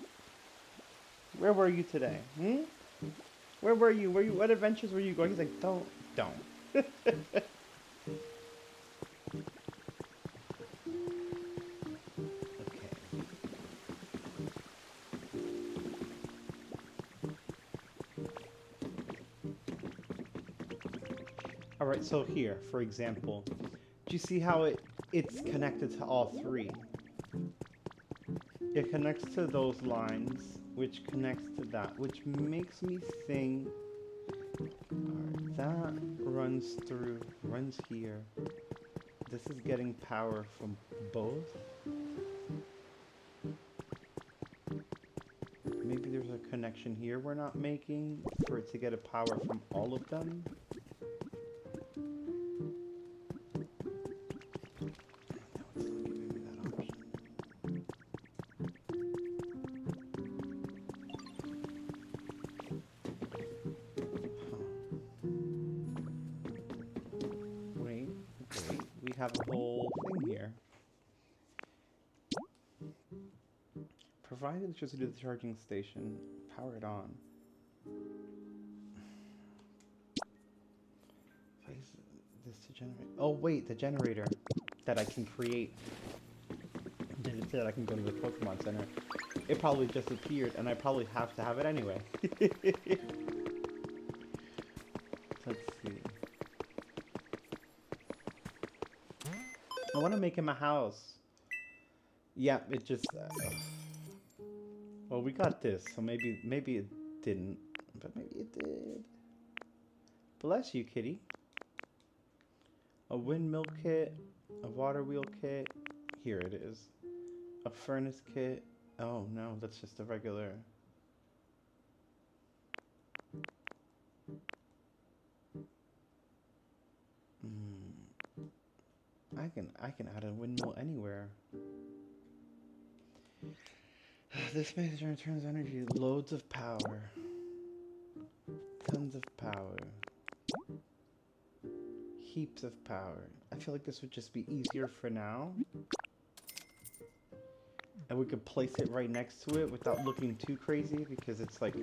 Where were you today? Hmm? Where were you? What adventures were you going? He's like, don't. Alright, so here, for example, do you see how it's connected to all three? It connects to those lines, which connects to that, which makes me think, alright, that runs here. This is getting power from both. Maybe there's a connection here we're not making for it to get a power from all of them. Have a whole thing here. Provide electricity to the charging station. Power it on. This to generate. Oh wait, the generator that I can create. That I can go to the Pokemon Center. It probably just appeared, and I probably have to have it anyway. Let's see. I want to make him a house. Yeah, it just... well, we got this, so maybe it didn't, but maybe it did. Bless you, kitty. A windmill kit, a water wheel kit. Here it is. A furnace kit. Oh no, that's just a regular. I can add a windmill anywhere. This makes returns energy, loads of power. Tons of power. Heaps of power. I feel like this would just be easier for now. And we could place it right next to it without looking too crazy because it's like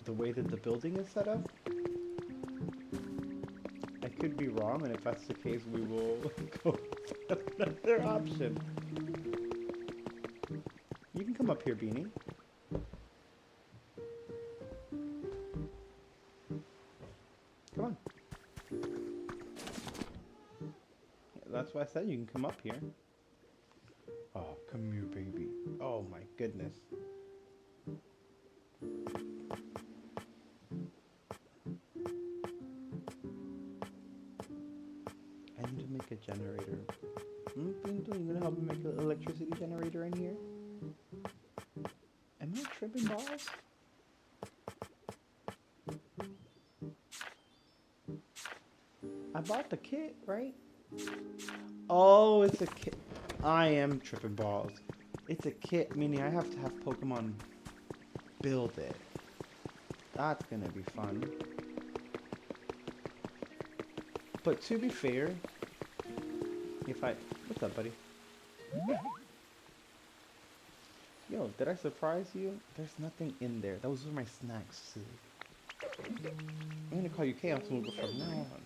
the way that the building is set up. I could be wrong, and if that's the case, we will go with another option. You can come up here, Beanie. Come on. That's why I said you can come up here. Oh, come here, baby. Oh my goodness. I need to make a generator. Pinto, you gonna help me make an electricity generator in here? Am I tripping balls? I bought the kit, right? Oh, it's a kit. I am tripping balls. It's a kit, meaning I have to have Pokemon build it. That's gonna be fun. But to be fair, if I... What's up, buddy? Yo, did I surprise you? There's nothing in there. Those were my snacks, too. I'm gonna call you ChaosMoogle from now on.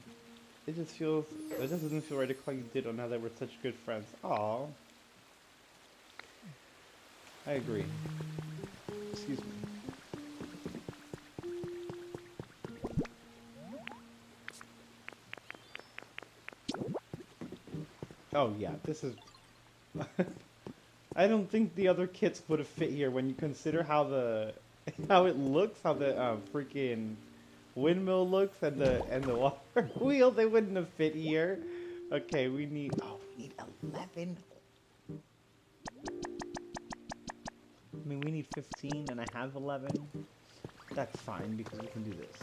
It just feels... It just doesn't feel right to call you Ditto now that we're such good friends. Aw. I agree. Excuse me. Oh yeah, this is... I don't think the other kits would have fit here when you consider how the... how it looks, how the freaking windmill looks, and the water wheel. They wouldn't have fit here. Okay, we need... Oh, we need 11. I mean, we need 15, and I have 11. That's fine, because we can do this.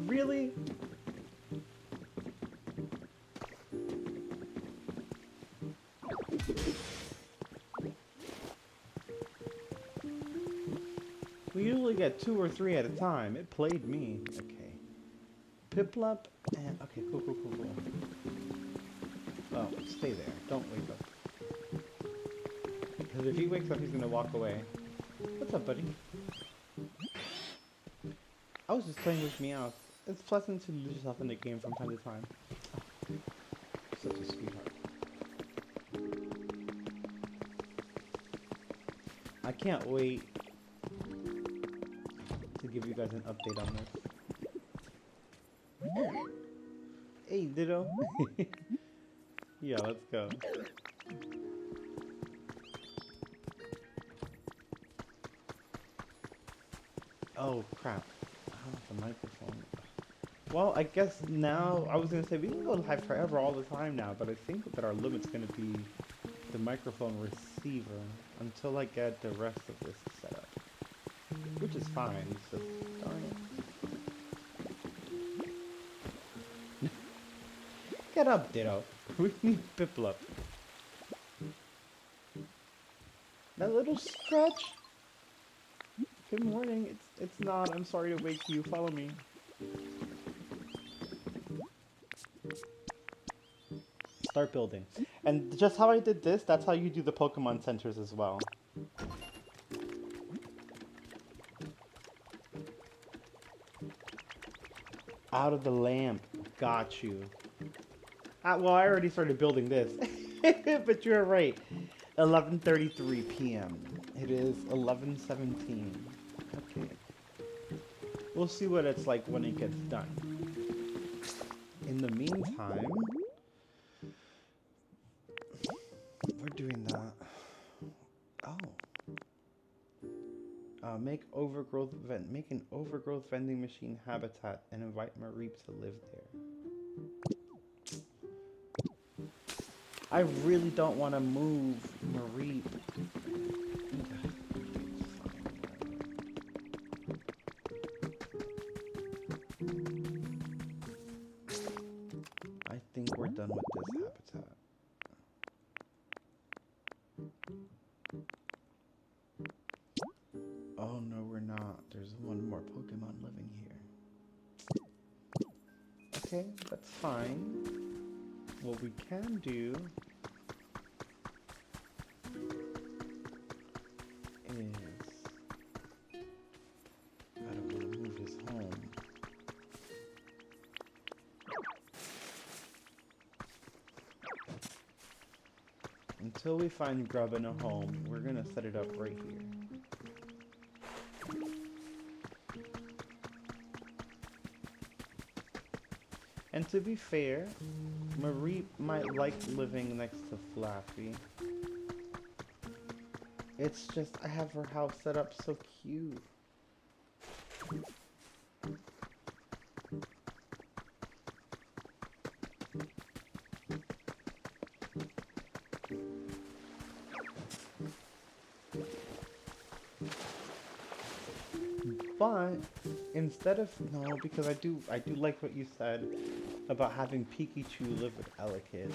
Really? We usually get 2 or 3 at a time. It played me. Okay. Piplup and... Okay, cool. Oh, stay there. Don't wake up. Because if he wakes up, he's going to walk away. What's up, buddy? I was just playing with Meowth. It's pleasant to lose yourself in the game from time to time. Oh, such a sweetheart. I can't wait to give you guys an update on this. Hey, Ditto. Yeah, let's go. Oh, crap. The microphone. Well, I guess now, I was going to say, we can go live forever all the time now, but I think that our limit's going to be the microphone receiver until I get the rest of this set up. Which is fine, it's just, darn it. Get up, Ditto. We need Piplup. That little scratch? Good morning. It's not. I'm sorry to wake you. Follow me. Start building. And just how I did this, that's how you do the Pokemon centers as well. Out of the lamp. Got you. Well, I already started building this. But you're right. 11:33 p.m. It is 11:17. Okay. We'll see what it's like when it gets done. In the meantime, we're doing that. Oh. Make an overgrowth vending machine habitat and invite Mareep to live there. I really don't want to move Mareep. I think we're done with this habitat. Oh no, we're not. There's one more Pokemon living here. Okay, that's fine. What we can do is... I don't want to move his home. Until we find Grub in a home, we're gonna set it up right here. And to be fair, Mareep might like living next to Flappy. It's just, I have her house set up so cute. But instead of because I do like what you said about having Pikachu live with Elekid,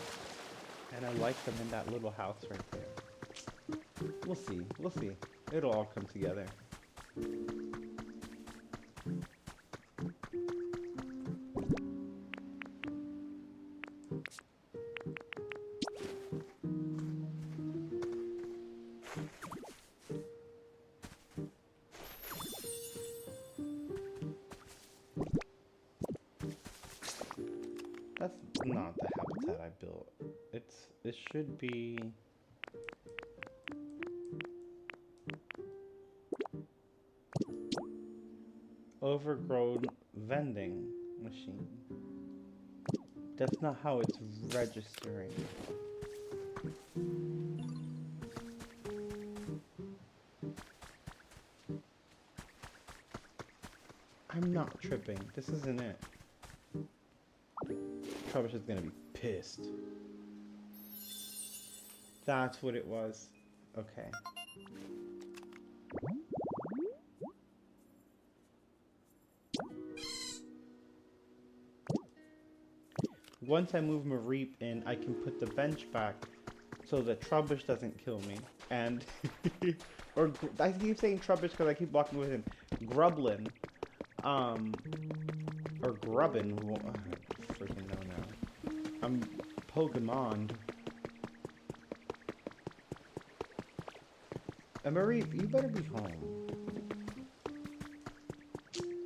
and I like them in that little house right there. We'll see. It'll all come together. That's not the habitat I built. It should be... overgrown vending machine. That's not how it's registering. I'm not tripping. This isn't it. Trubbish is gonna be pissed. That's what it was. Okay. Once I move Mareep in, I can put the bench back so that Trubbish doesn't kill me. And, or I keep saying Trubbish because I keep walking with him. Grublin, or Grubbin, I freaking know now. I'm Pokemon. And Mareep, you better be home.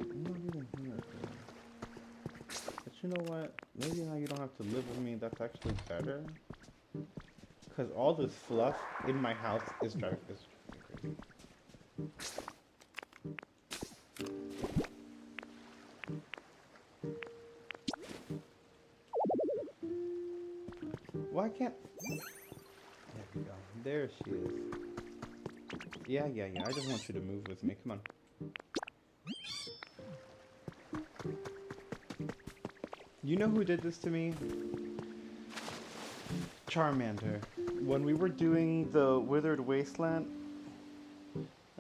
I'm not even here. But you know what? Maybe now you don't have to live with me. That's actually better. Because all this fluff in my house is driving me crazy. Why can't... There we go. There she is. Yeah. I just want you to move with me. Come on. You know who did this to me? Charmander. When we were doing the Withered Wasteland,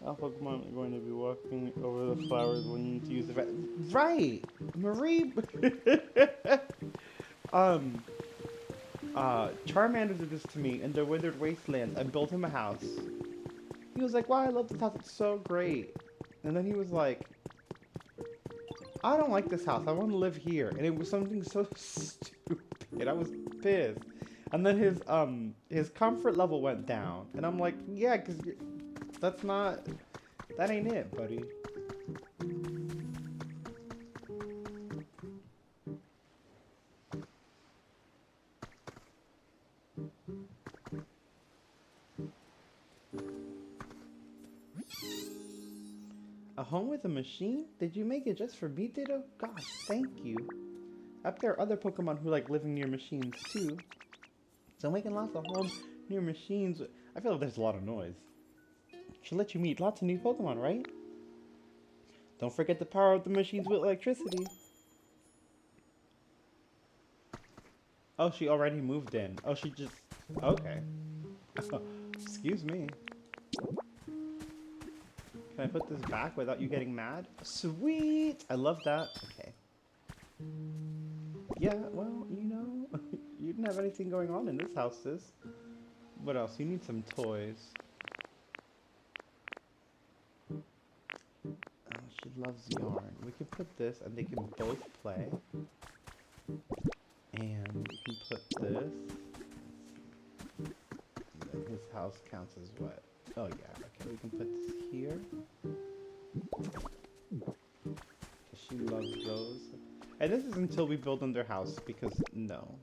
all Pokemon are going to be walking over the flowers when you need to use the right! Mareep! Charmander did this to me in the Withered Wasteland. I built him a house. He was like, wow, I love this house, it's so great. And then he was like, I don't like this house, I want to live here. And it was something so stupid, I was pissed. And then his comfort level went down. And I'm like, yeah, because that ain't it, buddy. A home with a machine? Did you make it just for me, Ditto? Gosh, thank you. I bet there are other Pokemon who like living near machines too. So making lots of homes near machines, I feel like there's a lot of noise. Should let you meet lots of new Pokemon, right? Don't forget to power up the machines with electricity. Oh, she already moved in. Oh, she just... Okay. Excuse me. Can I put this back without you getting mad? Sweet! I love that. Okay. Yeah, well, you know, you didn't have anything going on in this house, sis. What else? You need some toys. Oh, she loves yarn. We can put this and they can both play. And we can put this. And then his house counts as what? Oh yeah, okay, we can put this here. She loves those. And this is until we build on their house, because no.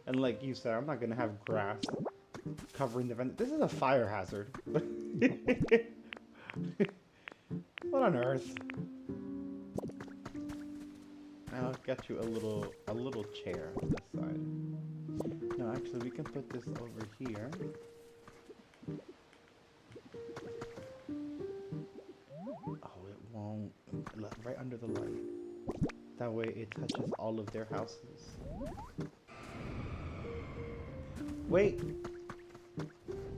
And like you said, I'm not gonna have grass covering the vent. This is a fire hazard. What on earth? I'll get you a little chair on this side. No, actually, we can put this over here. Oh, it won't. Right under the light. That way it touches all of their houses. Wait!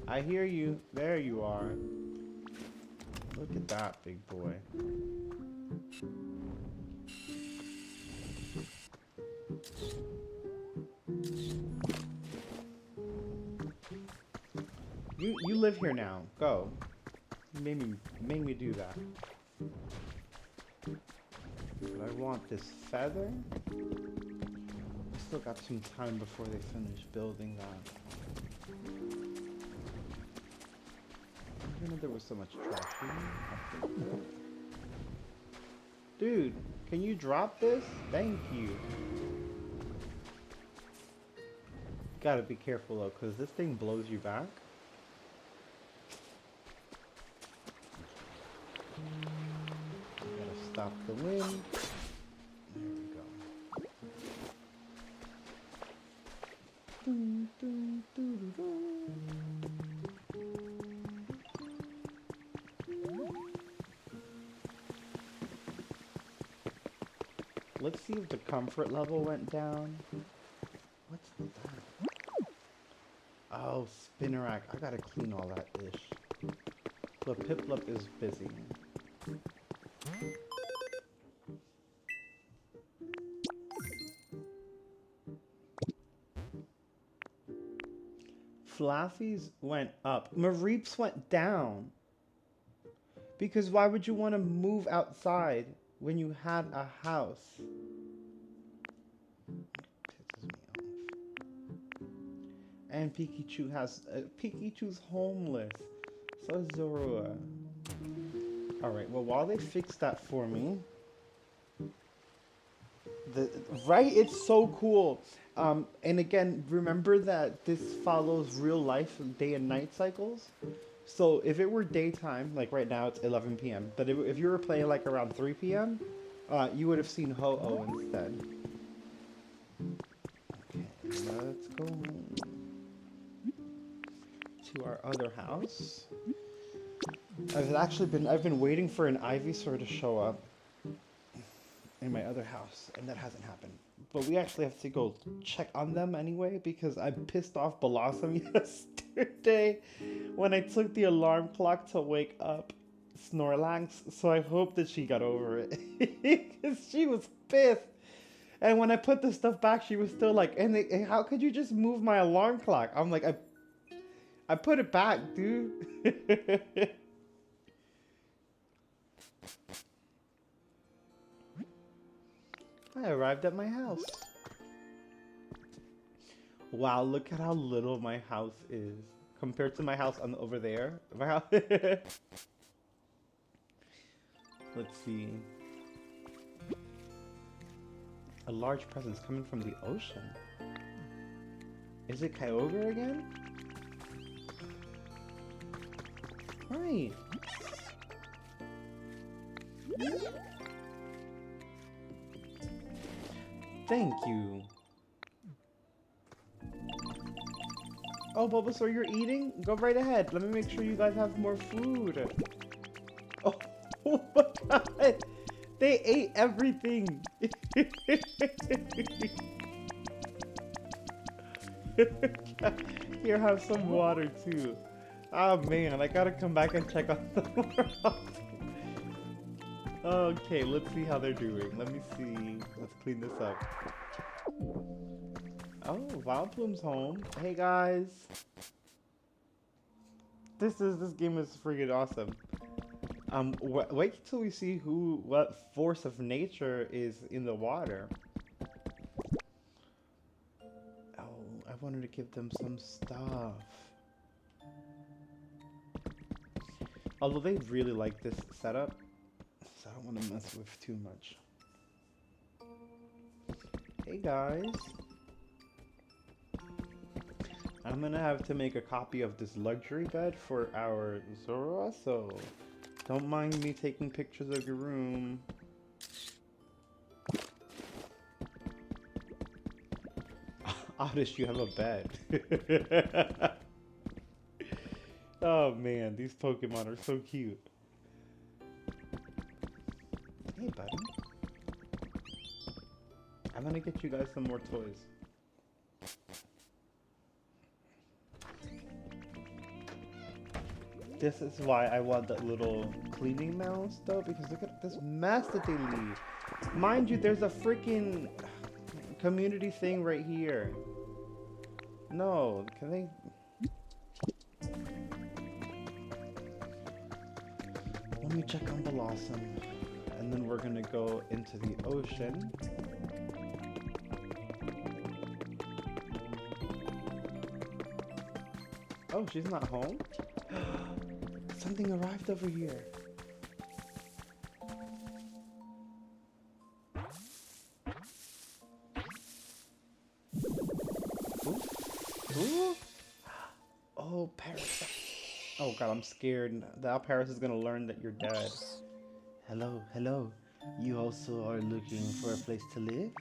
I hear you. There you are. Look at that, big boy. You live here now. Go. You made me do that. But I want this feather. I still got some time before they finish building that. I didn't know there was so much trash here. Dude, can you drop this? Thank you. Gotta be careful though, because this thing blows you back. Gotta stop the wind. There we go. Dun, dun, dun, dun, Let's see if the comfort level went down. What's that? Oh, Spinnerack. I gotta clean all that ish. The Piplup is busy. Flaffy's went up. Mareeps went down. Because why would you want to move outside when you had a house? Pisses me off. And Pikachu has... Pikachu's homeless. So is Zorua. Alright, well, while they fix that for me... Right? It's so cool. And again, remember that this follows real life day and night cycles. So if it were daytime, like right now it's 11 p.m. But if you were playing like around 3 p.m., you would have seen Ho-Oh instead. Okay, let's go to our other house. I've been waiting for an Ivysaur to show up in my other house, and that hasn't happened. But we actually have to go check on them anyway, because I pissed off Blossom yesterday when I took the alarm clock to wake up Snorlax. So I hope that she got over it, because she was pissed. And when I put the stuff back, she was still like, how could you just move my alarm clock? I'm like, I put it back, dude. I arrived at my house. Wow, look at how little my house is compared to my house over there. My house. Let's see. A large presence coming from the ocean. Is it Kyogre again? Right. Thank you. Oh, Bulbasaur, you're eating? Go right ahead. Let me make sure you guys have more food. Oh, oh my god. They ate everything. Here, have some water too. Oh man, I gotta come back and check on them. Okay, let's see how they're doing. Let me see. Let's clean this up. Oh, Vileplume's home. Hey guys. This game is freaking awesome. Wait till we see what force of nature is in the water. Oh, I wanted to give them some stuff. Although they really like this setup, so I don't want to mess with too much. Hey guys. I'm gonna have to make a copy of this luxury bed for our Zora, so don't mind me taking pictures of your room. Oddish, you have a bed. Oh man, these Pokemon are so cute. Hey buddy. I'm gonna get you guys some more toys. This is why I want that little cleaning mouse though, because look at this mess that they leave. Mind you, there's a freaking community thing right here. No, can they... Let me check on Blossom, and then we're gonna go into the ocean. Oh, she's not home? Something arrived over here. Ooh. Ooh. Oh, Paris. Oh god, I'm scared. Now Paris is gonna learn that you're dead. Hello, hello. You also are looking for a place to live?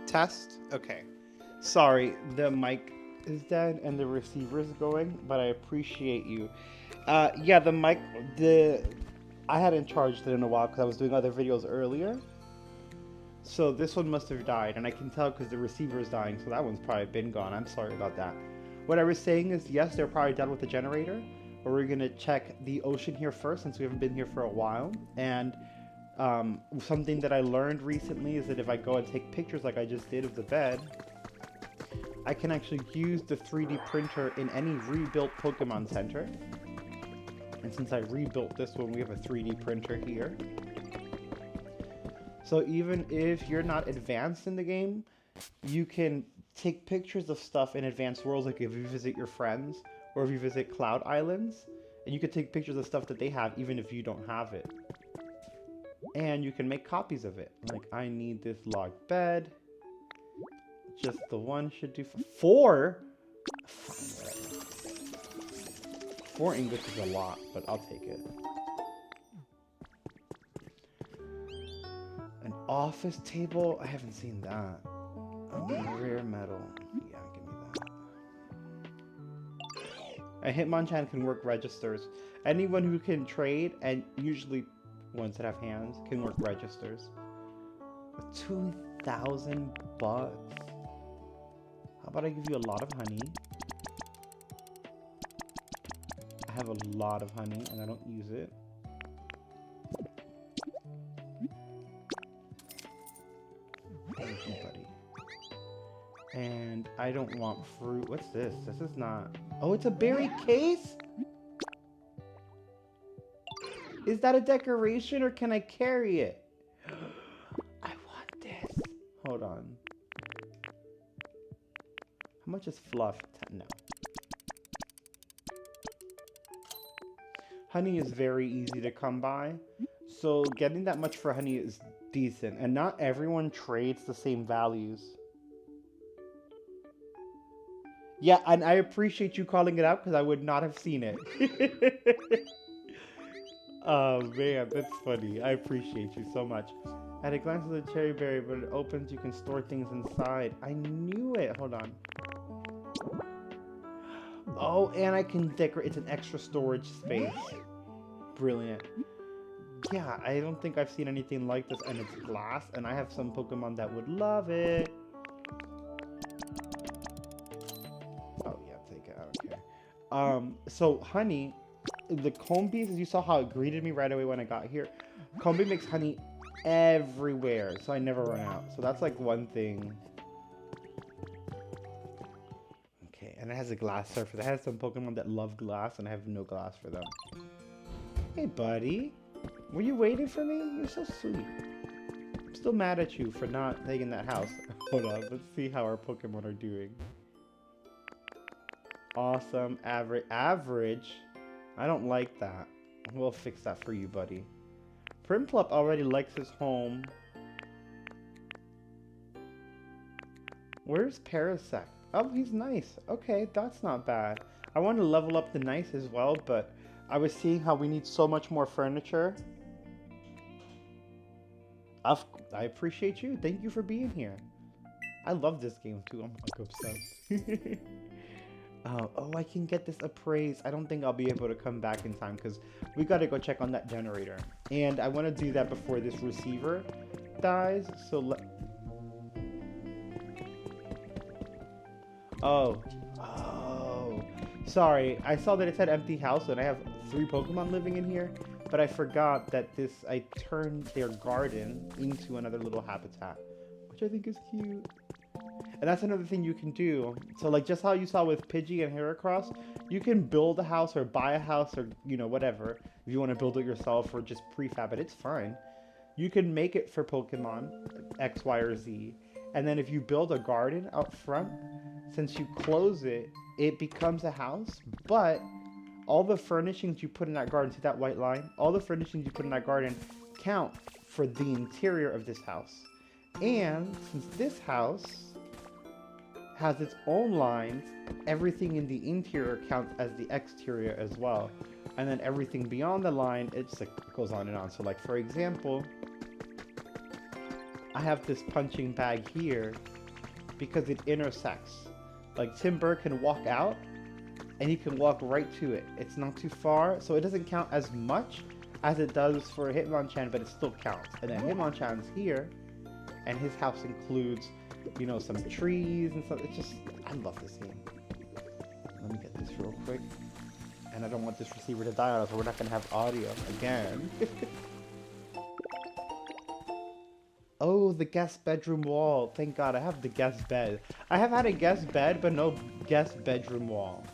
Test? Okay. Sorry, the mic is dead and the receiver is going, but I appreciate you. Yeah, the mic, I hadn't charged it in a while because I was doing other videos earlier. So this one must have died, and I can tell because the receiver is dying, so that one's probably been gone. I'm sorry about that. What I was saying is, yes, they're probably done with the generator, but we're going to check the ocean here first since we haven't been here for a while. And something that I learned recently is that if I go and take pictures like I just did of the bed, I can actually use the 3D printer in any rebuilt Pokemon Center. And since I rebuilt this one, we have a 3D printer here. So even if you're not advanced in the game, you can take pictures of stuff in advanced worlds, like if you visit your friends or if you visit Cloud Islands, and you can take pictures of stuff that they have even if you don't have it. And you can make copies of it. Like, I need this log bed. Just the one should do for 4? 4 English is a lot, but I'll take it. An office table? I haven't seen that. Rare metal. Yeah, give me that. A Hitmonchan can work registers. Anyone who can trade, and usually ones that have hands, can work registers. 2,000 bucks. How about I give you a lot of honey? I have a lot of honey and I don't use it. Thank you, buddy. And I don't want fruit. What's this? This is not... Oh, it's a berry case? Is that a decoration or can I carry it? I want this. Hold on. How much is fluff? No. Honey is very easy to come by. So getting that much for honey is decent. And not everyone trades the same values. Yeah, and I appreciate you calling it out because I would not have seen it. Oh man, that's funny. I appreciate you so much. At a glance at the cherry berry, but it opens, you can store things inside. I knew it. Hold on. Oh, and I can decorate. It's an extra storage space. Brilliant. Yeah, I don't think I've seen anything like this, and it's glass, and I have some Pokemon that would love it. Oh yeah, take it. I don't care. So honey, the comb bees, as you saw how it greeted me right away when I got here. Comb bee makes honey everywhere, so I never run out. So that's like one thing. Okay, and it has a glass surface. It has some Pokemon that love glass, and I have no glass for them. Hey, buddy. Were you waiting for me? You're so sweet. I'm still mad at you for not taking that house. Hold on, let's see how our Pokemon are doing. Awesome. Average. I don't like that. We'll fix that for you, buddy. Primplup already likes his home. Where's Parasect? Oh, he's nice. Okay, that's not bad. I want to level up the nice as well, but I was seeing how we need so much more furniture. I appreciate you. Thank you for being here. I love this game too. I'm like obsessed. Oh, I can get this appraised. I don't think I'll be able to come back in time because we got to go check on that generator. And I want to do that before this receiver dies. So Oh. Sorry. I saw that it said empty house and I have 3 Pokemon living in here. But I forgot that I turned their garden into another little habitat, which I think is cute. And that's another thing you can do. So like just how you saw with Pidgey and Heracross, you can build a house or buy a house or, you know, whatever. If you want to build it yourself or just prefab it, it's fine. You can make it for Pokemon, X, Y, or Z. And then if you build a garden out front, since you close it, it becomes a house. But all the furnishings you put in that garden, see that white line? All the furnishings you put in that garden count for the interior of this house. And since this house has its own lines, everything in the interior counts as the exterior as well. And then everything beyond the line, it just like goes on and on. So like, for example, I have this punching bag here because it intersects. Like Timber can walk out and you can walk right to it. It's not too far, so it doesn't count as much as it does for Hitmonchan, but it still counts. And then Hitmonchan's here, and his house includes, you know, some trees and stuff. It's just, I love this game. Let me get this real quick. And I don't want this receiver to die on us, so we're not gonna have audio again. Oh, the guest bedroom wall. Thank God, I have the guest bed. I have had a guest bed, but no guest bedroom wall.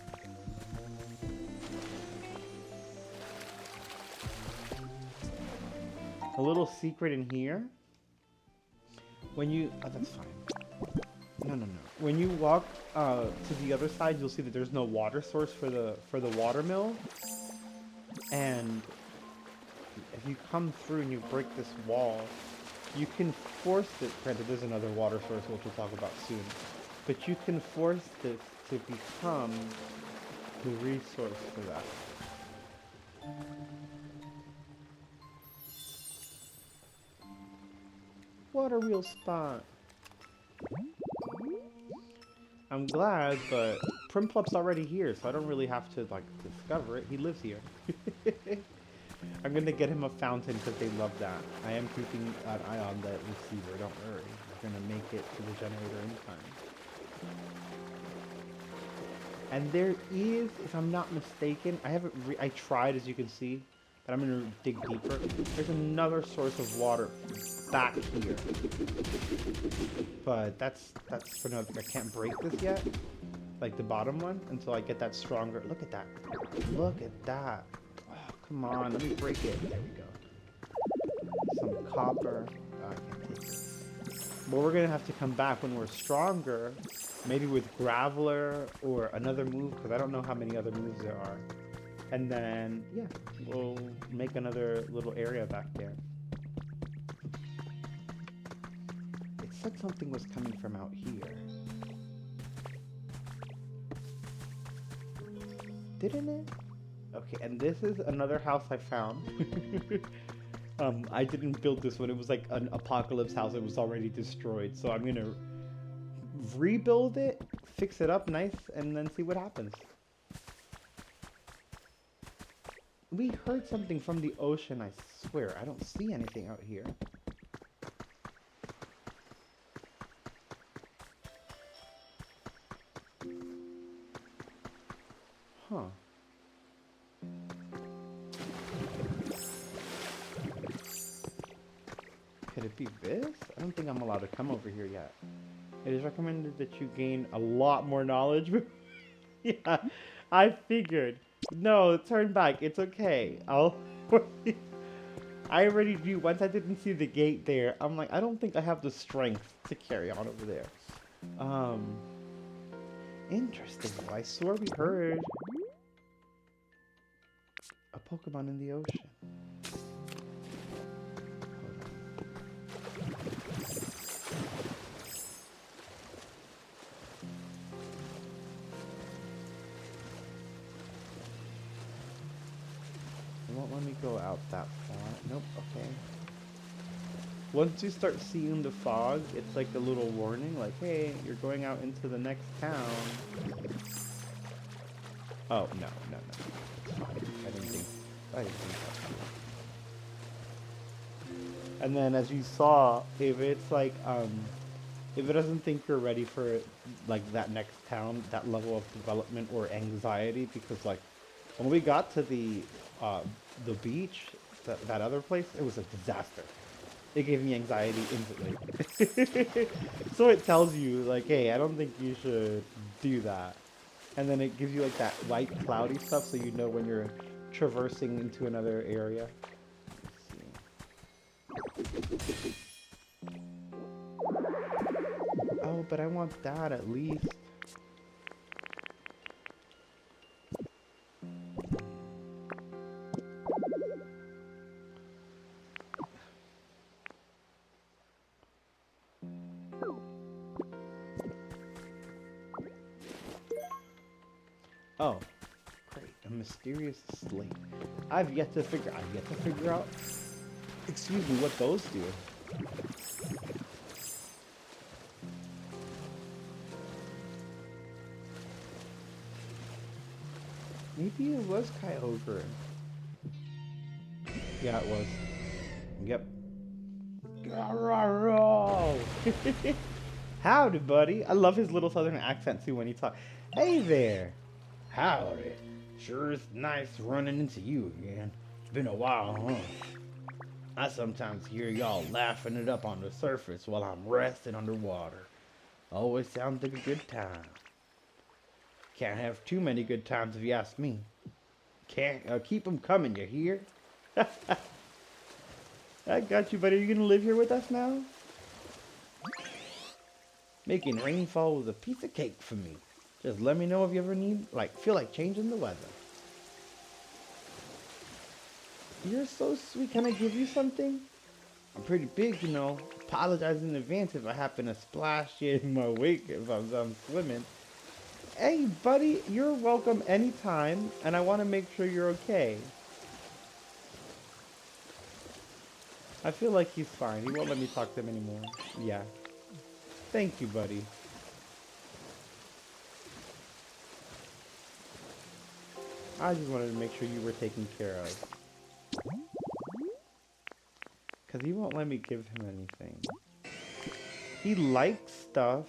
A little secret in here. When you, oh, that's fine. No. When you walk to the other side, you'll see that there's no water source for the water mill. And if you come through and you break this wall, you can force it. Granted, there's another water source which we'll talk about soon. But you can force this to become the resource for that. Water wheel spot. I'm glad, but Primplup's already here, so I don't really have to like discover it. He lives here. I'm gonna get him a fountain because they love that. I am keeping an eye on the receiver. Don't worry. We're gonna make it to the generator in time. And there is, if I'm not mistaken, I tried, as you can see, but I'm gonna dig deeper. There's another source of water back here, but that's for no. I can't break this yet, like the bottom one, until I get that stronger. Look at that! Look at that! Oh, come on, let me break it. There we go. Some copper. Oh, I can't take this. But we're gonna have to come back when we're stronger, maybe with Graveler or another move, because I don't know how many other moves there are. And then, yeah, we'll make another little area back there. It said something was coming from out here. Didn't it? Okay, and this is another house I found. I didn't build this one. It was like an apocalypse house. It was already destroyed. So I'm going to rebuild it, fix it up nice, and then see what happens. We heard something from the ocean, I swear. I don't see anything out here. Huh. Could it be this? I don't think I'm allowed to come over here yet. It is recommended that you gain a lot more knowledge. Yeah, I figured. No, turn back. It's okay. I already do. Once I didn't see the gate there, I'm like, I don't think I have the strength to carry on over there. Interesting. I swear we heard a Pokemon in the ocean. Let me go out that far. Nope, okay. Once you start seeing the fog, it's like a little warning, like, hey, you're going out into the next town. Oh, no. It's fine. I didn't think that. And then as you saw, if it's like, if it doesn't think you're ready for, like, that next town, that level of development or anxiety, because, like, when we got to the beach, that other place, it was a disaster. It gave me anxiety instantly. So it tells you, like, hey, I don't think you should do that. And then it gives you, like, that white cloudy stuff so you know when you're traversing into another area. Let's see. know, but I want that at least. Oh, great. A mysterious slate. I've yet to figure out, excuse me, what those do. Maybe it was Kyogre. Yeah, it was. Yep. Howdy, buddy. I love his little southern accent too when he talks. Hey there. Howdy. Sure is nice running into you again. It's been a while, huh? I sometimes hear y'all laughing it up on the surface while I'm resting underwater. Always sounds like a good time. Can't have too many good times if you ask me. Can't keep them coming, you hear? I got you, buddy. Are you gonna live here with us now? Making rainfall was a piece of cake for me. Just let me know if you ever feel like changing the weather. You're so sweet. Can I give you something? I'm pretty big, you know. Apologize in advance if I happen to splash you in my wake if I'm swimming. Hey, buddy, you're welcome anytime, and I want to make sure you're okay. I feel like he's fine. He won't let me talk to him anymore. Yeah. Thank you, buddy. I just wanted to make sure you were taken care of. Because he won't let me give him anything. He likes stuff.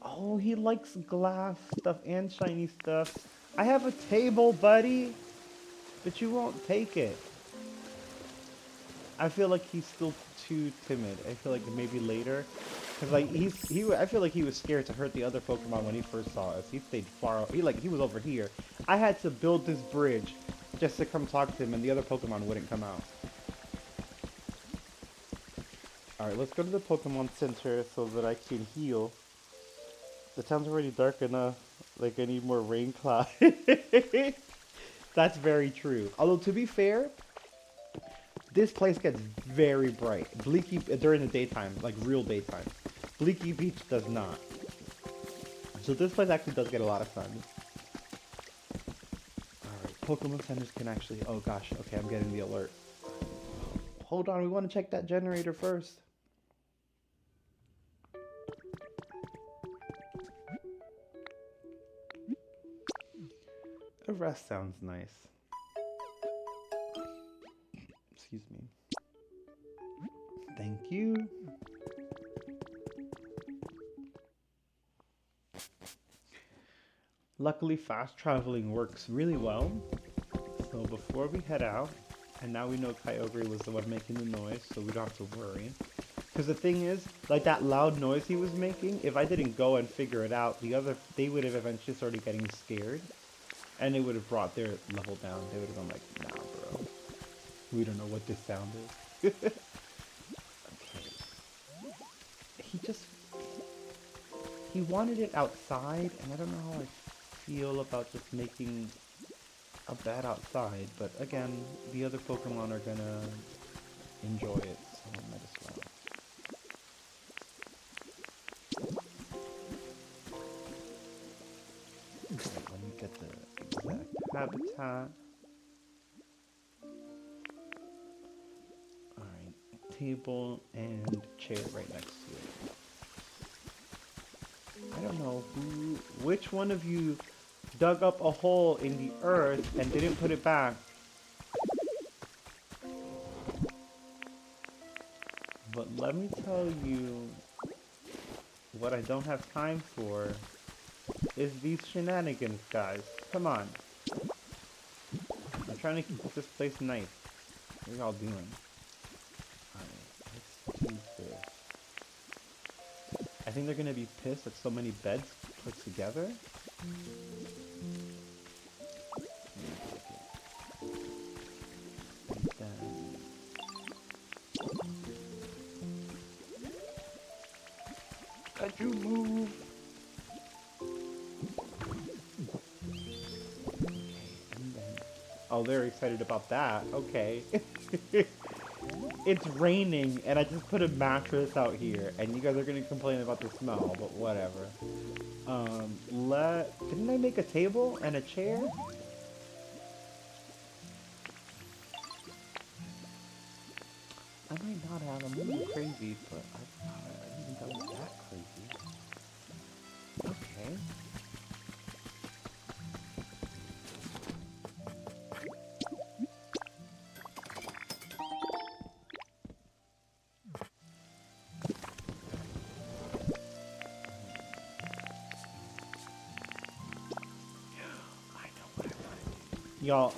Oh, he likes glass stuff and shiny stuff. I have a table, buddy. But you won't take it. I feel like he's still too timid. I feel like maybe later. Because like I feel like he was scared to hurt the other Pokemon when he first saw us. He stayed far out. He was over here. I had to build this bridge just to come talk to him, and the other Pokemon wouldn't come out. Alright, let's go to the Pokemon Center so that I can heal. The town's already dark enough. Like, I need more rain cloud. That's very true. Although, to be fair, this place gets very bright. During the daytime, like real daytime. Bleaky Beach does not. So this place actually does get a lot of sun. Alright, Pokemon Centers can actually... Oh gosh, okay, I'm getting the alert. Hold on, we want to check that generator first. A rest sounds nice. Excuse me. Thank you. Luckily, fast traveling works really well. So before we head out, and now we know Kyogre was the one making the noise, so we don't have to worry. Because the thing is, like that loud noise he was making, if I didn't go and figure it out, they would have eventually started getting scared. And it would have brought their level down. They would have been like, nah, bro. We don't know what this sound is. Okay. He wanted it outside, and I don't know how I feel about just making a bed outside. But again, the other Pokemon are gonna enjoy it, so I might as well. Okay, let me get the exact habitat. Alright, table and chair right next to it. I don't know which one of you dug up a hole in the earth and didn't put it back. But let me tell you, what I don't have time for is these shenanigans, guys. Come on. I'm trying to keep this place nice. What are y'all doing? Alright, let's do this. I think they're gonna be pissed at so many beds put together. Could you move? Oh, they're excited about that. Okay. It's raining, and I just put a mattress out here, and you guys are gonna complain about the smell, but whatever. Didn't I make a table and a chair? I might not have. I'm a little crazy, but I didn't think I was that crazy. Okay. Y'all,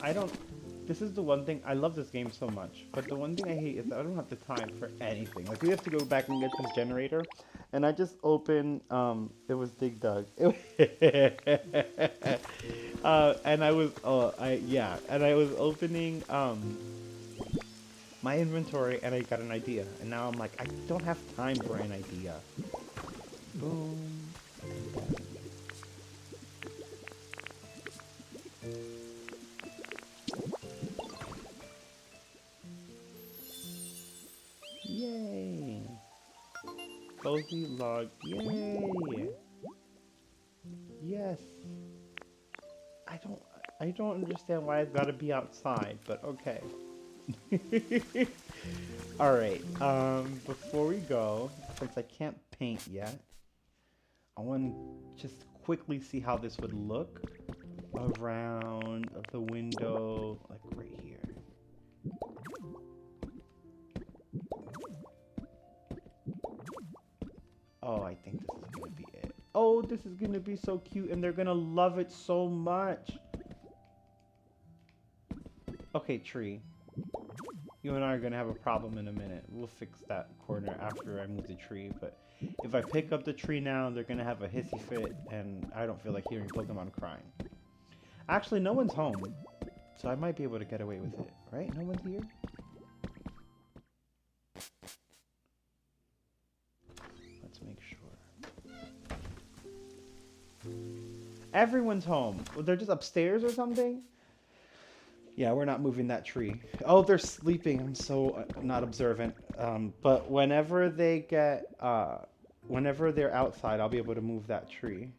this is the one thing, I love this game so much, but the one thing I hate is that I don't have the time for anything. Like, we have to go back and get this generator, and I just opened, it was Dig Dug. And I was opening, my inventory, and I got an idea, and now I'm like, I don't have time for an idea. Boom. Yay! Cozy log, yay! Yes! I don't understand why I've got to be outside, but okay. Alright, before we go, since I can't paint yet, I want to just quickly see how this would look around the window, like right here. Oh, I think this is gonna be it. Oh, this is gonna be so cute, and they're gonna love it so much. Okay, tree. You and I are gonna have a problem in a minute. We'll fix that corner after I move the tree, but if I pick up the tree now, they're gonna have a hissy fit, and I don't feel like hearing Pokemon crying. Actually, no one's home, so I might be able to get away with it, right? No one's here? Make sure. Everyone's home. Well, they're just upstairs or something? Yeah, we're not moving that tree. Oh, they're sleeping. I'm so not observant. But whenever they get, whenever they're outside, I'll be able to move that tree.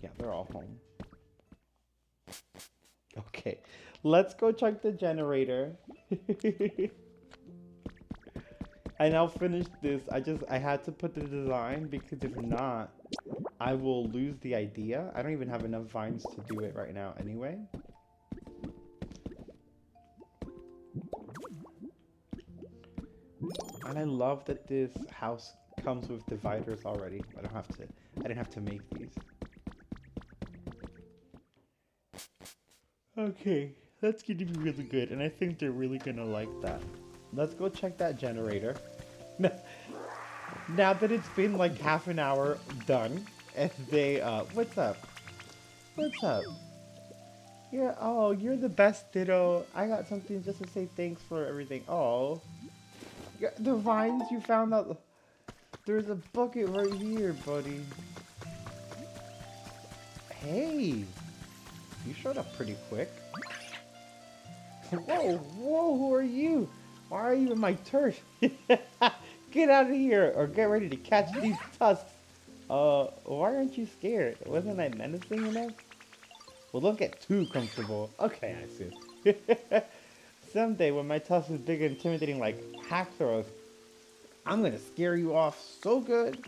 Yeah, they're all home. Okay. Let's go check the generator. And I'll finish this. I had to put the design because if not, I will lose the idea. I don't even have enough vines to do it right now anyway. And I love that this house comes with dividers already. I didn't have to make these. Okay. That's going to be really good, and I think they're really going to like that. Let's go check that generator. Now that it's been like half an hour done, and they, what's up? What's up? You're the best, Ditto. I got something just to say thanks for everything. Oh. The vines you found out. There's a bucket right here, buddy. Hey. You showed up pretty quick. Whoa, who are you? Why are you in my turf? Get out of here or get ready to catch these tusks. Why aren't you scared? Wasn't I menacing enough? Well, don't get too comfortable. Okay, I see. Someday when my tusk is big and intimidating like Hackthros, I'm gonna scare you off so good.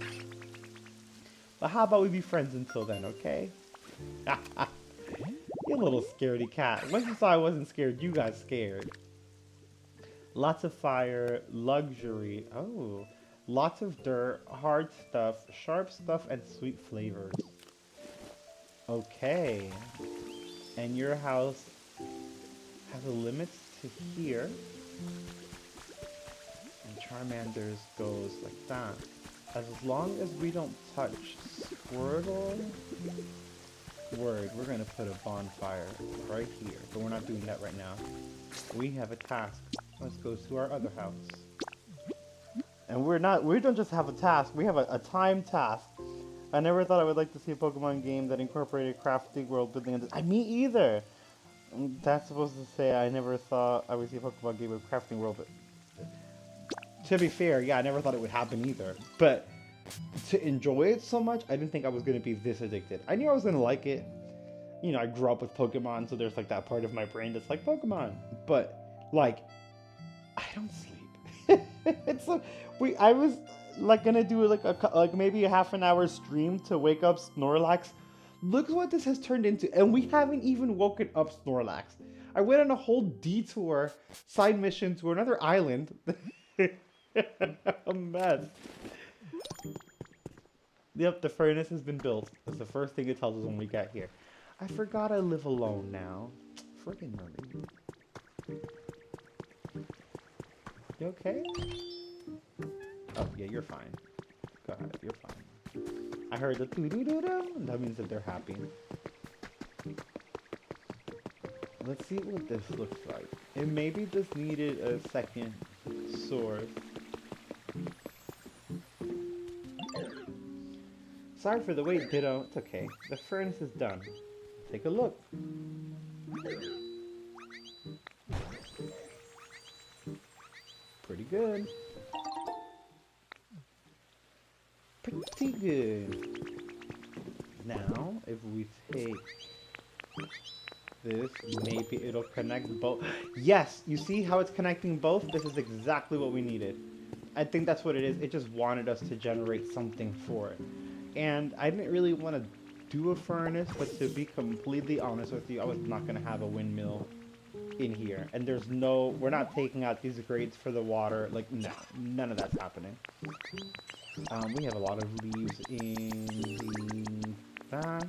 But how about we be friends until then, okay? You little scaredy cat. Once you saw I wasn't scared, you got scared. Lots of fire, luxury. Oh, lots of dirt, hard stuff, sharp stuff, and sweet flavors. Okay. And your house has a limit to here. And Charmander's goes like that. As long as we don't touch Squirtle. Word, we're gonna put a bonfire right here, but we're not doing that right now. We have a task. Let's go to our other house. And we don't just have a task, we have a time task. I never thought I would like to see a Pokemon game that incorporated crafting, world building, and me either. That's supposed to say I never thought I would see a Pokemon game with crafting world, but to be fair, yeah, I never thought it would happen either. But to enjoy it so much, I didn't think I was going to be this addicted. I knew I was going to like it. You know, I grew up with Pokemon, so there's like that part of my brain that's like Pokemon. But like, I don't sleep. It's like I was like gonna do like maybe a half an hour stream to wake up Snorlax. Look what this has turned into, and we haven't even woken up Snorlax. I went on a whole detour side mission to another island. A mess. Yep, the furnace has been built. That's the first thing it tells us when we get here. I forgot I live alone now. Friggin' Marie. You okay? Oh, yeah, you're fine. Go ahead, you're fine. I heard the doo-doo-doo-doo. That means that they're happy. Let's see what this looks like. It maybe just needed a second source. Sorry for the wait, Ditto. It's okay. The furnace is done. Take a look. Pretty good. Pretty good. Now, if we take this, maybe it'll connect both. Yes! You see how it's connecting both? This is exactly what we needed. I think that's what it is. It just wanted us to generate something for it. And I didn't really want to do a furnace, but to be completely honest with you, I was not going to have a windmill in here. And there's no, we're not taking out these grates for the water. Like, no, none of that's happening. We have a lot of leaves in the back.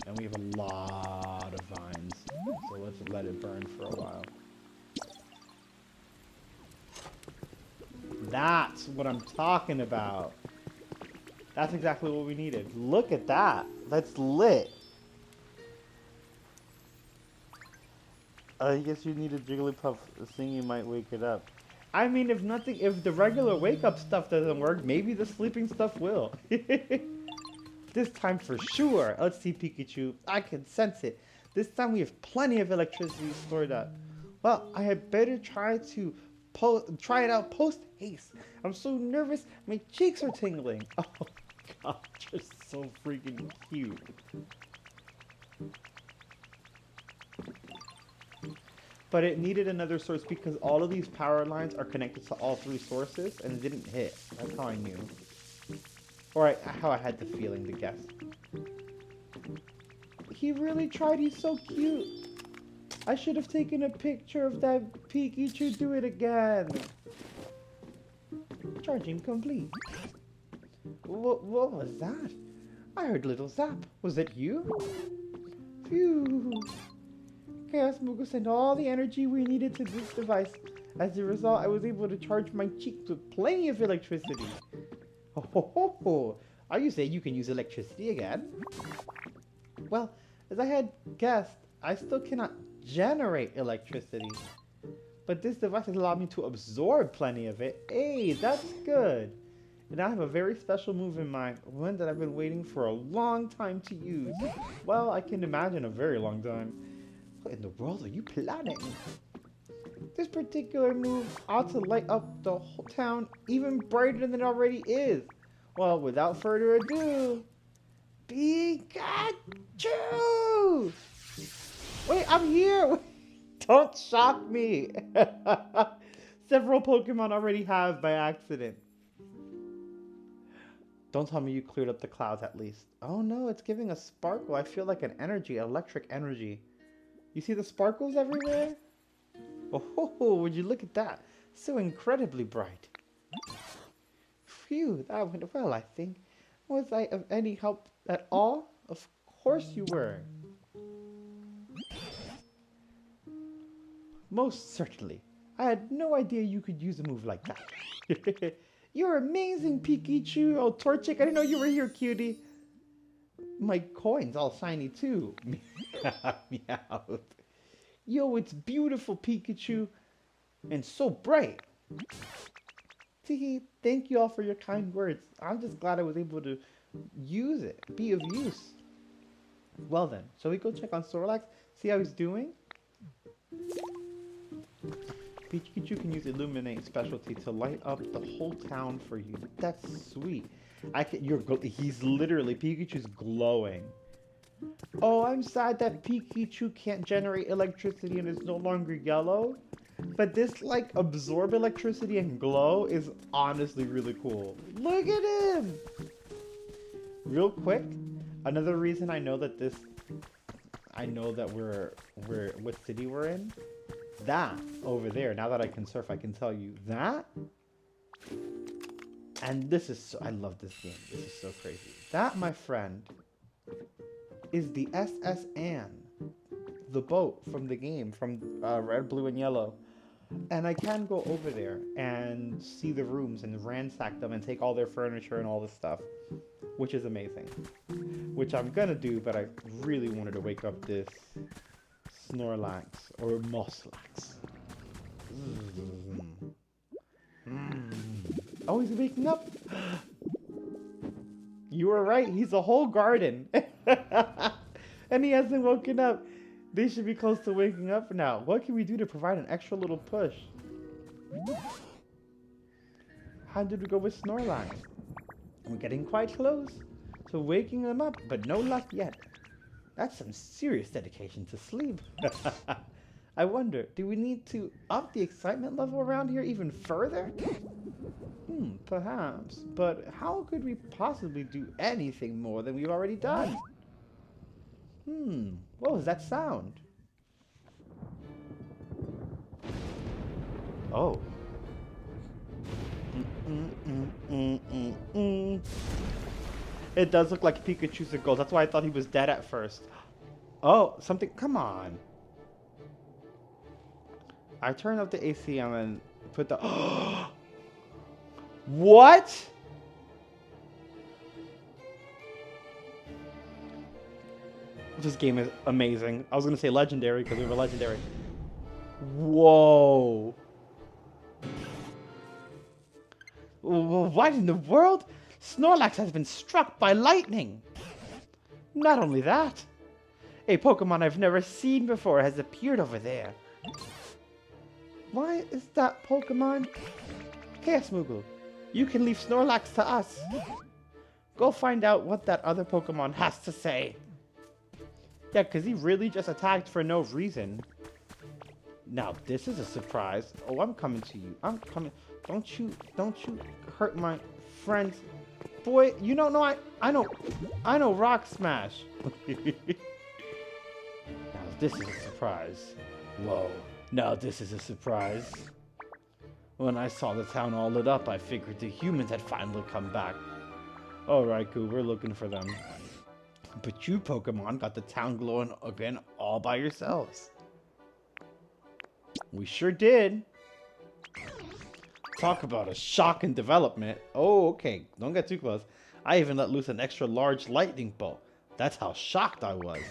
And we have a lot of vines. So let's let it burn for a while. That's what I'm talking about. That's exactly what we needed. Look at that. That's lit. I guess you need a Jigglypuff singing might wake it up. I mean, if nothing, if the regular wake-up stuff doesn't work, maybe the sleeping stuff will. This time for sure. Let's see, Pikachu. I can sense it. This time we have plenty of electricity stored up. Well, I had better try to try it out post-haste. I'm so nervous, my cheeks are tingling. Oh god, you're so freaking cute. But it needed another source because all of these power lines are connected to all three sources and it didn't hit. That's how I knew. Or how I had the feeling to guess. He really tried, he's so cute. I should have taken a picture of that Pikachu. Do it again. Charging complete. What was that? I heard little zap. Was it you? Phew. ChaosMoogle sent all the energy we needed to this device. As a result, I was able to charge my cheeks with plenty of electricity. Ho ho ho ho. Are you saying you can use electricity again? Well, as I had guessed, I still cannot generate electricity. But this device has allowed me to absorb plenty of it. Hey, that's good. And I have a very special move in mind, one that I've been waiting for a long time to use. Well, I can imagine a very long time. What in the world are you planning? This particular move ought to light up the whole town even brighter than it already is. Well, without further ado, Pikachu! Wait, I'm here! Don't shock me! Several Pokemon already have by accident. Don't tell me you cleared up the clouds at least. Oh no, it's giving a sparkle. I feel like an energy, electric energy. You see the sparkles everywhere? Oh, would you look at that? So incredibly bright. Phew, that went well, I think. Was I of any help at all? Of course you were. Most certainly. I had no idea you could use a move like that. You're amazing, Pikachu. Oh, Torchic, I didn't know you were here, cutie. my coin's all shiny too. Meowth. Yo, it's beautiful, Pikachu. And so bright. Tee, thank you all for your kind words. I'm just glad I was able to use it, be of use. Well then, shall we go check on Snorlax, see how he's doing? Pikachu can use Illuminate specialty to light up the whole town for you. That's sweet. He's literally, Pikachu's glowing. Oh, I'm sad that Pikachu can't generate electricity and is no longer yellow. But this, like, absorb electricity and glow is honestly really cool. Look at him! Real quick, another reason I know that what city we're in. That over there, now that I can surf, I can tell you that. And this is I love this game. This is so crazy. That, my friend, is the SS Anne, the boat from the game, from Red, Blue, and Yellow. And I can go over there and see the rooms and ransack them and take all their furniture and all this stuff, which is amazing. Which I'm gonna do, but I really wanted to wake up this Snorlax or Mosslax. Oh, he's waking up. You were right. He's a whole garden. And he hasn't woken up. They should be close to waking up now. What can we do to provide an extra little push? How did we go with Snorlax? We're getting quite close to waking them up, but no luck yet. That's some serious dedication to sleep. I wonder, do we need to up the excitement level around here even further? Perhaps. But how could we possibly do anything more than we've already done? What was that sound? Oh. It does look like Pikachu's a ghost. That's why I thought he was dead at first. Oh, something. Come on. I turned up the AC and put the. What? This game is amazing. I was going to say legendary because we were legendary. Whoa. What in the world? Snorlax has been struck by lightning. Not only that, a Pokemon I've never seen before has appeared over there. Why is that Pokemon? ChaosMoogle, you can leave Snorlax to us. Go find out what that other Pokemon has to say. Yeah, because he really just attacked for no reason. Now, this is a surprise. Oh, I'm coming to you. I'm coming. Don't you hurt my friends. Boy, you don't know I know Rock Smash. Now, this is a surprise. Whoa. Now, this is a surprise. When I saw the town all lit up, I figured the humans had finally come back. All right, cool. We're looking for them. But you Pokemon got the town glowing again all by yourselves. We sure did. Talk about a shock and development. Oh, okay. Don't get too close. I even let loose an extra large lightning bolt. That's how shocked I was.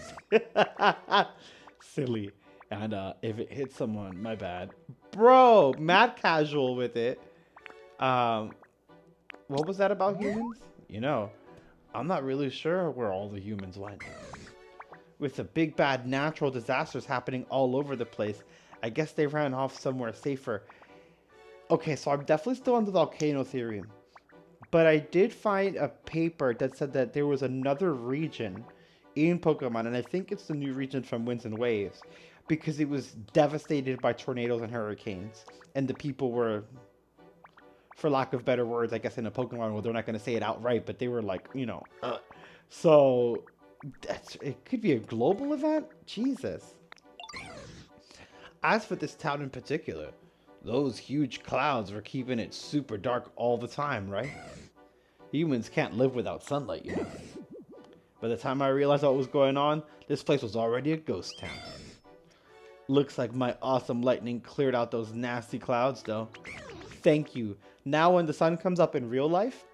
Silly. And if it hits someone, my bad. Bro, mad casual with it. What was that about humans? You know, I'm not really sure where all the humans went. With the big bad natural disasters happening all over the place, I guess they ran off somewhere safer. Okay, so I'm definitely still on the volcano theory. But I did find a paper that said that there was another region in Pokemon, and I think it's the new region from Winds and Waves, because it was devastated by tornadoes and hurricanes, and the people were, for lack of better words, I guess in a Pokemon world, they're not going to say it outright, but they were like, you know, so it could be a global event? Jesus. As for this town in particular, those huge clouds were keeping it super dark all the time, right? Humans can't live without sunlight, you know. By the time I realized what was going on, this place was already a ghost town. Looks like my awesome lightning cleared out those nasty clouds, though. Thank you. Now when the sun comes up in real life,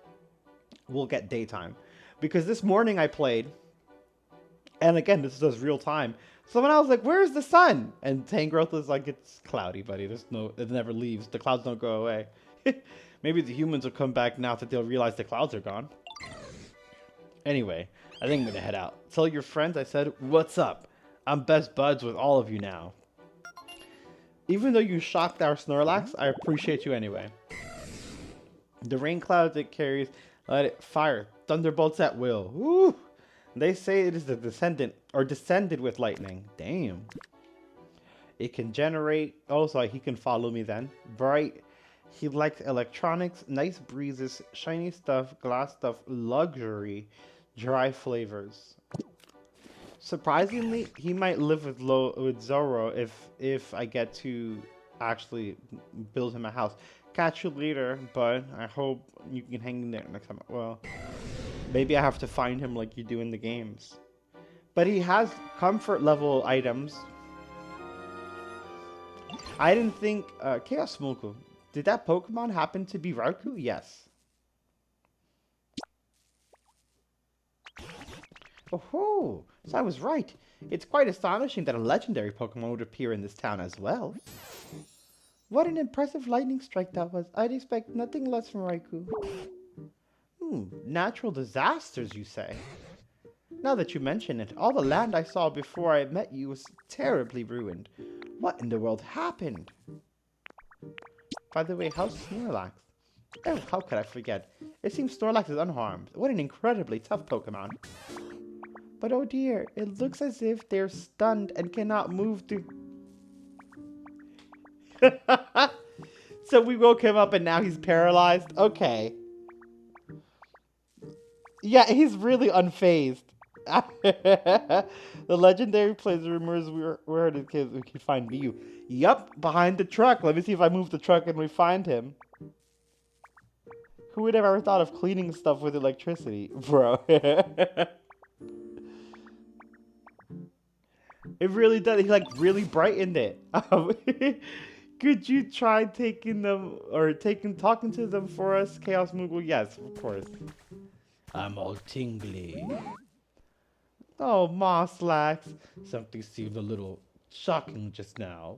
we'll get daytime. Because this morning I played, And again, this is real time. So when I was like, "Where's the sun?" and Tangrowth was like, "It's cloudy, buddy. It never leaves. The clouds don't go away." Maybe the humans will come back now that they'll realize the clouds are gone. Anyway, I think I'm gonna head out. Tell your friends I said, "What's up? I'm best buds with all of you now." Even though you shocked our Snorlax, I appreciate you anyway. The rain clouds it carries, let it fire. Thunderbolts at will. Woo! They say it is the descendant, or descended with lightning. Damn. It can generate, oh, so he can follow me then. Bright. He likes electronics, nice breezes, shiny stuff, glass stuff, luxury, dry flavors. Surprisingly, he might live with Zoro if I get to actually build him a house. Catch you later, bud. I hope you can hang in there next time. Well, maybe I have to find him like you do in the games. But he has comfort level items. I didn't think ChaosMoogle. Did that Pokemon happen to be Raikou? Yes. Oh, so I was right. It's quite astonishing that a legendary Pokemon would appear in this town as well. What an impressive lightning strike that was. I'd expect nothing less from Raikou. Natural disasters, you say? Now that you mention it, all the land I saw before I met you was terribly ruined. What in the world happened? By the way, how's Snorlax? Oh, how could I forget? It seems Snorlax is unharmed. What an incredibly tough Pokemon. But oh dear, it looks as if they're stunned and cannot move to... So we woke him up and now he's paralyzed? Okay. Yeah, he's really unfazed. The legendary plays rumors we heard it we could find Mew. Yup, behind the truck. Let me see if I move the truck and we find him. Who would have ever thought of cleaning stuff with electricity? Bro. It really does. He like really brightened it. Could you try taking them or talking to them for us, ChaosMoogle? Yes, of course. I'm all tingly. Oh, Mosslax. Something seemed a little shocking just now.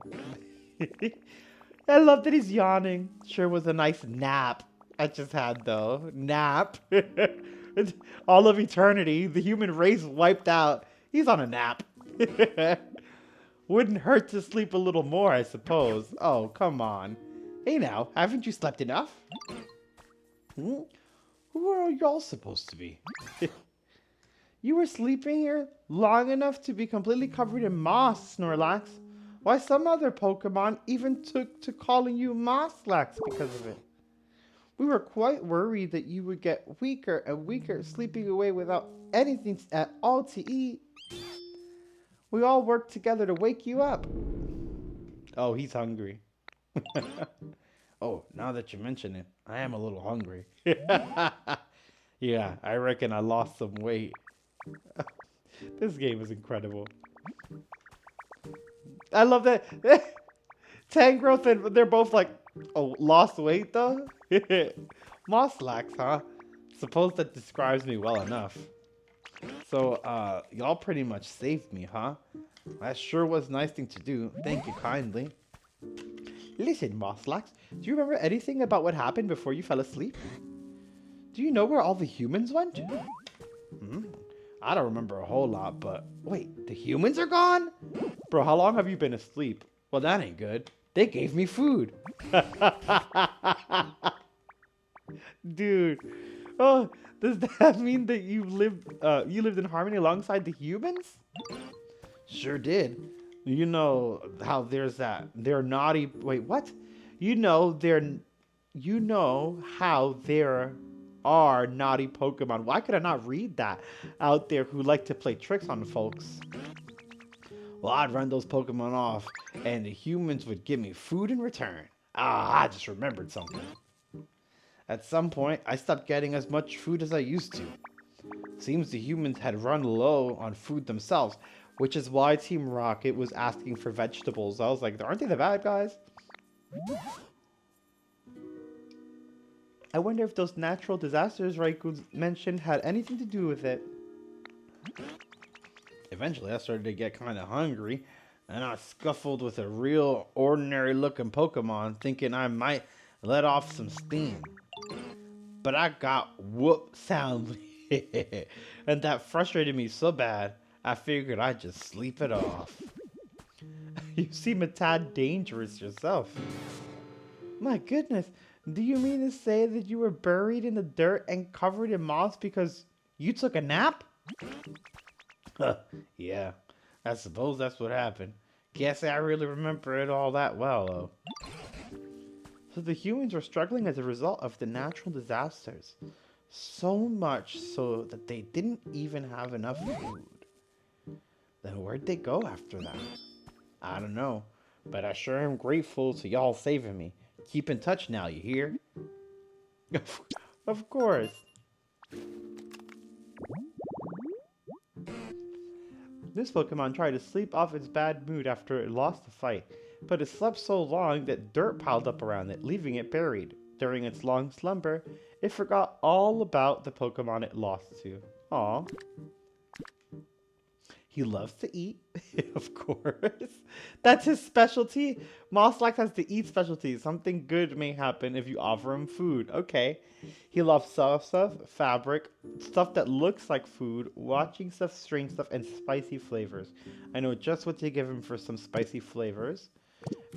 I love that he's yawning. Sure was a nice nap I just had though. Nap. All of eternity. The human race wiped out. He's on a nap. Wouldn't hurt to sleep a little more, I suppose. Oh, come on. Hey now, haven't you slept enough? Who are y'all supposed to be? You were sleeping here long enough to be completely covered in moss, Snorlax. Why, some other Pokemon even took to calling you Mosslax because of it. We were quite worried that you would get weaker and weaker, sleeping away without anything at all to eat. We all worked together to wake you up. Oh, he's hungry. Oh, now that you mention it, I am a little hungry. Yeah, I reckon I lost some weight. This game is incredible. I love that. Tangrowth and they're both like, oh, lost weight though? Mosslax, huh? Suppose that describes me well enough. So, y'all pretty much saved me, huh? That sure was a nice thing to do. Thank you kindly. Listen, Mosslax, do you remember anything about what happened before you fell asleep? Do you know where all the humans went? I don't remember a whole lot, but... Wait, the humans are gone? Bro, how long have you been asleep? Well, that ain't good. They gave me food. Dude. Oh, does that mean that you lived in harmony alongside the humans? Sure did. You know how there's that. They're naughty... Wait, what? You know how there are naughty Pokemon. Why could I not read that out there who like to play tricks on folks? Well, I'd run those Pokemon off, and the humans would give me food in return. Ah, I just remembered something. At some point, I stopped getting as much food as I used to. Seems the humans had run low on food themselves, which is why Team Rocket was asking for vegetables. I was like, aren't they the bad guys? I wonder if those natural disasters Raikou mentioned had anything to do with it. If eventually I started to get kind of hungry, and I scuffled with a real ordinary looking Pokemon, thinking I might let off some steam. But I got whooped soundly, and that frustrated me so bad, I figured I'd just sleep it off. You seem a tad dangerous yourself. My goodness, do you mean to say that you were buried in the dirt and covered in moss because you took a nap? Yeah, I suppose that's what happened. Guess I really remember it all that well, though. So the humans were struggling as a result of the natural disasters. So much so that they didn't even have enough food. Then where'd they go after that? I don't know, but I sure am grateful to y'all saving me. Keep in touch now, you hear? Of course. This Pokemon tried to sleep off its bad mood after it lost the fight, but it slept so long that dirt piled up around it, leaving it buried. During its long slumber, it forgot all about the Pokemon it lost to. Aw. He loves to eat, of course. That's his specialty. Mosslax has to eat specialty. Something good may happen if you offer him food. Okay. He loves soft stuff, fabric, stuff that looks like food, watching stuff, strange stuff, and spicy flavors. I know just what to give him for some spicy flavors.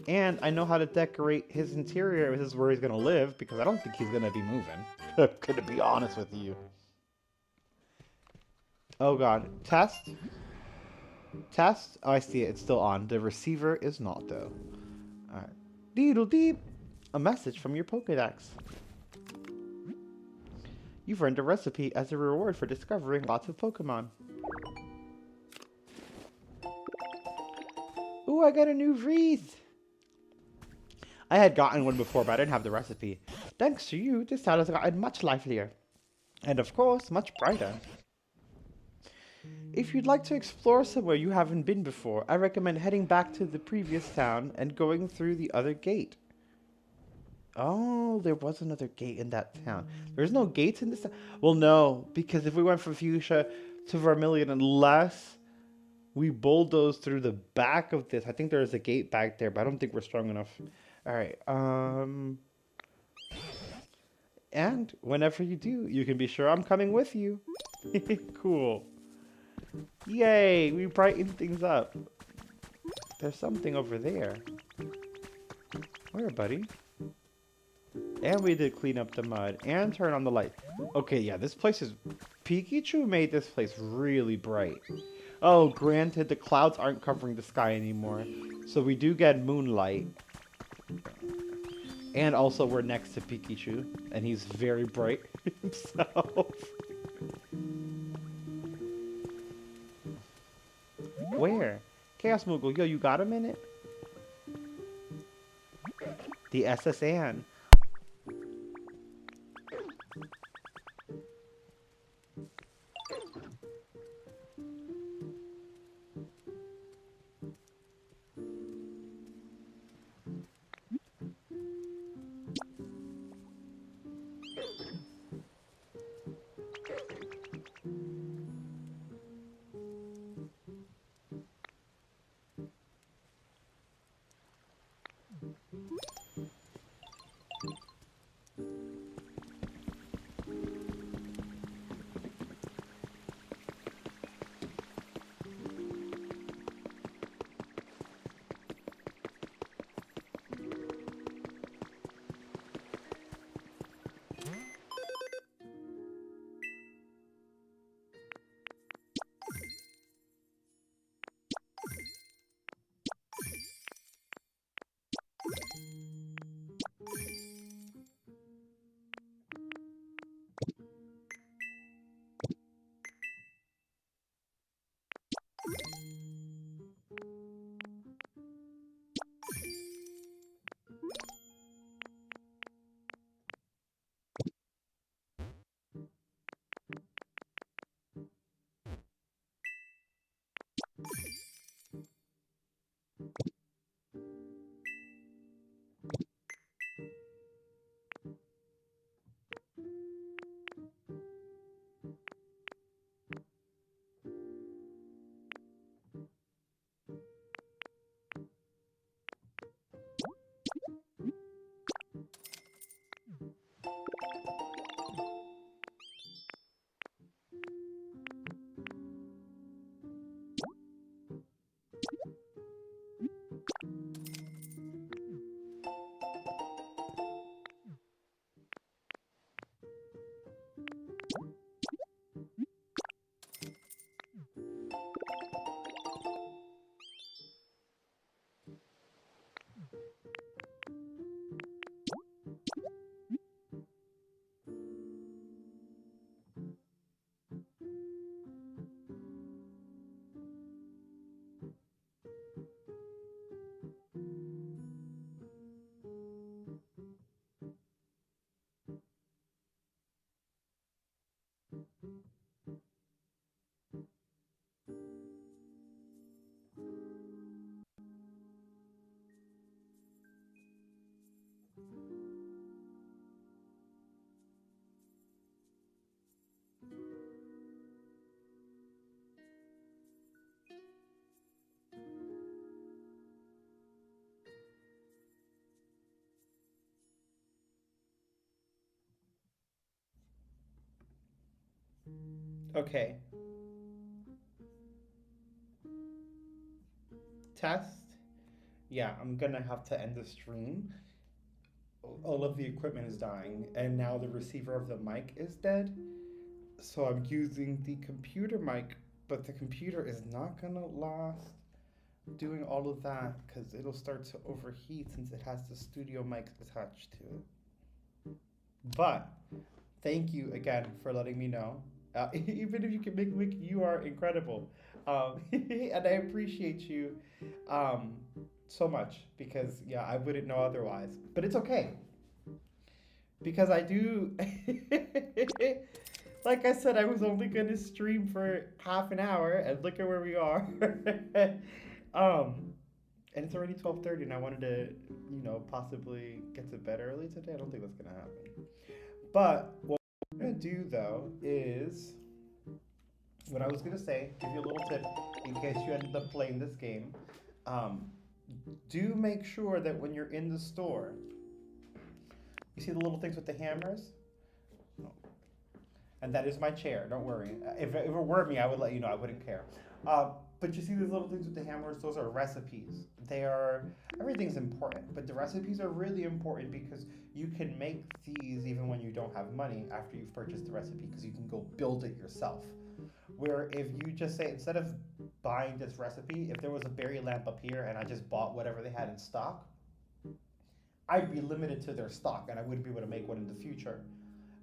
And I know how to decorate his interior if this is where he's going to live, because I don't think he's going to be moving. I'm going to be honest with you. Oh god. Test? Test? Oh, I see it. It's still on. The receiver is not, though. Alright. Deedle deep! A message from your Pokedex. You've earned a recipe as a reward for discovering lots of Pokemon. Ooh, I got a new wreath! I had gotten one before, but I didn't have the recipe. Thanks to you, this town has gotten much livelier. And of course, much brighter. If you'd like to explore somewhere you haven't been before, I recommend heading back to the previous town and going through the other gate. Oh, there was another gate in that town. There's no gates in this town? Well, no, because if we went from Fuchsia to Vermilion, unless we bulldoze through the back of this, I think there's a gate back there, but I don't think we're strong enough. Alright, and whenever you do, you can be sure I'm coming with you. Cool. Yay, we brightened things up. There's something over there. Where, buddy? And we did clean up the mud and turn on the light. Okay, yeah, this place is... Pikachu made this place really bright. Oh, granted, the clouds aren't covering the sky anymore. So we do get moonlight. And also, we're next to Pikachu. And he's very bright himself. Where? ChaosMoogle, yo, you got a minute? The SSN. Okay. Test. Yeah, I'm gonna have to end the stream. All of the equipment is dying, and now the receiver of the mic is dead. So I'm using the computer mic, but the computer is not gonna last doing all of that because it'll start to overheat since it has the studio mic attached to it. But thank you again for letting me know. Even if you can make Wiki, you are incredible. And I appreciate you so much because, yeah, I wouldn't know otherwise. But it's okay because I do. Like I said, I was only going to stream for half an hour, and look at where we are. And it's already 12:30, and I wanted to, possibly get to bed early today. I don't think that's gonna happen. But what I'm gonna do though is what I was gonna say. Give you a little tip in case you ended up playing this game. Um, do make sure that when you're in the store, you see the little things with the hammers. And that is my chair. Don't worry. If it were me, I would let you know. I wouldn't care. But you see these little things with the hammers? Those are recipes. Everything's important, but the recipes are really important because you can make these even when you don't have money after you've purchased the recipe because you can go build it yourself. Where if you just say, instead of buying this recipe, if there was a berry lamp up here and I just bought whatever they had in stock, I'd be limited to their stock and I wouldn't be able to make one in the future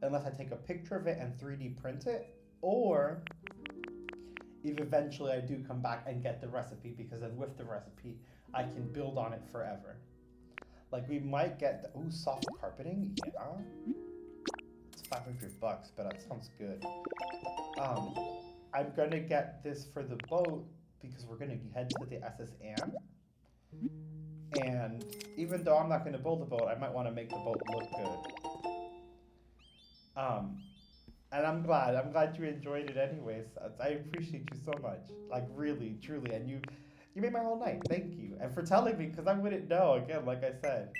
unless I take a picture of it and 3D print it, or if eventually I do come back and get the recipe, because then with the recipe, I can build on it forever. Like we might get soft carpeting, yeah. It's $500, but that sounds good. I'm gonna get this for the boat because we're gonna head to the SS Anne. And even though I'm not gonna build the boat, I might want to make the boat look good. And I'm glad you enjoyed it anyways. I appreciate you so much. Like really, truly. And you made my whole night. Thank you. And for telling me, because I wouldn't know, again, like I said.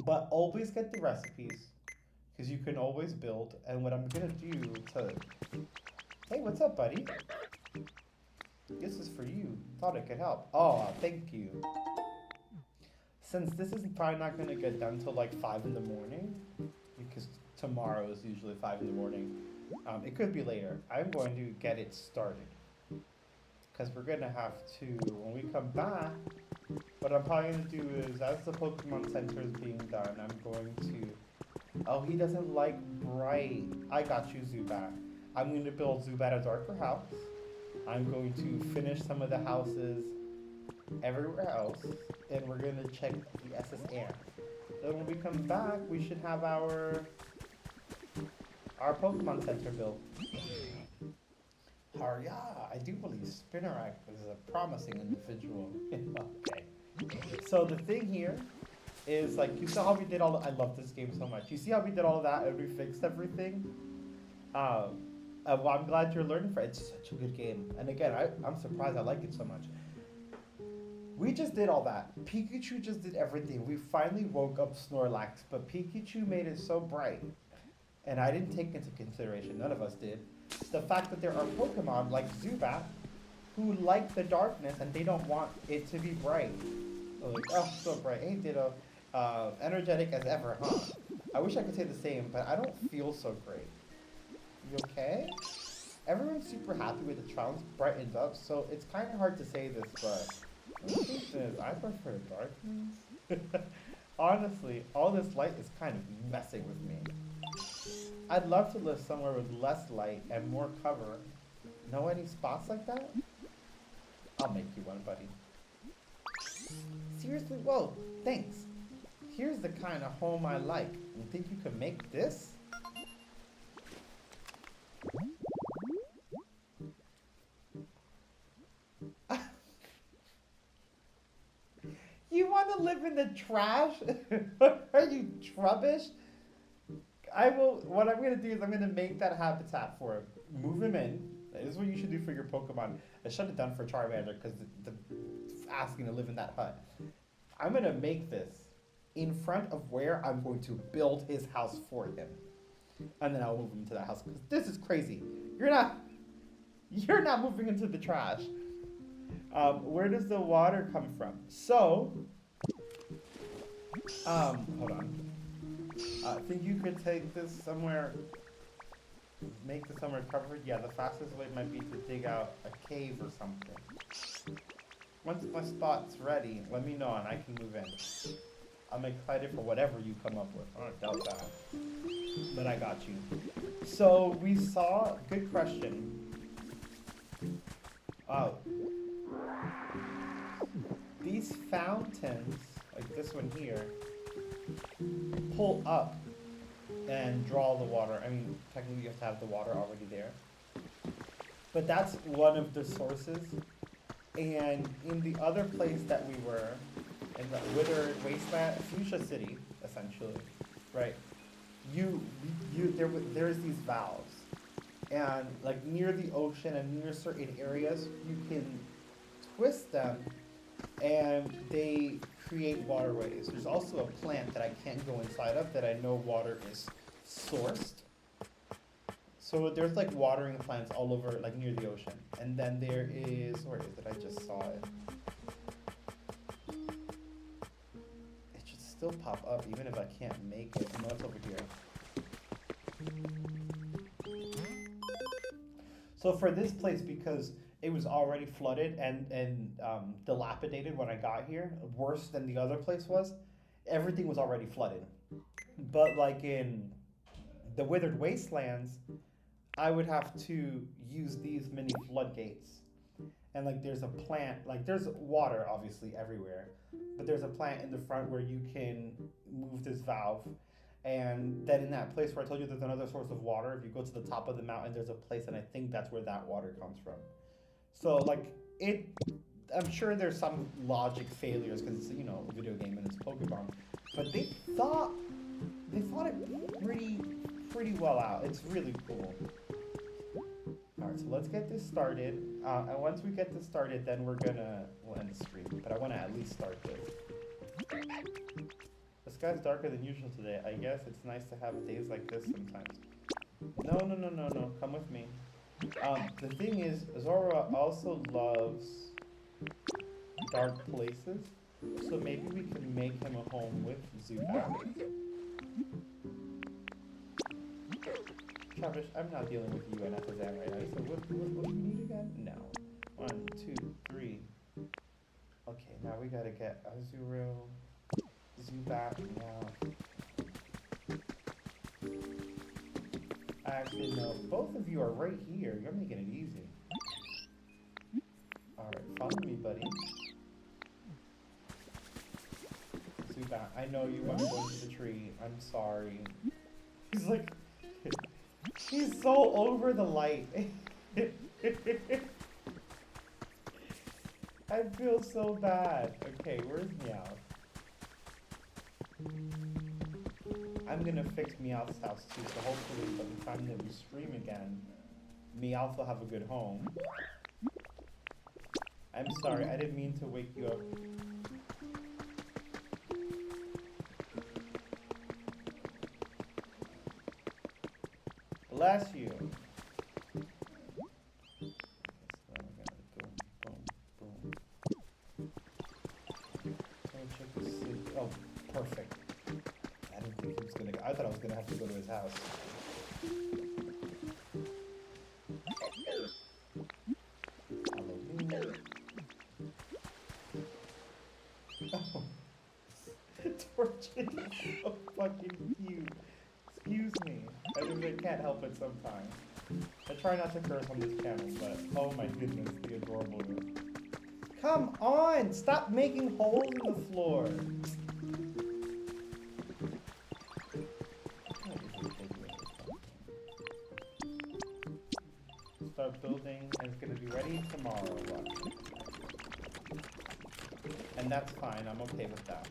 But always get the recipes, because you can always build. And what I'm gonna do hey, what's up, buddy? This is for you. Thought it could help. Oh, thank you. Since this is probably not gonna get done till like 5 in the morning, because tomorrow is usually 5 in the morning. It could be later. I'm going to get it started. Because we're going to have to, when we come back, what I'm probably going to do is, as the Pokemon Center is being done, I'm going to... Oh, he doesn't like bright. I got you, Zubat. I'm going to build Zubat a darker house. I'm going to finish some of the houses everywhere else. And we're going to check the SS Anne. Then when we come back, we should have our Pokemon Center built. Yeah, I do believe Spinarak is a promising individual. Okay. So the thing here is, like, you saw how we did all I love this game so much. You see how we did all of that and we fixed everything? Well, I'm glad you're learning from it. It's such a good game. And again, I'm surprised I like it so much. We just did all that. Pikachu just did everything. We finally woke up Snorlax, but Pikachu made it so bright. And I didn't take into consideration, none of us did, the fact that there are Pokemon like Zubat who like the darkness and they don't want it to be bright. They're like, oh, so bright. Hey, Ditto. Energetic as ever, huh? I wish I could say the same, but I don't feel so great. You okay? Everyone's super happy with the Trials brightened up, so it's kind of hard to say this, but Look at this. I prefer darkness. Honestly, all this light is kind of messing with me. I'd love to live somewhere with less light and more cover. Know any spots like that? I'll make you one, buddy. Seriously? Whoa, thanks. Here's the kind of home I like. You think you can make this? You want to live in the trash? Are you trubbish? What I'm going to do is I'm going to make that habitat for him. Move him in. This is what you should do for your Pokemon. I should have done for Charmander because the asking to live in that hut. I'm going to make this in front of where I'm going to build his house for him. And then I'll move him to that house because this is crazy. You're not moving into the trash. Where does the water come from? So, hold on. I think you could take this somewhere, make this somewhere covered. Yeah, the fastest way might be to dig out a cave or something. Once my spot's ready, let me know and I can move in. I'm excited for whatever you come up with. I don't doubt that. But I got you. So we saw, good question. Oh. These fountains, like this one here, pull up and draw the water. I mean, technically you have to have the water already there. But that's one of the sources. And in the other place that we were, in the withered wasteland, Fuchsia City, essentially, right? There's these valves. And like near the ocean and near certain areas, you can twist them and they create waterways. There's also a plant that I can't go inside of that I know water is sourced. So there's like watering plants all over, like near the ocean. And then there is, where is it? I just saw it. It should still pop up even if I can't make it. No, it's over here. So for this place, because it was already flooded and dilapidated when I got here, worse than the other place was, everything was already flooded. But like in the withered wastelands, I would have to use these mini floodgates. And like there's a plant, like there's water obviously everywhere, but there's a plant in the front where you can move this valve. And then in that place where I told you there's another source of water, if you go to the top of the mountain, there's a place, and I think that's where that water comes from. So like I'm sure there's some logic failures because it's, you know, a video game and it's Pokemon, but they thought it pretty well out. It's really cool. All right, so let's get this started. And once we get this started, then we'll end the stream. But I want to at least start this. The sky's darker than usual today. I guess it's nice to have days like this sometimes. No. Come with me. The thing is, Zora also loves dark places. So maybe we can make him a home with Zubat. Travis, I'm not dealing with you and Alakazam right now. So what do you need again? No. 1, 2, 3. Okay, now we gotta get Azuro, Zubat now. Actually, no. Both of you are right here. You're making it easy. Alright, follow me, buddy. Zubat, I know you want to go into the tree. I'm sorry. He's like... He's so over the light. I feel so bad. Okay, where's Meowth? I'm gonna fix Meowth's house too, so hopefully by the time that we stream again, Meowth will have a good home. I'm sorry, I didn't mean to wake you up. Bless you. Oh, perfect. I didn't think he was gonna go. I thought I was gonna have to go to his house. It's so fucking cute. Excuse me. I really can't help it sometimes. I try not to curse on this channel, but oh my goodness, the adorableness. Come on! Stop making holes in the floor! Start building, and it's gonna be ready tomorrow. Watch. And that's fine, I'm okay with that.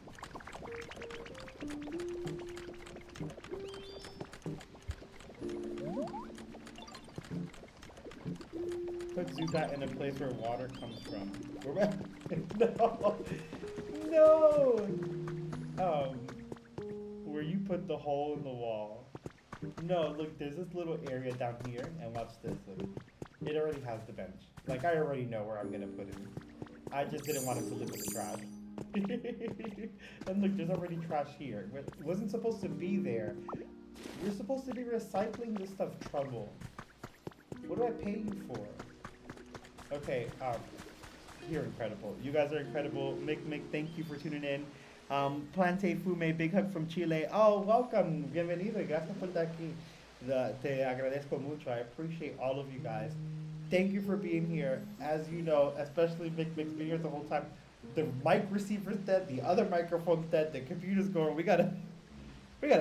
Put Zubat in a place where water comes from. No! No! Where you put the hole in the wall. No, look, there's this little area down here, and watch this, look. It already has the bench. Like, I already know where I'm gonna put it. I just didn't want it to look like trash. And look, there's already trash here. It wasn't supposed to be there. You're supposed to be recycling this stuff, Trouble. What do I pay you for? Okay, you're incredible. You guys are incredible. Mick, thank you for tuning in. Plante Fume, big hug from Chile. Oh, welcome. Bienvenido. Gracias por estar aquí. Te agradezco mucho. I appreciate all of you guys. Thank you for being here. As you know, especially Mick's been here the whole time. The mic receiver's dead. The other microphone's dead. The computer's going. We gotta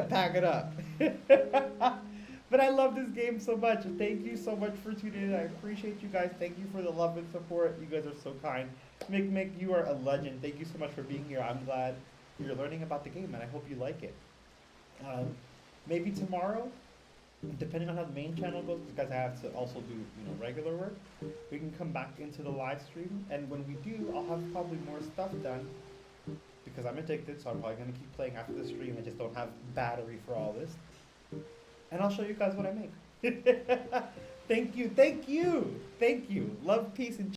pack it up. But I love this game so much. Thank you so much for tuning in. I appreciate you guys. Thank you for the love and support. You guys are so kind. Mick, you are a legend. Thank you so much for being here. I'm glad you're learning about the game, and I hope you like it. Maybe tomorrow, depending on how the main channel goes, because I have to also do regular work, we can come back into the live stream. And when we do, I'll have probably more stuff done because I'm addicted. So I'm probably gonna keep playing after the stream. I just don't have battery for all this. And I'll show you guys what I make. Thank you. Love, peace, and